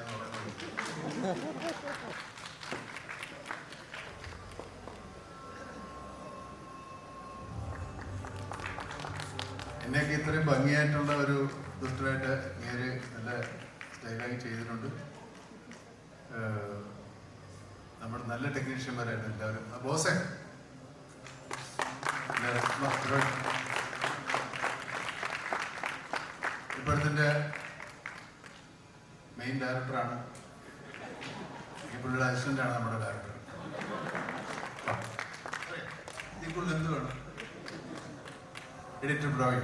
എന്നെയൊക്കെ ഇത്രയും ഭംഗിയായിട്ടുള്ള ഒരു ദുഷ്ടനായിട്ട് നേരെ നല്ല സ്റ്റൈലായി ചെയ്തിട്ടുണ്ട്. നമ്മുടെ നല്ല ടെക്നീഷ്യന്മാരായിരുന്നു എല്ലാവരും. ബോസേ ഇപ്പോഴത്തെ മെയിൻ ഡയറക്ടറാണ്. ഈ പുള്ളിയുടെ അസിസ്റ്റന്റാണ് നമ്മുടെ ഡയറക്ടർ. ഇതിക്കുള്ളിൽ എന്ത് വേണം? എഡിറ്റർ ബ്രോയ്,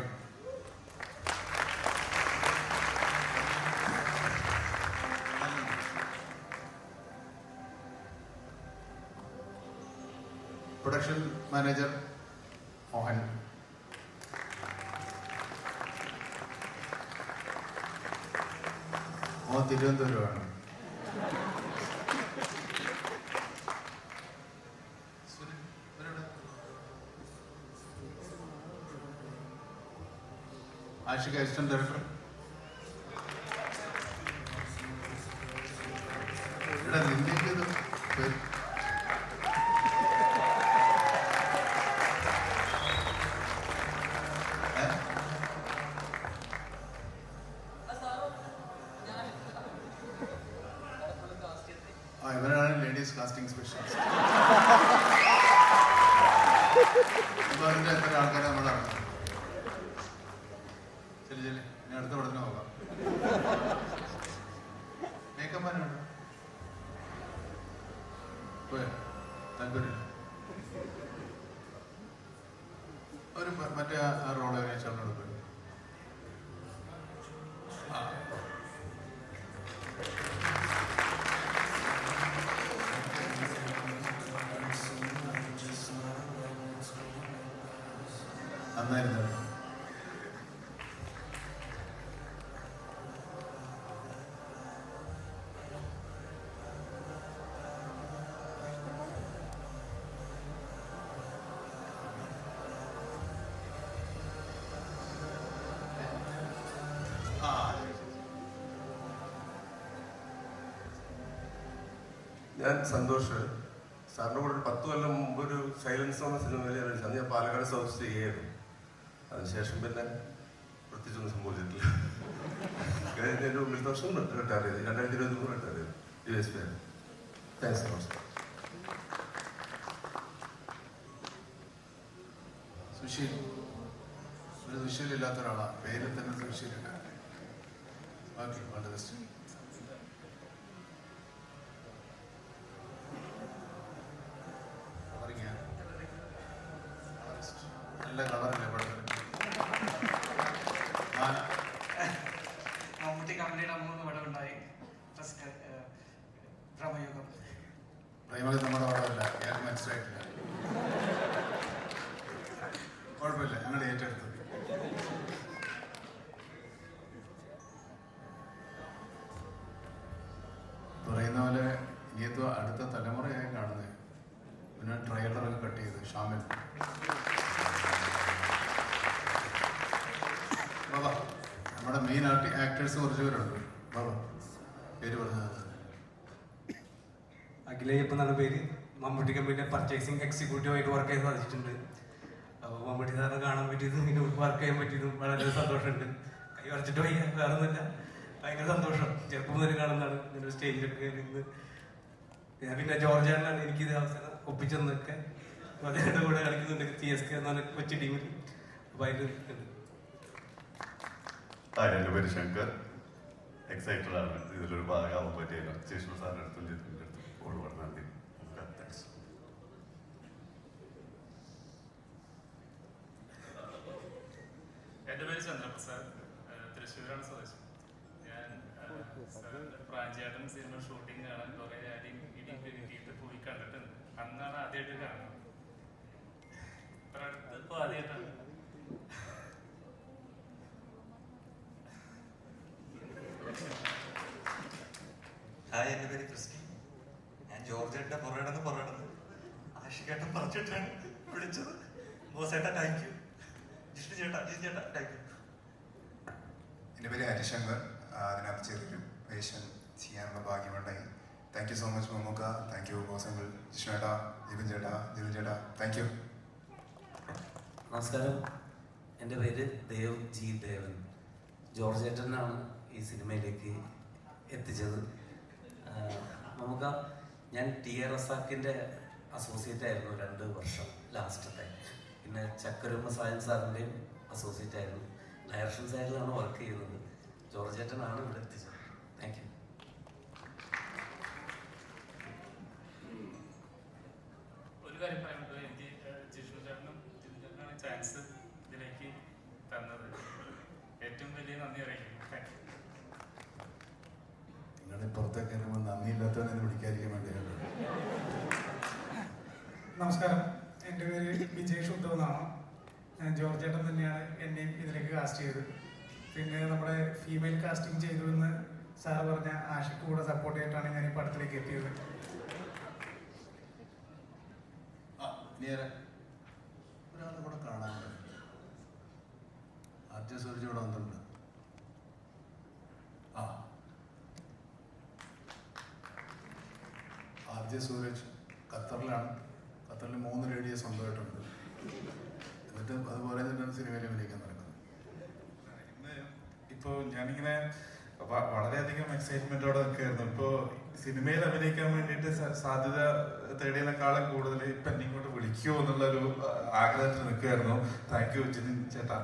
പ്രൊഡക്ഷൻ മാനേജർ മോഹൻ, തിരുവനന്തപുരമാണ്. Ashika assistant director. ഇവിടെ നിന്നേക്ക് ഇവരാണ് ലേഡീസ് കാസ്റ്റിംഗ് സ്പെഷ്യലിസ്റ്റ്. അപ്പോൾ അതിൻ്റെ എത്ര ആൾക്കാരെ നമ്മളാണ്. ശരി ശരി, ഇനി അടുത്ത പടത്തിന് പോകാം. മേക്കപ്പാനുണ്ട് പോയോ? താല്പര്യമില്ല. ഒരു മറ്റേ ആ റോള് ചോദിച്ചോണ്ട് പോയി. ആ നന്നായിരുന്നു കേട്ടോ. ഞാൻ സന്തോഷ്. സാറിൻ്റെ കൂടെ ഒരു 10 കൊല്ലം മുമ്പ് ഒരു സൈലൻസ് എന്ന സിനിമയിൽ അന്ന് ഞാൻ പാലക്കാട് സൗത്ത് ചെയ്യുകയായിരുന്നു. അതിനുശേഷം പിന്നെ പ്രത്യേകിച്ചൊന്നും സംഭവിച്ചിട്ടില്ല. എൻ്റെ 1 വർഷം റിട്ടയർ ചെയ്തു. 2023 റിട്ടയർ ചെയ്തു. USP ആണ്. Thanks so much. സുശീൽ ഒരു സുശീലില്ലാത്ത ഒരാളാണ്. പേരിൽ തന്നെ സുശീലില്ല. Okay, all the best. നല്ല കളറല്ലേ പടത്തിൽ. മമ്മൂട്ടി കമ്പനിയുടെ 3 പടം ഉണ്ടായി. പ്രമയുഗം. പ്രേമകം നമ്മുടെ പടമല്ല, ഞാൻ മനസ്സിലായിട്ടില്ല. കുഴപ്പമില്ല, ഞങ്ങൾ ഏറ്റെടുത്തു. പറയുന്ന പോലെ ഇനിയത്തോ അടുത്ത തലമുറയായി കാണുന്നത്. പിന്നെ ട്രെയിലറൊക്കെ കട്ട് ചെയ്ത് ഷാമിൽ ബാബാ, നമ്മുടെ മെയിൻ ആക്ടേഴ്സ് കുറച്ച് പേരുണ്ട്. ബാബാ പേര് പറഞ്ഞത് അഖിലയ്യപ്പൻ എന്നാണ് പേര്. മമ്മൂട്ടി കമ്പനിയുടെ പർച്ചേസിങ് എക്സിക്യൂട്ടീവായിട്ട് വർക്ക് ചെയ്യാൻ സാധിച്ചിട്ടുണ്ട്. അപ്പോൾ മമ്മൂട്ടി സാറിനെ കാണാൻ പറ്റിയതും പിന്നെ വർക്ക് ചെയ്യാൻ പറ്റിയതും വളരെ സന്തോഷമുണ്ട്. കൈ വരച്ചിട്ട് പോയി വേറെ ഒന്നുമില്ല, ഭയങ്കര സന്തോഷം. ചെറുപ്പം മുതൽ കാണുന്നതാണ് ഇങ്ങനെ സ്റ്റേജിലൊക്കെ ഇരുന്ന്. പിന്നെ ജോർജാനാണ് എനിക്കിത് അവസരം ഒപ്പിച്ചെന്നൊക്കെ. അദ്ദേഹത്തെ കൂടെ കളിക്കുന്നുണ്ട് CSK എന്നാണ് കൊച്ചു ടീമിൽ. അപ്പോൾ അതിൽ എൻ്റെ പേര് ശങ്കർ. എക്സൈറ്റഡ് ആണ് ഇതിലൊരു ഭാഗമാവാൻ പറ്റിയല്ലോ. ശേഷം സാറിൻ്റെ അടുത്തും ജിത്തിൻ്റെ അടുത്തും ഒരുപാട് നന്ദി. താങ്ക്സ്. എൻ്റെ പേര് ചന്ദ്രപ്രസാദ്. തൃശ്ശൂരാണ് സ്വദേശം. ഞാൻ പ്രാഞ്ചേട്ടൻ സിനിമ ഷൂട്ടിംഗ് കാണാൻ കുറേ അടിയും ഇടിയും കിട്ടിയിട്ട് പോയി കണ്ടിട്ടുണ്ട്. അന്നാണ് ആദ്യമായിട്ട് കാണുന്നത്. ഇത്ര അടുത്ത് ഇപ്പോൾ ആദ്യമായിട്ടാണ്. ഹായ്, എൻ്റെ പേര് ക്രിസ്റ്റി. ഞാൻ ജോർജേട്ടൻ്റെ പുറകിടന്ന് ആഷിക്കേട്ടൻ പറഞ്ഞിട്ടാണ് വിളിച്ചത്. ബോസേട്ടാ താങ്ക് യു. ജിഷ്ണു ചേട്ടാ താങ്ക് യു. എൻ്റെ പേര് ഹരിശങ്കർ. അതിനകത്ത് ചെറിയൊരു വേഷം ചെയ്യാനുള്ള ഭാഗ്യമുണ്ടായി. Thank you so much Mammukka. Thank you ബോസങ്ങൾ, ജിഷ്ണു ചേട്ടാ, ജിബിൻ ചേട്ടാ താങ്ക് യു. നമസ്കാരം, എൻ്റെ പേര് ദേവ് ജി ദേവൻ. ജോർജ് ഏട്ടനാണ് ഈ സിനിമയിലേക്ക് എത്തിച്ചത്. നമുക്ക് ഞാൻ TR റസാക്കിൻ്റെ അസോസിയേറ്റ് ആയിരുന്നു 2 വർഷം ലാസ്റ്റത്തെ. പിന്നെ ചക്കരമ്മ സായൻ സാറിൻ്റെയും അസോസിയേറ്റ് ആയിരുന്നു. ഡയറക്ഷൻ സൈഡിലാണ് വർക്ക് ചെയ്യുന്നത്. ജോർജ് ഏട്ടനാണ് ഇവിടെ എത്തിച്ചത്. Thank you. ഒരു കാര്യം പറയുന്നത്, എനിക്ക് ജിഷ്ണു ചേട്ടനും ജിതിൻ ചേട്ടനാണ് ചാൻസ് ഇതിലേക്ക് തന്നത്. ഏറ്റവും വലിയ നന്ദി അറിയിക്കുന്നു. Thank you. നിങ്ങളുടെ പുറത്തേക്ക് ഇറങ്ങുമ്പോൾ നന്ദിയില്ലാത്തവനെ വിളിക്കാതിരിക്കാൻ വേണ്ടിയാണ്. നമസ്കാരം, എൻ്റെ പേര് വിജയ് ഷുദ്ധ എന്നാണ്. ഞാൻ ജോർജ് ചേട്ടൻ തന്നെയാണ് എന്നെയും ഇതിലേക്ക് കാസ്റ്റ് ചെയ്തത്. പിന്നെ നമ്മുടെ ഫീമെയിൽ കാസ്റ്റിംഗ് ചെയ്തു എന്ന് സാറ് പറഞ്ഞ ആഷിക്ക് കൂടെ സപ്പോർട്ട് ചെയ്തിട്ടാണ് ഞാൻ ഈ പടത്തിലേക്ക് എത്തിയത്. ഒരാളെ കൂടെ കാണാനുണ്ട്. ആദ്യ സൂര്യ ഇവിടെ വന്നിട്ടുണ്ട്. ആദ്യ സൂരജ് ഖത്തറിലാണ്. ഖത്തറിൽ 3 റേഡിയോ സ്വന്തമായിട്ടുണ്ട്. എന്നിട്ട് അതുപോലെ തന്നെയാണ് സിനിമയിൽ അഭിനയിക്കാൻ നടക്കുന്നത്. ഇപ്പോൾ ഞാനിങ്ങനെ വളരെയധികം എക്സൈറ്റ്മെന്റോടെ നിൽക്കുകയായിരുന്നു. ഇപ്പോൾ സിനിമയിൽ അഭിനയിക്കാൻ വേണ്ടിയിട്ട് സാധ്യത തേടിയതിനേക്കാളും കൂടുതൽ ഇപ്പം എന്നെ ഇങ്ങോട്ട് വിളിക്കുമോ എന്നുള്ളൊരു ആഗ്രഹത്തിൽ നിൽക്കുകയായിരുന്നു. താങ്ക് യു ജിതിൻ ചേട്ടാ.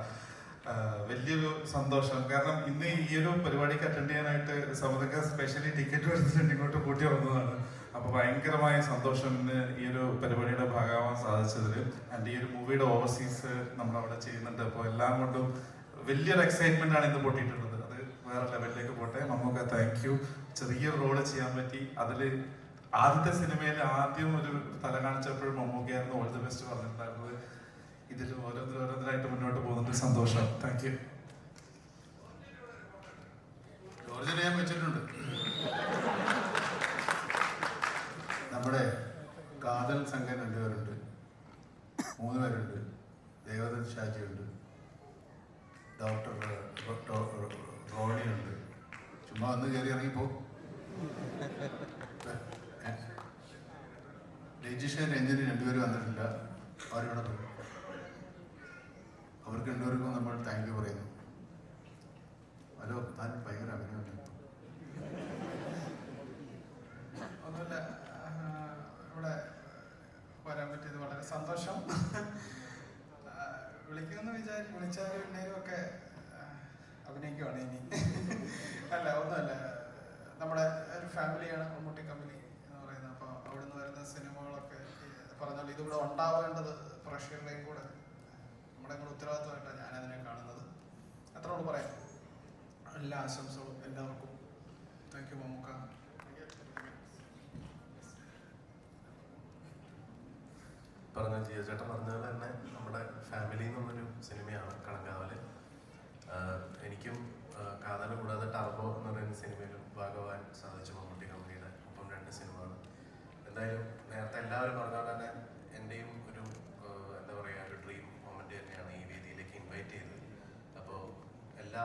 വലിയൊരു സന്തോഷം. കാരണം ഇന്ന് ഈ ഒരു പരിപാടിക്ക് അറ്റൻഡ് ചെയ്യാനായിട്ട് സമുദ്രക്ക സ്പെഷ്യലി ടിക്കറ്റ് എടുത്തിട്ട് ഇങ്ങോട്ട് കൂട്ടി വന്നതാണ്. അപ്പോൾ ഭയങ്കരമായ സന്തോഷം ഇന്ന് ഈ ഒരു പരിപാടിയുടെ ഭാഗമാവാൻ സാധിച്ചതിൽ. ആൻഡ് ഈ ഒരു മൂവിയുടെ ഓവർസീസ് നമ്മളവിടെ ചെയ്യുന്നുണ്ട്. അപ്പോൾ എല്ലാം കൊണ്ടും വലിയൊരു എക്സൈറ്റ്മെന്റ് ആണ് ഇന്ന് പൊട്ടിയിട്ടുള്ളത്. അത് വേറെ ലെവലിലേക്ക് പോട്ടെ. നമുക്ക് താങ്ക് യു. ചെറിയൊരു റോള് ചെയ്യാൻ പറ്റി. അതിൽ ആദ്യത്തെ സിനിമയിൽ ആദ്യം ഒരു തല കാണിച്ചപ്പോഴും മമ്മൂക്കയായിരുന്നു ഓൾ ദി ബെസ്റ്റ് പറഞ്ഞിട്ടുണ്ടായിരുന്നത്. ഇതിൽ ഓരോരുത്തരായിട്ട് മുന്നോട്ട് ഒരു സന്തോഷം. Thank U. ജോർജിനെ ഞാൻ വെച്ചിട്ടുണ്ട്. നമ്മുടെ കാതൽ സംഘം 2 പേരുണ്ട്, 3 പേരുണ്ട്. ദേവദത്ത് ഷാജിയുണ്ട്, ഡോക്ടർ റോണിയുണ്ട്. ചുമ്മാ ഒന്ന് കയറി ഇറങ്ങിപ്പോ. രജിഷ രഞ്ജന് 2 പേര് വന്നിട്ടില്ല, അവരിവിടെ പോയി. അവർക്ക് 2 പേർക്കും നമ്മൾ താങ്ക് യു പറയുന്നു. ഹലോ, താൻ ഭയങ്കര അഭിനയം. ഒന്നുമില്ല, ഇവിടെ വരാൻ പറ്റിയത് വളരെ സന്തോഷം. വിളിക്കുമെന്ന് വിളിച്ചാലും എല്ലാവരും ഒക്കെ അഭിനയിക്കുവാണ് ഇനി. അല്ല, ഒന്നുമല്ല, നമ്മുടെ ഒരു ഫാമിലിയാണ് മമ്മൂട്ടി കമ്പനി എന്ന് പറയുന്നത്. അപ്പോൾ അവിടെ നിന്ന് വരുന്ന സിനിമകളൊക്കെ പറഞ്ഞാൽ ഇതിവിടെ ഉണ്ടാവേണ്ടത് പ്രേക്ഷകരുടെയും കൂടെ നമ്മുടെ കൂടെ ഉത്തരവാദിത്തമായിട്ടാണ് ഞാനതിനെ കാണുന്നത്. അത്രയോട് പറയാം. എല്ലാ ആശംസകളും എല്ലാവർക്കും. Thank you Mammukka. പറഞ്ഞ ജിയോ ചേട്ടൻ പറഞ്ഞതുപോലെ തന്നെ നമ്മുടെ ഫാമിലി എന്നുള്ളൊരു സിനിമയാണ് കളങ്കാവല്. എനിക്കും കാതൽ കൂടാതെ ടർബോ എന്ന് പറയുന്ന സിനിമയിലും ഭാഗമാകാൻ സാധിച്ചു മമ്മൂട്ടി കമ്പനിയുടെ. ഒപ്പം 2 സിനിമകൾ. എന്തായാലും നേരത്തെ എല്ലാവരും പറഞ്ഞാൽ തന്നെ എൻ്റെയും ഒരു എന്താ പറയുക, ഒരു ഡ്രീം മൊമെൻ്റ് തന്നെയാണ് ഈ വേദിയിലേക്ക് ഇൻവൈറ്റ് ചെയ്തത്. അപ്പോൾ എല്ലാ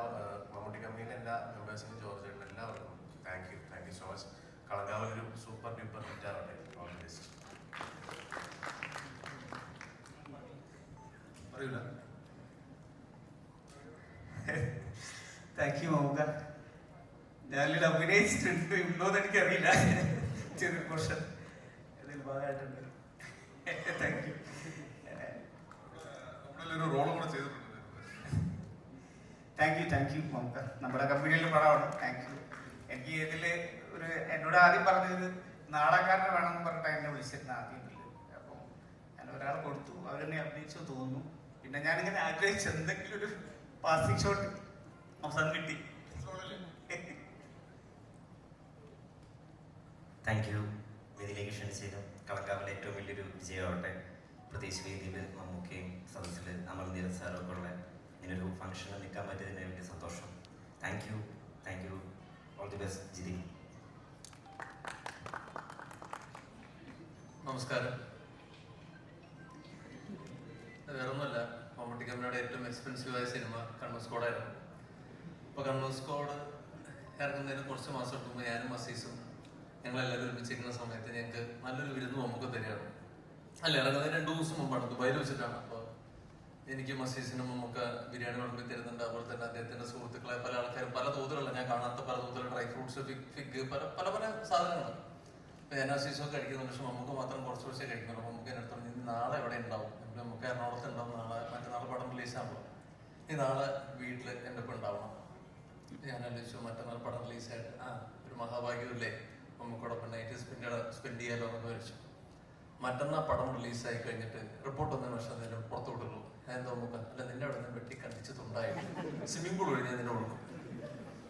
മമ്മൂട്ടി കമ്പനിയിലെ എല്ലാ മെമ്പേഴ്സിനും, ജോർജ് ചേട്ടനും എല്ലാവർക്കും thank you so much. Kalamkaval ഒരു സൂപ്പർ ഡ്യൂപ്പർ ഹിറ്റ് ആവട്ടെ. All the best. അറിയില്ല. Thank you Mammukka. ഞാനിവിടെ അഭിനയിച്ചിട്ടുണ്ട്, ഉണ്ടോന്ന് എനിക്കറിയില്ല. ചെറിയ പോർഷൻ ഇതിൽ ഭാഗമായിട്ടുണ്ട്. Thank you. നമ്മളൊരു റോൾ കൂടെ ചെയ്തിട്ടുണ്ട്. Thank you Mammukka. നമ്മുടെ കമ്പനിയിലെ പടമാണ്. Thank you. എനിക്ക് ഇതിൽ എന്നോട് ആദ്യം പറഞ്ഞത് നാടകക്കാരനെ വേണമെന്ന് പറഞ്ഞിട്ട് എന്നെ വിളിച്ചിരുന്ന ആദ്യം. അപ്പോൾ ഞാൻ ഒരാൾ കൊടുത്തു, അവരെന്നെ അഭിനയിച്ചു തോന്നുന്നു. പിന്നെ ഞാനിങ്ങനെ ആഗ്രഹിച്ചു എന്തെങ്കിലും ഒരു പാസിംഗ് ഷോട്ട് അവസാനം കിട്ടി. Thank U. വേദിയിലേക്ക് ക്ഷണിച്ചതിനും കളങ്കാവിലെ ഏറ്റവും വലിയൊരു വിജയമാവട്ടെ. പ്രത്യേകിച്ച് വേദിയിൽ മമ്മൂക്കയും സദസ്സിൽ അമർനീരൻ സാറൊക്കെ ഉള്ള ഇങ്ങനൊരു ഫംഗ്ഷനിൽ നിൽക്കാൻ പറ്റിയതിന് വലിയ സന്തോഷം. Thank you. All the best Jithi. നമസ്കാരം. വേറൊന്നുമല്ല, മമ്മൂട്ടി കമ്പനിയുടെ ഏറ്റവും എക്സ്പെൻസീവായ സിനിമ കണ്ണൂർ സ്ക്വാഡായിരുന്നു. അപ്പോൾ കണ്ണൂർ സ്ക്വാഡ് ഇറങ്ങുന്നതിന് കുറച്ച് മാസം മുമ്പ് ഞാനും അസീസും ഞങ്ങളെല്ലാവരും ഒരുമിച്ചിരിക്കുന്ന സമയത്ത് ഞങ്ങൾക്ക് നല്ലൊരു വിരുന്ന് നമുക്ക് തരികയാണ്. അല്ല, ഇറങ്ങുന്നതിന് 2 ദിവസം മുമ്പാണ്, ദുബായിൽ വെച്ചിട്ടാണ്. അപ്പോൾ എനിക്കും അസീസിനും നമുക്ക് ബിരിയാണി വിളമ്പി തരുന്നുണ്ട്. അതുപോലെ തന്നെ അദ്ദേഹത്തിൻ്റെ സുഹൃത്തുക്കളെ പല ആൾക്കാരും പല തോതിലുള്ള, ഞാൻ കാണാത്ത പല തോതിലുള്ള ഡ്രൈ ഫ്രൂട്ട്സ്, ഫിഗ്, പല സാധനങ്ങൾ. അപ്പോൾ ഞാൻ അസീസൊക്കെ കഴിക്കുന്നുണ്ട്, പക്ഷെ നമുക്ക് മാത്രം കുറച്ച് കഴിക്കുന്നുള്ളൂ. നമുക്ക് എൻ്റെ അടുത്ത് ഇനി നാളെ എവിടെ ഉണ്ടാവും, നമുക്ക് എറണാകുളത്ത് ഉണ്ടാവും, മറ്റന്നാൾ പടം റിലീസാകുമ്പോൾ ഈ നാളെ വീട്ടിൽ എൻ്റെ ഒപ്പം ഉണ്ടാവണം. ഞാൻ ആലോചിച്ചു, മറ്റന്നാൾ പടം റിലീസായിട്ട് ഒരു മഹാഭാഗ്യമല്ലേ, നമുക്കോടൊപ്പം നൈറ്റ് സ്പെൻഡ് ചെയ്യാലോ എന്നൊക്കെ വിളിച്ചു. മറ്റന്നാൾ പടം റിലീസായി കഴിഞ്ഞിട്ട് റിപ്പോർട്ടൊന്നും പക്ഷേ അതിൻ്റെ പുറത്തു വിടുള്ളൂ. ഞാൻ എന്താ നമുക്ക് അല്ല, നിന്നെ അവിടെ നിന്ന് വെട്ടി കണ്ടിച്ച് തുണ്ടായിട്ട് സ്വിമ്മിംഗ് പൂൾ ഒഴിഞ്ഞാൽ നിന്നെ കൊടുക്കും.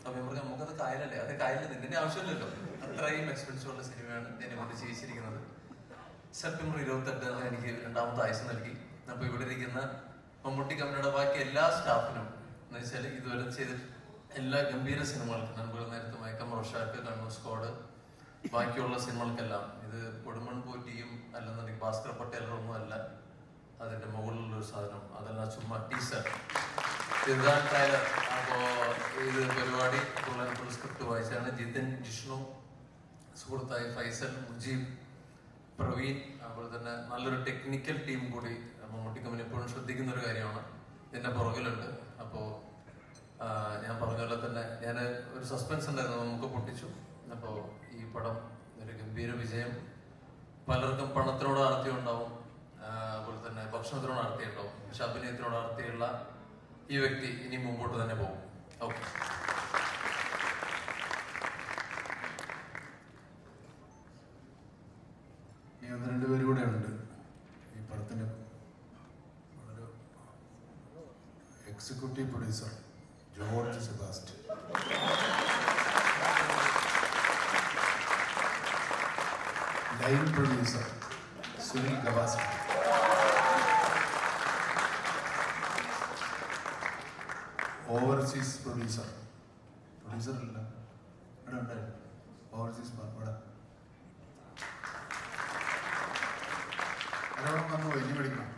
അപ്പം നമുക്കത് കായലല്ലേ, അത് കായലിൽ നിന്നെ ആവശ്യമില്ലല്ലോ. അത്രയും എക്സ്പെൻസീവ് ഉള്ള സിനിമയാണ് എന്നെ കൊണ്ട് ചെയ്യിച്ചിരിക്കുന്നത്. സെപ്റ്റംബർ 28 എനിക്ക് 2ാമത്തെ ആയുസ് നൽകി. അപ്പോൾ ഇവിടെ ഇരിക്കുന്ന മമ്മൂട്ടി കമ്പനിയുടെ ബാക്കി എല്ലാ സ്റ്റാഫിനും എന്ന് വെച്ചാൽ ഇതുവരെ ചെയ്ത എല്ലാ ഗംഭീര സിനിമകൾക്കും, നൻപുകൾ നേരത്തെ മയക്കം, റോഷാക്ക്, കണ്ണൂർ സ്ക്വാഡ്, ബാക്കിയുള്ള സിനിമകൾക്കെല്ലാം ഇത് കൊടുമൺ പോറ്റിയും അല്ലെന്നുണ്ടെങ്കിൽ ഭാസ്കർ പട്ടേലറൊന്നും അല്ല, അതിൻ്റെ മുകളിലുള്ളൊരു സാധനം, അതെല്ലാം ചുമ്മാ ടീസർ, ഇതാണ് ട്രailer. അപ്പോൾ ഇത് പരിപാടി ഫുൾ സ്ക്രിപ്റ്റ് വായിച്ചാണ് ജിതിൻ, ജിഷ്ണു, സുഹൃത്തായി ഫൈസൽ, മുജീബ്, പ്രവീൺ, അതുപോലെ തന്നെ നല്ലൊരു ടെക്നിക്കൽ ടീം കൂടി മമ്മൂട്ടി കമ്പനി എപ്പോഴും ശ്രദ്ധിക്കുന്ന ഒരു കാര്യമാണ്. ഇതിൻ്റെ പുറകിലുണ്ട്. അപ്പോൾ ഞാൻ പറഞ്ഞ പോലെ തന്നെ ഞാൻ ഒരു സസ്പെൻസ് ഉണ്ടായിരുന്നു, നമുക്ക് പൊട്ടിച്ചു. അപ്പോൾ ഈ പടം ഒരു ഗംഭീര വിജയം. പലർക്കും പണത്തിനോട് ആർത്തിയുണ്ടാവും, അതുപോലെ തന്നെ ഭക്ഷണത്തിനോട് ആർത്തിയുണ്ടാവും, പക്ഷെ അഭിനയത്തിനോട് ആർത്തിയുള്ള ഈ വ്യക്തി ഇനി മുമ്പോട്ട് തന്നെ പോകും. ഓക്കെ. ഇനി 1-2 പേര് കൂടെ ഉണ്ട് ഈ പടത്തിൻ്റെ. വളരെ executive producer George Sebastian, line producer Sunil Gavaskar, overseas producer അല്ല ഇവിടെ ഉണ്ടായിരുന്നു ഓവർസീസ് ഇവിടെ ഒരാളും വന്ന് വലിയ വിളിക്കണം.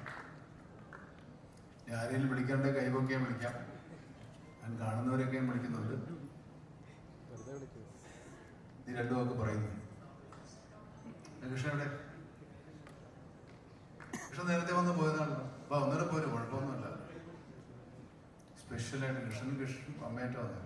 ആരെങ്കിലും വിളിക്കാണ്ട് കൈപൊക്കിയാൽ വിളിക്കാം. ഞാൻ കാണുന്നവരൊക്കെ വിളിക്കുന്നുണ്ട്. ഈ രണ്ടു വാക്ക് പറയുന്നു. കൃഷ്ണ എവിടെ? കൃഷ്ണ നേരത്തെ വന്ന് പോയതാണല്ലോ. അപ്പൊ ഒന്നര പോരും, കുഴപ്പമൊന്നുമില്ല. സ്പെഷ്യലായിട്ട് കൃഷ്ണൻ അമ്മയായിട്ട് വന്നു.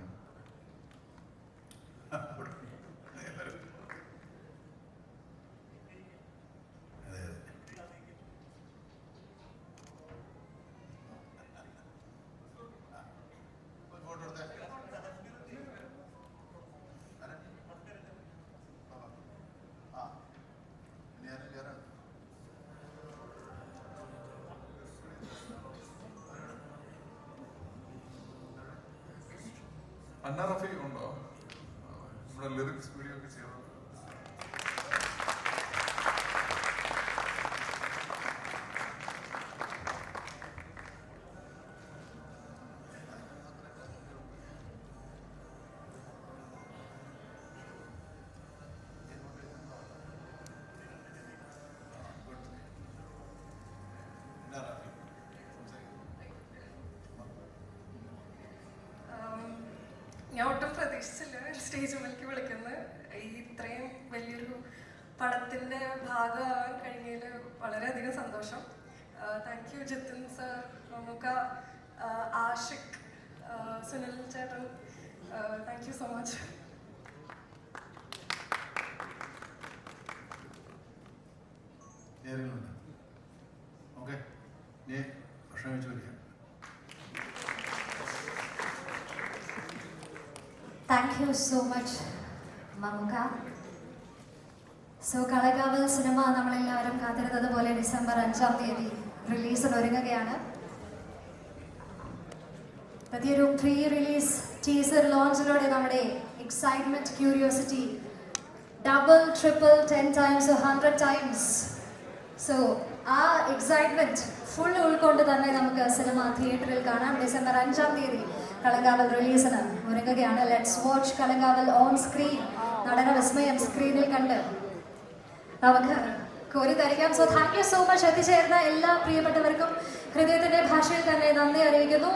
അന്ന റഫി ഉണ്ടോ? നമ്മുടെ ലിറിക്സ് വീഡിയോ ഒക്കെ ചെയ്തത് ഞാൻ ഒട്ടും പ്രതീക്ഷിച്ചില്ല സ്റ്റേജ് മേലേക്ക് വിളിക്കുന്നത്. ഇത്രയും വലിയൊരു പടത്തിൻ്റെ ഭാഗമാകാൻ കഴിഞ്ഞതിൽ വളരെയധികം സന്തോഷം. Thank you Jithin sir, Mammukka, Ashiq, Sunil ചേട്ടൻ, thank you so much. Okay, ഭക്ഷണം കഴിച്ചു വരിക. Thank you so much, Mammuka. So, കളങ്കാവൽ സിനിമ നമ്മളെല്ലാവരും കാത്തിരുന്നത് പോലെ ഡിസംബർ 5-ാം തീയതി റിലീസിന് ഒരുങ്ങുകയാണ്. പുതിയൊരു പ്രീ റിലീസ് ടീസർ ലോഞ്ചിലൂടെ നമ്മുടെ excitement, curiosity double, triple, 10 times, 100 times. So ആ എക്സൈറ്റ്മെന്റ് ഫുൾ ഉൾക്കൊണ്ട് തന്നെ നമുക്ക് സിനിമ തിയേറ്ററിൽ കാണാം. ഡിസംബർ 5-ാം തീയതി കളങ്കാവൽ റിലീസിന് ഒരുങ്ങുകയാണ്. Let's watch Kalamkaval on screen. നടന വിസ്മയം സ്ക്രീനിൽ കണ്ട് നമുക്ക് കോരിത്തരിക്കാം. So thank you so much. എത്തിച്ചേർന്ന എല്ലാ പ്രിയപ്പെട്ടവർക്കും ഹൃദയത്തിന്റെ ഭാഷയിൽ തന്നെ നന്ദി അറിയിക്കുന്നു.